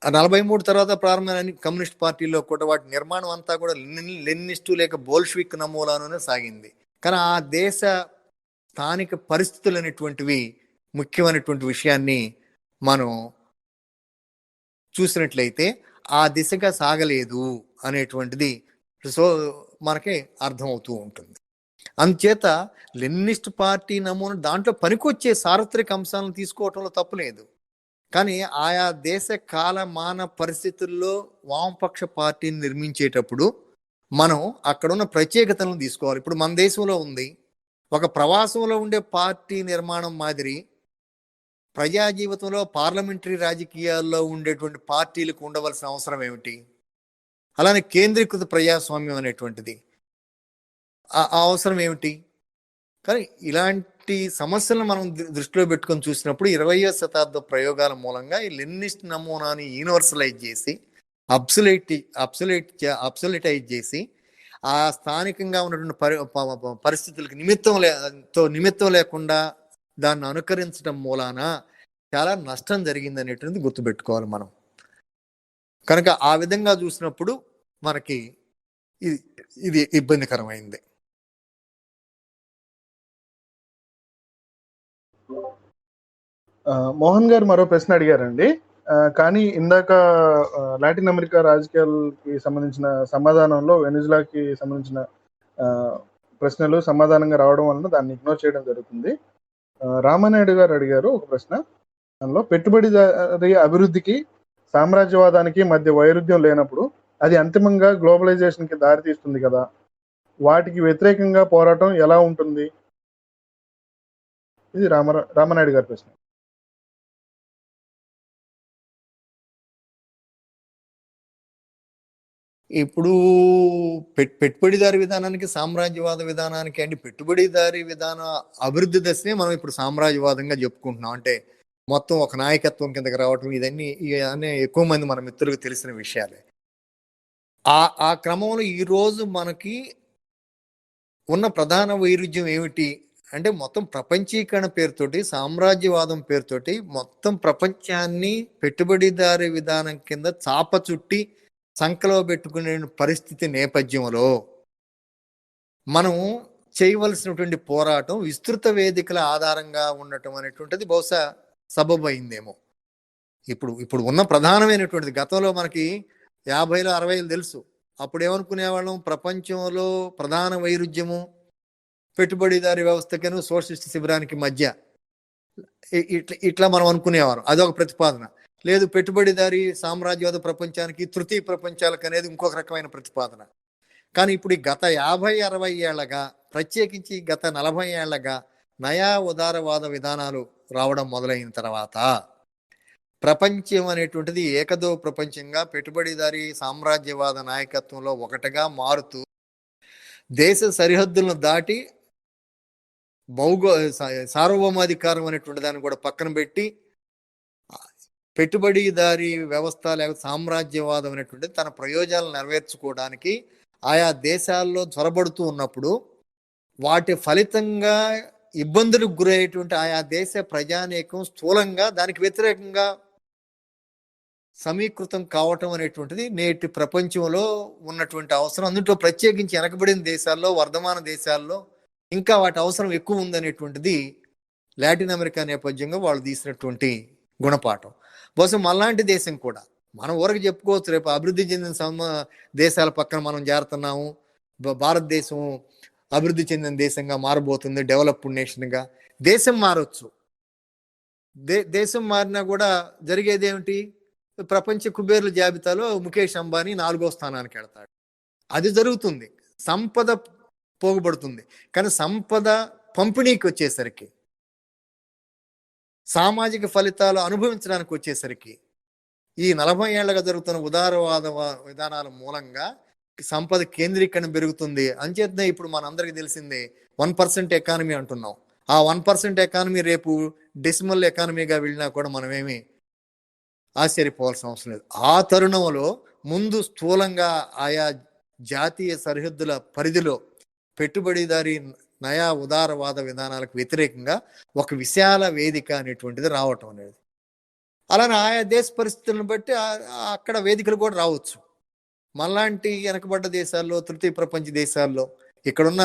[SPEAKER 1] ఆ 43 తర్వాత ప్రారంభమైన కమ్యూనిస్ట్ పార్టీలో కూడా వాటి నిర్మాణం అంతా కూడా లెనినిస్టు లేక బోల్షివిక్ నమూనాలోనే సాగింది. కానీ ఆ దేశ స్థానిక పరిస్థితులు అనేటువంటివి ముఖ్యమైనటువంటి విషయాన్ని మనం చూసినట్లయితే ఆ దిశగా సాగలేదు అనేటువంటిది మనకి అర్థమవుతూ ఉంటుంది. అందుచేత లెనినిస్ట్ పార్టీ నమూనా దాంట్లో పనికొచ్చే సార్వత్రిక అంశాలను తీసుకోవటంలో తప్పులేదు. కానీ ఆయా దేశ కాలమాన పరిస్థితుల్లో వామపక్ష పార్టీని నిర్మించేటప్పుడు మనం అక్కడున్న ప్రత్యేకతలను తీసుకోవాలి. ఇప్పుడు మన దేశంలో ఉంది ఒక ప్రవాసంలో ఉండే పార్టీ నిర్మాణం మాదిరి ప్రజా జీవితంలో పార్లమెంటరీ రాజకీయాల్లో ఉండేటువంటి పార్టీలకు ఉండవలసిన అవసరం ఏమిటి? అలానే కేంద్రీకృత ప్రజాస్వామ్యం అనేటువంటిది ఆ అవసరం ఏమిటి? కానీ ఇలాంటి సమస్యలను మనం దృష్టిలో పెట్టుకొని చూసినప్పుడు 20వ శతాబ్ద ప్రయోగాల మూలంగా ఈ లెనినిస్ట్ నమూనాని యూనివర్సలైజ్ చేసి అబ్సొల్యూటైజ్ చేసి ఆ స్థానికంగా ఉన్నటువంటి పరిస్థితులకు నిమిత్తం లేకుండా దాన్ని అనుకరించడం మూలాన చాలా నష్టం జరిగింది అనేటువంటిది గుర్తుపెట్టుకోవాలి మనం. కనుక ఆ విధంగా చూసినప్పుడు మనకి ఇది ఇబ్బందికరమైంది.
[SPEAKER 3] మోహన్ గారు మరో ప్రశ్న అడిగారండి. కానీ ఇందాక లాటిన్ అమెరికా రాజకీయాలకి సంబంధించిన సమాధానంలో వెనిజులాకి సంబంధించిన ప్రశ్నలు సమాధానంగా రావడం వలన దాన్ని ఇగ్నోర్ చేయడం జరుగుతుంది. రామానాయుడు గారు అడిగారు ఒక ప్రశ్న, దానిలో పెట్టుబడిదారీ అభివృద్ధికి సామ్రాజ్యవాదానికి మధ్య వైరుధ్యం లేనప్పుడు అది అంతిమంగా గ్లోబలైజేషన్కి దారితీస్తుంది కదా, వాటికి వ్యతిరేకంగా పోరాటం ఎలా ఉంటుంది? ఇది రామానాయుడు గారి ప్రశ్న.
[SPEAKER 1] ఇప్పుడు పెట్టుబడిదారి విధానానికి సామ్రాజ్యవాద విధానానికి అండి, పెట్టుబడిదారి విధాన అభివృద్ధి దశనే మనం ఇప్పుడు సామ్రాజ్యవాదంగా చెప్పుకుంటున్నాం. అంటే మొత్తం ఒక నాయకత్వం కిందకి రావటం ఇవన్నీ ఎక్కువ మంది మన మిత్రులకు తెలిసిన విషయాలే. ఆ క్రమంలో ఈరోజు మనకి ఉన్న ప్రధాన వైరుధ్యం ఏమిటి అంటే మొత్తం ప్రపంచీకరణ పేరుతోటి, సామ్రాజ్యవాదం పేరుతోటి మొత్తం ప్రపంచాన్ని పెట్టుబడిదారీ విధానం కింద చాప చుట్టి సంకలో పెట్టుకునే పరిస్థితి నేపథ్యంలో మనం చేయవలసినటువంటి పోరాటం విస్తృత వేదికల ఆధారంగా ఉండటం అనేటువంటిది బహుశా సబబు అయిందేమో. ఇప్పుడు ఉన్న ప్రధానమైనటువంటిది, గతంలో మనకి 50లు 60లు తెలుసు. అప్పుడు ఏమనుకునేవాళ్ళం, ప్రపంచంలో ప్రధాన వైరుధ్యము పెట్టుబడిదారీ వ్యవస్థకను సోషలిస్ట్ శిబిరానికి మధ్య ఇట్లా మనం అనుకునేవారు. అదొక ప్రతిపాదన. లేదు, పెట్టుబడిదారీ సామ్రాజ్యవాద ప్రపంచానికి తృతీయ ప్రపంచాలకు అనేది ఇంకొక రకమైన ప్రతిపాదన. కానీ ఇప్పుడు గత 50-60 ఏళ్లగా, ప్రత్యేకించి గత 40 ఏళ్లగా నయా ఉదారవాద విధానాలు రావడం మొదలైన తర్వాత ప్రపంచం అనేటువంటిది ఏకదో ప్రపంచంగా పెట్టుబడిదారీ సామ్రాజ్యవాద నాయకత్వంలో ఒకటిగా మారుతూ దేశ సరిహద్దులను దాటి సార్వభౌమాధికారం అనేటువంటి దాన్ని కూడా పక్కన పెట్టి పెట్టుబడిదారీ వ్యవస్థ లేకపోతే సామ్రాజ్యవాదం అనేటువంటిది తన ప్రయోజనాలను నెరవేర్చుకోవడానికి ఆయా దేశాల్లో చొరబడుతూ ఉన్నప్పుడు వాటి ఫలితంగా ఇబ్బందులకు గురయ్యేటువంటి ఆయా దేశ ప్రజానీకం స్థూలంగా దానికి వ్యతిరేకంగా సమీకృతం కావటం అనేటువంటిది నేటి ప్రపంచంలో ఉన్నటువంటి అవసరం. అందులో ప్రత్యేకించి వెనకబడిన దేశాల్లో, వర్ధమాన దేశాల్లో ఇంకా వాటి అవసరం ఎక్కువ ఉందనేటువంటిది లాటిన్ అమెరికా నేపథ్యంగా వాళ్ళు తీసినటువంటి గుణపాఠం. బహుశా మనలాంటి దేశం కూడా, మనం ఊరికి చెప్పుకోవచ్చు, రేపు అభివృద్ధి చెందిన దేశాల పక్కన మనం చేరుతున్నాము, భారతదేశం అభివృద్ధి చెందిన దేశంగా మారబోతుంది, డెవలప్డ్ నేషన్గా. దేశం మారొచ్చు, దేశం మారినా కూడా జరిగేది ఏమిటి, ప్రపంచ కుబేర్ల జాబితాలో ముఖేష్ అంబానీ 4వ స్థానానికి వెళ్తాడు. అది జరుగుతుంది, సంపద పోగుపడుతుంది. కానీ సంపద పంపిణీకి వచ్చేసరికి, సామాజిక ఫలితాలు అనుభవించడానికి వచ్చేసరికి ఈ 40 ఏళ్లుగా జరుగుతున్న ఉదారవాద విధానాల మూలంగా సంపద కేంద్రీకరణ పెరుగుతుంది. అంచేతనే ఇప్పుడు మనందరికీ తెలిసిందే 1% ఎకానమీ అంటున్నాం. ఆ 1% ఎకానమీ రేపు డెసిమల్ ఎకానమీగా వెళ్ళినా కూడా మనమేమి ఆశ్చర్యపోవాల్సిన అవసరం లేదు. ఆ తరుణంలో ముందు స్థూలంగా ఆయా జాతీయ సరిహద్దుల పరిధిలో పెట్టుబడిదారీ నయా ఉదారవాద విధానాలకు వ్యతిరేకంగా ఒక విశాల వేదిక అనేటువంటిది రావటం అనేది. అలానే ఆయా దేశ పరిస్థితులను బట్టి అక్కడ వేదికలు కూడా రావచ్చు. మనలాంటి వెనకబడ్డ దేశాల్లో, తృతీయ ప్రపంచ దేశాల్లో, ఇక్కడున్న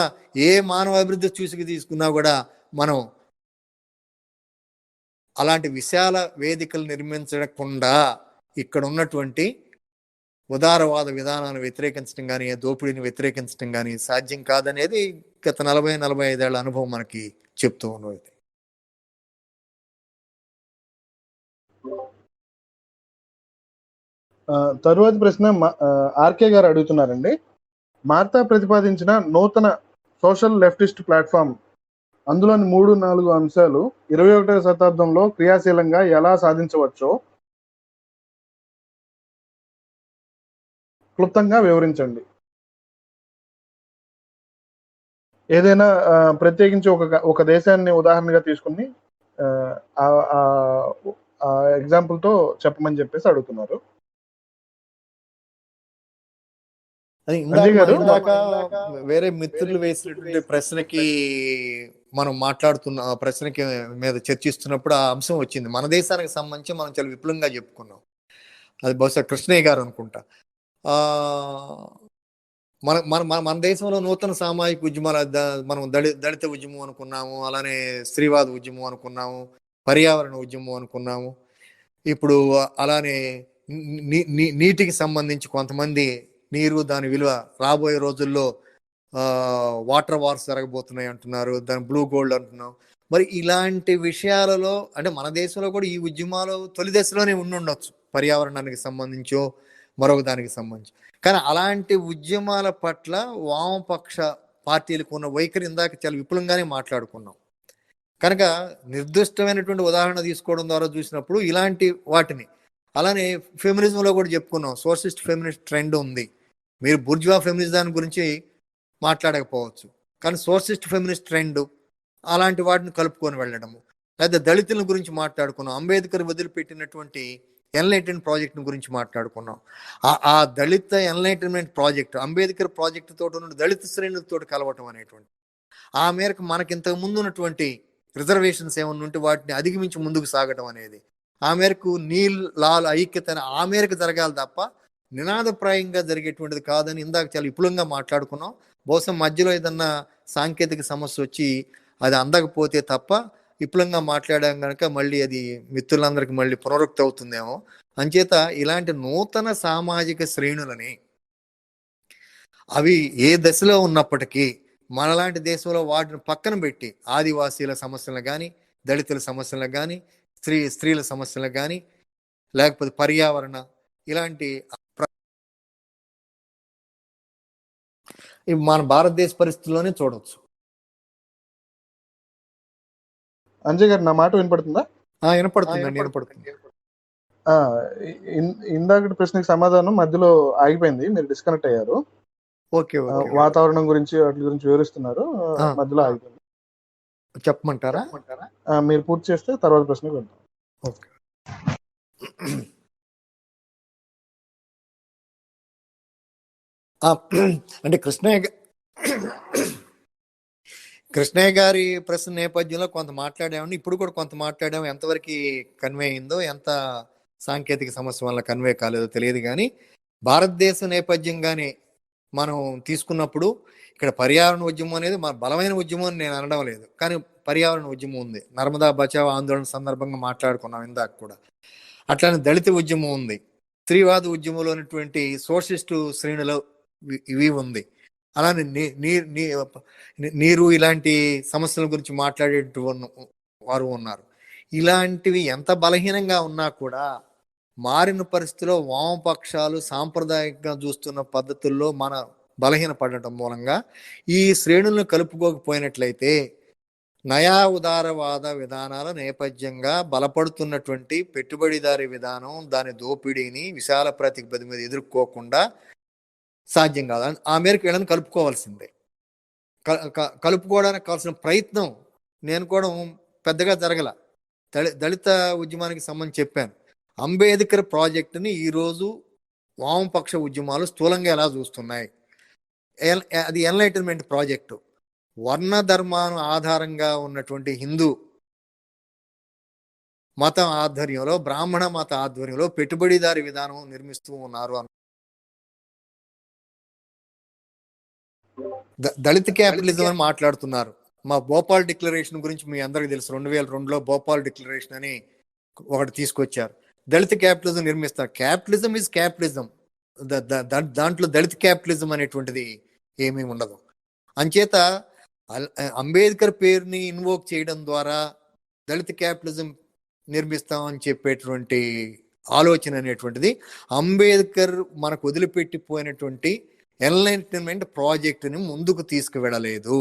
[SPEAKER 1] ఏ మానవ అభివృద్ధి చూసి తీసుకున్నా కూడా మనం అలాంటి విశాల వేదికలు నిర్మించకుండా ఇక్కడ ఉన్నటువంటి ఉదారవాద విధానాలను వ్యతిరేకించడం కానీ, దోపిడీని వ్యతిరేకించడం కానీ సాధ్యం కాదనేది గత 40-45 ఏళ్ల అనుభవం మనకి చెప్తూ ఉన్నది.
[SPEAKER 3] తరువాతి ప్రశ్న ఆర్కే గారు అడుగుతున్నారండి. మార్తా ప్రతిపాదించిన నూతన సోషల్ లెఫ్టిస్ట్ ప్లాట్ఫామ్, అందులోని 3-4 అంశాలు 21వ శతాబ్దంలో క్రియాశీలంగా ఎలా సాధించవచ్చో క్లుప్తంగా వివరించండి. ఏదైనా ప్రత్యేకించి ఒక దేశాన్ని ఉదాహరణగా తీసుకుని ఎగ్జాంపుల్ తో చెప్పమని చెప్పేసి అడుగుతున్నారు.
[SPEAKER 1] వేరే మిత్రులు వేసినటువంటి ప్రశ్నకి మనం మాట్లాడుతున్న ప్రశ్నకి మీద చర్చిస్తున్నప్పుడు ఆ అంశం వచ్చింది. మన దేశానికి సంబంధించి మనం చాలా విపులంగా చెప్పుకున్నాం. అది బహుశా కృష్ణయ్య గారు అనుకుంటా. మన దేశంలో నూతన సామాజిక ఉద్యమాలు మనం దళిత ఉద్యమం అనుకున్నాము, అలానే స్త్రీవాద ఉద్యమం అనుకున్నాము, పర్యావరణ ఉద్యమం అనుకున్నాము. ఇప్పుడు అలానే నీటికి సంబంధించి కొంతమంది నీరు, దాని విలువ, రాబోయే రోజుల్లో వాటర్ వార్స్ జరగబోతున్నాయి అంటున్నారు, దాని బ్లూ గోల్డ్ అంటున్నాం. మరి ఇలాంటి విషయాలలో అంటే మన దేశంలో కూడా ఈ ఉద్యమాలు తొలి దశలోనే ఉండొచ్చు, పర్యావరణానికి సంబంధించో మరొక దానికి సంబంధించి. కానీ అలాంటి ఉద్యమాల పట్ల వామపక్ష పార్టీలకు ఉన్న వైఖరి ఇందాక చాలా విపులంగానే మాట్లాడుకున్నాం. కనుక నిర్దిష్టమైనటువంటి ఉదాహరణ తీసుకోవడం ద్వారా చూసినప్పుడు ఇలాంటి వాటిని, అలానే ఫెమినిజంలో కూడా చెప్పుకున్నాం, సోషలిస్ట్ ఫెమినిస్ట్ ట్రెండ్ ఉంది. మీరు బుర్జువా ఫెమినిజం గురించి మాట్లాడకపోవచ్చు, కానీ సోషలిస్ట్ ఫెమినిస్ట్ ట్రెండ్, అలాంటి వాటిని కలుపుకొని వెళ్ళడము. లేదా దళితుల గురించి మాట్లాడుకున్నాం, అంబేద్కర్ వదిలిపెట్టినటువంటి ఎన్లైటన్మెంట్ ప్రాజెక్ట్ గురించి మాట్లాడుకున్నాం. ఆ దళిత ఎన్లైటన్మెంట్ ప్రాజెక్ట్, అంబేద్కర్ ప్రాజెక్ట్ తోటి ఉన్న దళిత శ్రేణులతో కలవటం అనేటువంటి ఆ మేరకు మనకి ఇంతకు ముందు ఉన్నటువంటి రిజర్వేషన్స్ ఏమన్నా ఉంటే వాటిని అధిగమించి ముందుకు సాగటం అనేది, ఆ మేరకు నీల్ లాల్ ఐక్యత ఆ మేరకు జరగాలి తప్ప నినాదప్రాయంగా జరిగేటువంటిది కాదని ఇందాక చాలా విపులంగా మాట్లాడుకున్నాం. బహుశా మధ్యలో ఏదన్నా సాంకేతిక సమస్య వచ్చి అది అందకపోతే తప్ప విపులంగా మాట్లాడాం కనుక మళ్ళీ అది మిత్రులందరికీ మళ్ళీ పునరుక్తి అవుతుందేమో. అంచేత ఇలాంటి నూతన సామాజిక శ్రేణులని అవి ఏ దశలో ఉన్నప్పటికీ మనలాంటి దేశంలో వాటిని పక్కన పెట్టి ఆదివాసీల సమస్యలను కానీ, దళితుల సమస్యలకు కానీ, స్త్రీల సమస్యలకు కానీ, లేకపోతే పర్యావరణ ఇలాంటి మన భారతదేశ పరిస్థితుల్లోనే చూడవచ్చు.
[SPEAKER 3] అంజయ్ గారు, నా మాట వినపడుతుందా?
[SPEAKER 1] వినపడుతుంది.
[SPEAKER 3] ఇందాకటి ప్రశ్నకి సమాధానం మధ్యలో ఆగిపోయింది, మీరు డిస్కనెక్ట్ అయ్యారు.
[SPEAKER 1] ఓకే,
[SPEAKER 3] వాతావరణం గురించి వాటి గురించి వివరిస్తున్నారు, మధ్యలో ఆగిపోయింది.
[SPEAKER 1] చెప్పమంటారా?
[SPEAKER 3] మీరు పూర్తి చేస్తే తర్వాత ప్రశ్నకు వెళ్తాం.
[SPEAKER 1] ఓకే. అంటే కృష్ణయ్య గారి ప్రశ్న నేపథ్యంలో కొంత మాట్లాడామని, ఇప్పుడు కూడా కొంత మాట్లాడాము. ఎంతవరకు కన్వే అయిందో, ఎంత సాంకేతిక సమస్య వల్ల కన్వే కాలేదో తెలియదు. కానీ భారతదేశ నేపథ్యంగానే మనం తీసుకున్నప్పుడు ఇక్కడ పర్యావరణ ఉద్యమం అనేది మన బలమైన ఉద్యమం అని నేను అనడం లేదు, కానీ పర్యావరణ ఉద్యమం ఉంది. నర్మదా బచావ్ ఆందోళన సందర్భంగా మాట్లాడుకున్నాం ఇందాక కూడా. అట్లానే దళిత ఉద్యమం ఉంది, స్త్రీవాద ఉద్యమంలో ఉన్నటువంటి సోషలిస్టు శ్రేణులు ఇవి ఉంది. అలానే నీరు ఇలాంటి సమస్యల గురించి మాట్లాడే వారు ఉన్నారు. ఇలాంటివి ఎంత బలహీనంగా ఉన్నా కూడా మారిన పరిస్థితిలో వామపక్షాలు సాంప్రదాయంగా చూస్తున్న పద్ధతుల్లో మన బలహీన పడటం మూలంగా ఈ శ్రేణులను కలుపుకోకపోయినట్లయితే నయా ఉదారవాద విధానాల నేపథ్యంగా బలపడుతున్నటువంటి పెట్టుబడిదారీ విధానం దాని దోపిడీని విశాల ప్రతిపది మీద ఎదుర్కోకుండా సాధ్యం కాదు. ఆ మేరకు వీళ్ళని కలుపుకోవాల్సిందే. కలుపుకోవడానికి కావాల్సిన ప్రయత్నం నేను కూడా పెద్దగా జరగల. దళిత ఉద్యమానికి సంబంధించి చెప్పాను. అంబేద్కర్ ప్రాజెక్టుని ఈరోజు వామపక్ష ఉద్యమాలు స్థూలంగా ఎలా చూస్తున్నాయి? అది ఎన్లైటన్మెంట్ ప్రాజెక్టు. వర్ణ ధర్మాను ఆధారంగా ఉన్నటువంటి హిందూ మతం ఆధ్వర్యంలో, బ్రాహ్మణ మత ఆధ్వర్యంలో పెట్టుబడిదారి విధానం నిర్మిస్తూ ఉన్నారు. దళిత క్యాపిటలిజం అని మాట్లాడుతున్నారు. మా భోపాల్ డిక్లరేషన్ గురించి మీ అందరికీ తెలుసు. 2002లో భోపాల్ డిక్లరేషన్ అని ఒకటి తీసుకొచ్చారు. దళిత క్యాపిటలిజం నిర్మిస్తారు. Capitalism is capitalism. దాంట్లో దళిత క్యాపిటలిజం అనేటువంటిది ఏమీ ఉండదు. అంచేత అంబేద్కర్ పేరుని ఇన్వోక్ చేయడం ద్వారా దళిత క్యాపిటలిజం నిర్మిస్తామని చెప్పేటువంటి ఆలోచన అనేటువంటిది అంబేద్కర్ మనకు వదిలిపెట్టిపోయినటువంటి ఎన్లైటన్మెంట్ ప్రాజెక్టుని ముందుకు తీసుకువెళ్ళలేదు.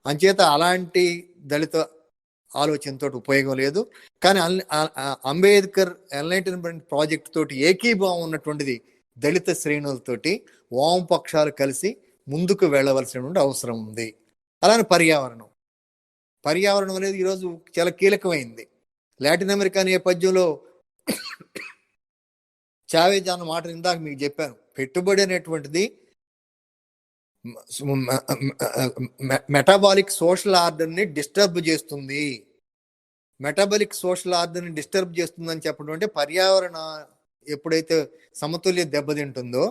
[SPEAKER 1] అంచేత అలాంటి దళిత ఆలోచనతో ఉపయోగం లేదు. కానీ అంబేద్కర్ ఎన్లైటన్మెంట్ ప్రాజెక్ట్ తోటి ఏకీభావం ఉన్నటువంటిది దళిత శ్రేణులతోటి వామపక్షాలు కలిసి ముందుకు వెళ్ళవలసినటువంటి అవసరం ఉంది. అలానే పర్యావరణం అనేది ఈరోజు చాలా కీలకమైంది. లాటిన్ అమెరికా నేపథ్యంలో చావేజ్ అన్న మాట ఇందాక మీకు చెప్పాను. పెట్టుబడి అనేటువంటిది మెటాబాలిక్ సోషల్ ఆర్డర్ని డిస్టర్బ్ చేస్తుంది. మెటాబాలిక్ సోషల్ ఆర్డర్ని డిస్టర్బ్ చేస్తుందని చెప్పడం అంటే పర్యావరణ ఎప్పుడైతే సమతుల్య దెబ్బతింటుందో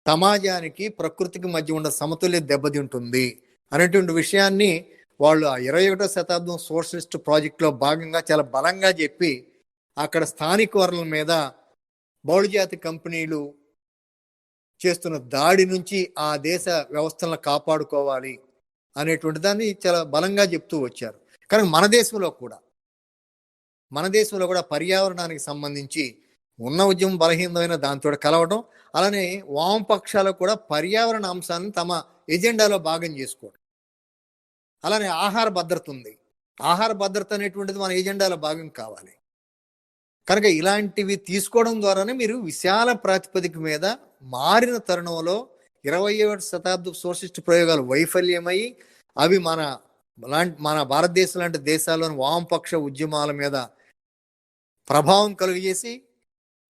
[SPEAKER 1] సమాజానికి ప్రకృతికి మధ్య ఉన్న సమతుల్య దెబ్బతింటుంది అనేటువంటి విషయాన్ని వాళ్ళు 21వ శతాబ్దం సోషలిస్ట్ ప్రాజెక్టులో భాగంగా చాలా బలంగా చెప్పి అక్కడ స్థానిక వనరుల మీద బహుళజాతి కంపెనీలు చేస్తున్న దాడి నుంచి ఆ దేశ వ్యవస్థలను కాపాడుకోవాలి అనేటువంటి దాన్ని చాలా బలంగా చెప్తూ వచ్చారు. కానీ మన దేశంలో కూడా పర్యావరణానికి సంబంధించి ఉన్న ఉద్యమం బలహీనమైన దాంతో కలవడం, అలానే వామపక్షాలకు కూడా పర్యావరణ అంశాన్ని తమ ఎజెండాలో భాగం చేసుకోవడం. అలానే ఆహార భద్రత ఉంది. ఆహార భద్రత అనేటువంటిది మన ఎజెండాలో భాగం కావాలి. కనుక ఇలాంటివి తీసుకోవడం ద్వారానే మీరు విశాల ప్రాతిపదిక మీద మారిన తరుణంలో 21వ శతాబ్దం సోషలిస్ట్ ప్రయోగాలు వైఫల్యమై అవి మన భారతదేశం లాంటి దేశాల్లోని వామపక్ష ఉద్యమాల మీద ప్రభావం కలుగజేసి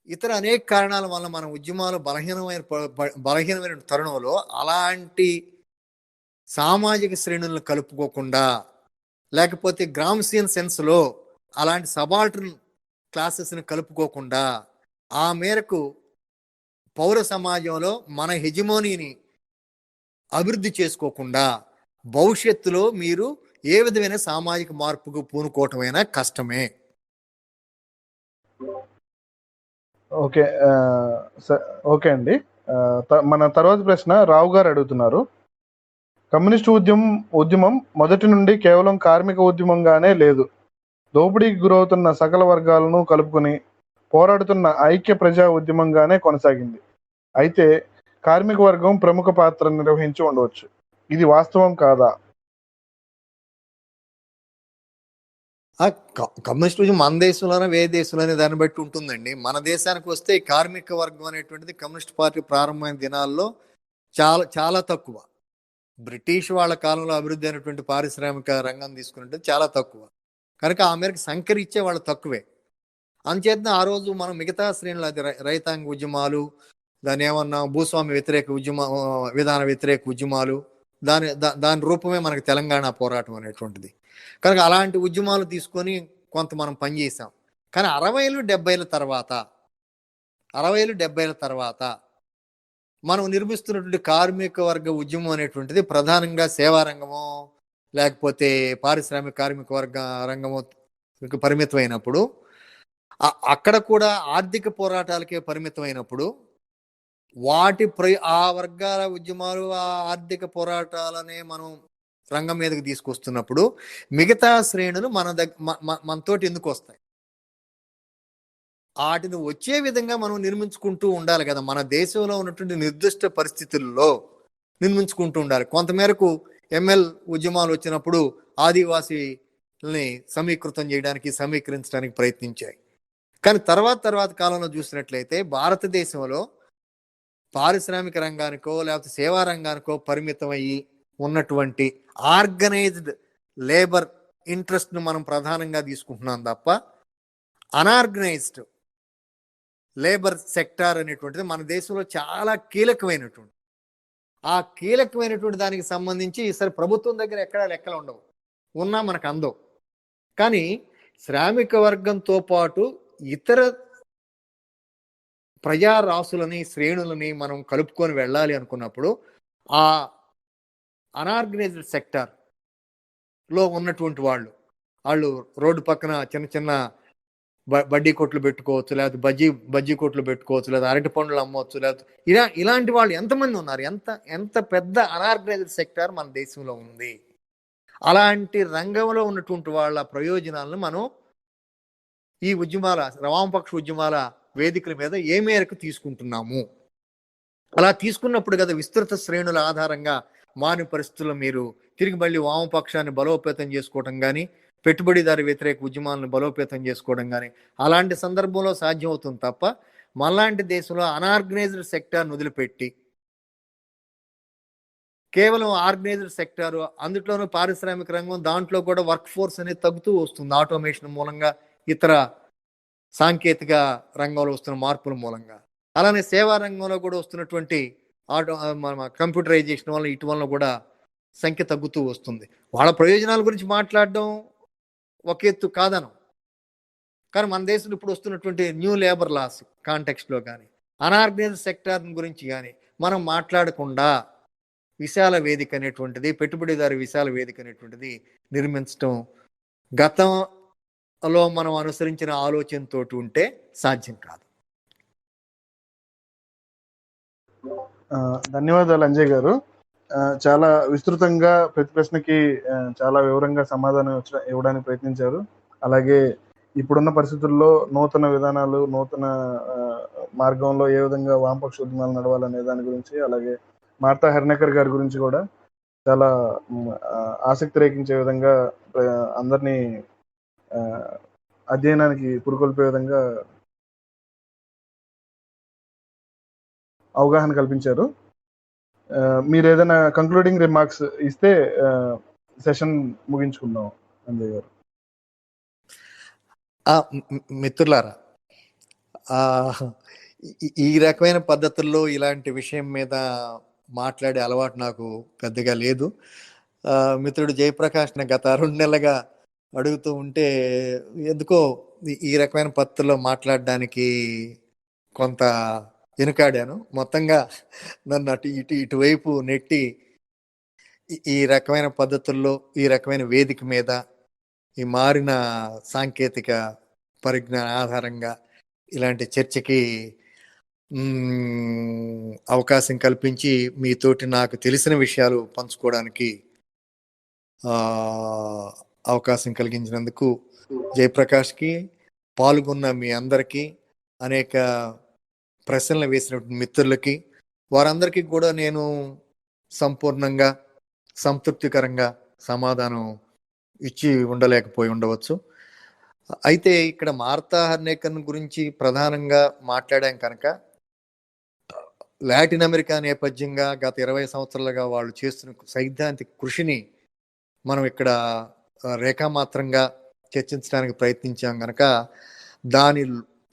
[SPEAKER 1] ఇతర అనేక కారణాల వల్ల మన ఉద్యమాలు బలహీనమైన తరుణంలో అలాంటి సామాజిక శ్రేణులను కలుపుకోకుండా, లేకపోతే గ్రామ్సియన్ సెన్స్లో అలాంటి సబాల్టర్న్ క్లాసెస్ని కలుపుకోకుండా, ఆ మేరకు పౌర సమాజంలో మన హెజిమోనీని అభివృద్ధి చేసుకోకుండా భవిష్యత్తులో మీరు ఏ విధమైన సామాజిక మార్పుకు పూనుకోవటమైనా కష్టమే.
[SPEAKER 3] ఓకే. ఓకే అండి. మన తర్వాత ప్రశ్న రావు గారు అడుగుతున్నారు. కమ్యూనిస్టు ఉద్యమం మొదటి నుండి కేవలం కార్మిక ఉద్యమంగానే లేదు, దోపిడీకి గురవుతున్న సకల వర్గాలను కలుపుకొని పోరాడుతున్న ఐక్య ప్రజా ఉద్యమంగానే కొనసాగింది. అయితే కార్మిక వర్గం ప్రముఖ పాత్ర నిర్వహించి ఉండవచ్చు. ఇది వాస్తవం కాదా?
[SPEAKER 1] కమ్యూనిస్ట్ ఉద్యమం మన దేశంలోనే వేరే దేశంలోనే దాన్ని బట్టి ఉంటుందండి. మన దేశానికి వస్తే కార్మిక వర్గం అనేటువంటిది కమ్యూనిస్ట్ పార్టీ ప్రారంభమైన దినాల్లో చాలా చాలా తక్కువ. బ్రిటిష్ వాళ్ళ కాలంలో అభివృద్ధి అయినటువంటి పారిశ్రామిక రంగం తీసుకున్నట్టు చాలా తక్కువ. కనుక ఆ మేరకు సంకరిచ్చే వాళ్ళు తక్కువే. అందుచేత ఆ రోజు మనం మిగతా శ్రేణులు, అది రైతాంగ ఉద్యమాలు, దాని ఏమన్నా భూస్వామ్య వ్యతిరేక విధాన వ్యతిరేక ఉద్యమాలు, దాని రూపమే మనకి తెలంగాణ పోరాటం అనేటువంటిది. కనుక అలాంటి ఉద్యమాలు తీసుకొని కొంత మనం పనిచేసాం. కానీ 60లు 70ల తర్వాత మనం నిర్మిస్తున్నటువంటి కార్మిక వర్గ ఉద్యమం అనేటువంటిది ప్రధానంగా సేవారంగమో లేకపోతే పారిశ్రామిక కార్మిక వర్గ రంగమో పరిమితమైనప్పుడు, అక్కడ కూడా ఆర్థిక పోరాటాలకే పరిమితమైనప్పుడు, ఆ వర్గాల ఉద్యమాలు, ఆ ఆర్థిక పోరాటాలనే మనం రంగం మీదకి తీసుకొస్తున్నప్పుడు మిగతా శ్రేణులు మనతోటి ఎందుకు వస్తాయి? వాటిని వచ్చే విధంగా మనం నిర్మించుకుంటూ ఉండాలి కదా. మన దేశంలో ఉన్నటువంటి నిర్దిష్ట పరిస్థితుల్లో నిర్మించుకుంటూ ఉండాలి. కొంతమేరకు ఎంఎల్ ఉద్యమాలు వచ్చినప్పుడు ఆదివాసీలని సమీకరించడానికి ప్రయత్నించాయి. కానీ తర్వాత కాలంలో చూసినట్లయితే భారతదేశంలో పారిశ్రామిక రంగానికో లేకపోతే సేవా రంగానికో పరిమితమయ్యి ఉన్నటువంటి ఆర్గనైజ్డ్ లేబర్ ఇంట్రెస్ట్ను మనం ప్రధానంగా తీసుకుంటున్నాం తప్ప అనార్గనైజ్డ్ లేబర్ సెక్టార్ అనేటువంటిది మన దేశంలో చాలా కీలకమైనటువంటి, ఆ కీలకమైనటువంటి దానికి సంబంధించి సరే ప్రభుత్వం దగ్గర ఎక్కడా లెక్కలు ఉండవు, ఉన్నా మనకు అందవు. కానీ శ్రామిక వర్గంతో పాటు ఇతర ప్రజారాసులని, శ్రేణులని మనం కలుపుకొని వెళ్ళాలి అనుకున్నప్పుడు ఆ అనార్గనైజ్డ్ సెక్టార్లో ఉన్నటువంటి వాళ్ళు రోడ్డు పక్కన చిన్న చిన్న బడ్డీ కొట్లు పెట్టుకోవచ్చు, లేకపోతే బజ్జీ కొట్లు పెట్టుకోవచ్చు, లేదా అరటి పండ్లు అమ్మవచ్చు, లేకపోతే ఇలాంటి వాళ్ళు ఎంతమంది ఉన్నారు? ఎంత పెద్ద అనార్గనైజ్డ్ సెక్టార్ మన దేశంలో ఉంది. అలాంటి రంగంలో ఉన్నటువంటి వాళ్ళ ప్రయోజనాలను మనం ఈ ఉద్యమాల, వామపక్ష ఉద్యమాల వేదికల మీద ఏ మేరకు తీసుకుంటున్నాము? అలా తీసుకున్నప్పుడు కదా విస్తృత శ్రేణుల ఆధారంగా మారిన పరిస్థితుల్లో మీరు తిరిగి మళ్ళీ వామపక్షాన్ని బలోపేతం చేసుకోవడం కానీ, పెట్టుబడిదారి వ్యతిరేక ఉద్యమాలను బలోపేతం చేసుకోవడం కానీ అలాంటి సందర్భంలో సాధ్యం అవుతుంది తప్ప మనలాంటి దేశంలో అనార్గనైజ్డ్ సెక్టార్ను వదిలిపెట్టి కేవలం ఆర్గనైజ్డ్ సెక్టారు, అందులోనూ పారిశ్రామిక రంగం, దాంట్లో కూడా వర్క్ ఫోర్స్ అనేది తగ్గుతూ వస్తుంది ఆటోమేషన్ మూలంగా, ఇతర సాంకేతిక రంగంలో వస్తున్న మార్పుల మూలంగా. అలానే సేవా రంగంలో కూడా వస్తున్నటువంటి కంప్యూటరైజేషన్ వల్ల ఇటు వల్ల కూడా సంఖ్య తగ్గుతూ వస్తుంది. వాళ్ళ ప్రయోజనాల గురించి మాట్లాడడం ఒక ఎత్తు కాదనం. కానీ మన దేశంలో ఇప్పుడు వస్తున్నటువంటి న్యూ లేబర్ లాస్ కాంటెక్స్ట్లో కానీ, అనార్గనైజ్డ్ సెక్టార్ గురించి కానీ మనం మాట్లాడకుండా విశాల వేదిక అనేటువంటిది, పెట్టుబడిదారు విశాల వేదిక అనేటువంటిది నిర్మించడం గతంలో మనం అనుసరించిన ఆలోచనతో ఉంటే సాధ్యం కాదు.
[SPEAKER 3] ధన్యవాదాలు అంజయ్ గారు. చాలా విస్తృతంగా ప్రతి ప్రశ్నకి చాలా వివరంగా సమాధానం ఇవ్వడానికి ప్రయత్నించారు. అలాగే ఇప్పుడున్న పరిస్థితుల్లో నూతన విధానాలు, నూతన మార్గంలో ఏ విధంగా వామపక్ష ఉద్యమాలు నడవాలనే దాని గురించి, అలాగే మార్తా హెర్నేకర్ గారి గురించి కూడా చాలా ఆసక్తి రేకించే విధంగా అందరినీ అధ్యయనానికి పురుకొల్పే విధంగా అవగాహన కల్పించారు. మీరు ఏదైనా కంక్లూడింగ్ రిమార్క్స్ ఇస్తే సెషన్ ముగించుకుందాం అంజయ్ గారు.
[SPEAKER 1] మిత్రులారా, ఈ రకమైన పద్ధతుల్లో ఇలాంటి విషయం మీద మాట్లాడే అలవాటు నాకు పెద్దగా లేదు. మిత్రుడు జయప్రకాష్ గత 2 నెలలుగా అడుగుతూ ఉంటే ఎందుకో ఈ రకమైన పద్ధతిలో మాట్లాడడానికి కొంత వెనుకాడాను. మొత్తంగా నన్ను అటు ఇటువైపు నెట్టి ఈ రకమైన పద్ధతుల్లో, ఈ రకమైన వేదిక మీద, ఈ మారిన సాంకేతిక పరిజ్ఞానం ఆధారంగా ఇలాంటి చర్చకి అవకాశం కల్పించి మీతోటి నాకు తెలిసిన విషయాలు పంచుకోవడానికి అవకాశం కలిగించినందుకు జయప్రకాష్కి, పాల్గొన్న మీ అందరికీ, అనేక ప్రశ్నలు వేసినటువంటి మిత్రులకి, వారందరికీ కూడా నేను సంపూర్ణంగా సంతృప్తికరంగా సమాధానం ఇచ్చి ఉండలేకపోయి ఉండవచ్చు. అయితే ఇక్కడ మార్తా హర్నేకన్ గురించి ప్రధానంగా మాట్లాడాం కనుక, లాటిన్ అమెరికా నేపథ్యంగా గత 20 సంవత్సరాలుగా వాళ్ళు చేస్తున్న సైద్ధాంతిక కృషిని మనం ఇక్కడ రేఖామాత్రంగా చర్చించడానికి ప్రయత్నించాం కనుక, దాని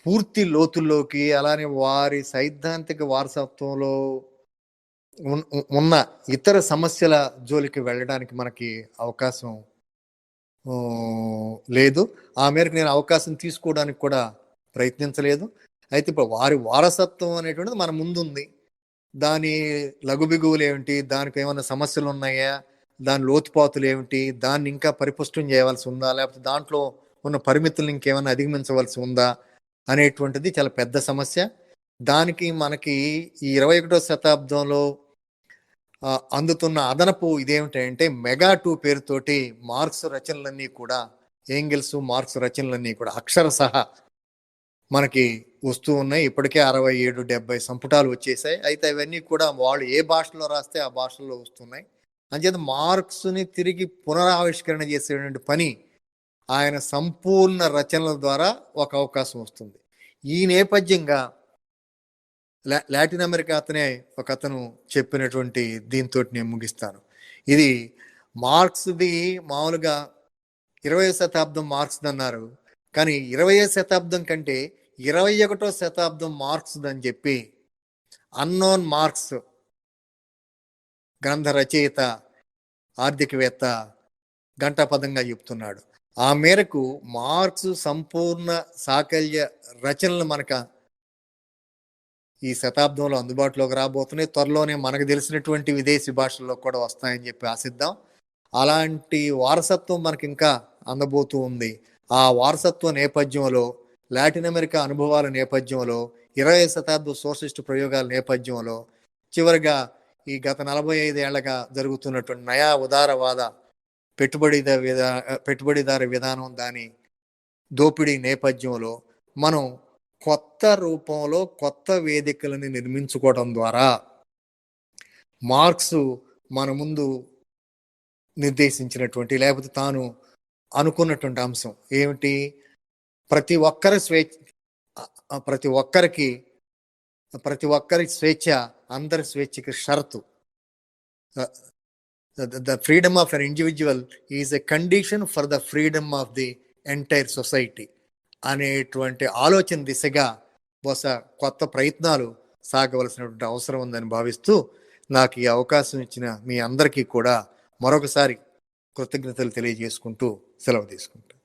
[SPEAKER 1] పూర్తి లోతుల్లోకి, అలానే వారి సైద్ధాంతిక వారసత్వంలో ఉన్న ఇతర సమస్యల జోలికి వెళ్ళడానికి మనకి అవకాశం లేదు. ఆ మేరకు నేను అవకాశం తీసుకోవడానికి కూడా ప్రయత్నించలేదు. అయితే ఇప్పుడు వారి వారసత్వం అనేటువంటిది మన ముందుంది. దాని లఘుబిగువులు ఏమిటి, దానికి ఏమైనా సమస్యలు ఉన్నాయా, దాని లోతుపాతులు ఏమిటి, దాన్ని ఇంకా పరిపుష్టం చేయవలసి ఉందా, లేకపోతే దాంట్లో ఉన్న పరిమితులను ఇంకేమైనా అధిగమించవలసి ఉందా అనేటువంటిది చాలా పెద్ద సమస్య. దానికి మనకి ఈ 21వ శతాబ్దంలో అందుతున్న అదనపు ఇదేమిటంటే MEGA2 పేరుతోటి మార్క్స్ రచనలన్నీ కూడా, ఏంగెల్స్ మార్క్స్ రచనలన్నీ కూడా అక్షరశః మనకి వస్తూ ఉన్నాయి. ఇప్పటికే 67-70 సంపుటాలు వచ్చేసాయి. అయితే అవన్నీ కూడా వాళ్ళు ఏ భాషలో రాస్తే ఆ భాషలో వస్తున్నాయి. అంచేత మార్క్స్ని తిరిగి పునరావిష్కరణ చేసేటువంటి పని ఆయన సంపూర్ణ రచనల ద్వారా ఒక అవకాశం వస్తుంది. ఈ నేపథ్యంగా లాటిన్ అమెరికా ఒక అతను చెప్పినటువంటి దీంతో నేను ముగిస్తాను. ఇది మార్క్స్ది మామూలుగా 20వ శతాబ్దం మార్క్స్ అన్నారు, కానీ 20వ శతాబ్దం కంటే 21వ శతాబ్దం మార్క్స్ అని చెప్పి అన్నోన్ మార్క్స్ గ్రంథ రచయిత, ఆర్థికవేత్త గంటాపదంగా చెప్తున్నాడు. ఆ మేరకు మార్క్స్ సంపూర్ణ సాకల్య రచనలు మనకు ఈ శతాబ్దంలో అందుబాటులోకి రాబోతున్నాయి. త్వరలోనే మనకు తెలిసినటువంటి విదేశీ భాషల్లో కూడా వస్తాయని చెప్పి ఆశిద్దాం. అలాంటి వారసత్వం మనకి ఇంకా అందబోతూ ఉంది. ఆ వారసత్వ నేపథ్యంలో, లాటిన్ అమెరికా అనుభవాల నేపథ్యంలో, 20వ శతాబ్దం సోషలిస్టు ప్రయోగాల నేపథ్యంలో, చివరిగా ఈ గత 45 ఏళ్లగా జరుగుతున్నటువంటి నయా ఉదారవాద పెట్టుబడిదారు విధానం, దాని దోపిడీ నేపథ్యంలో మనం కొత్త రూపంలో కొత్త వేదికలను నిర్మించుకోవడం ద్వారా మార్క్స్ మన ముందు నిర్దేశించినటువంటి, లేకపోతే తాను అనుకున్నటువంటి అంశం ఏమిటి, ప్రతి ఒక్కరి స్వేచ్ఛ అందరి స్వేచ్ఛకి షరతు. The freedom of an individual is a condition for the freedom of the entire society అనేటువంటి ఆలోచన దిశగా బహుశా కొత్త ప్రయత్నాలు సాగవలసినటువంటి అవసరం ఉందని భావిస్తూ, నాకు ఈ అవకాశం ఇచ్చిన మీ అందరికీ కూడా మరొకసారి కృతజ్ఞతలు తెలియజేసుకుంటూ సెలవు తీసుకుంటాను.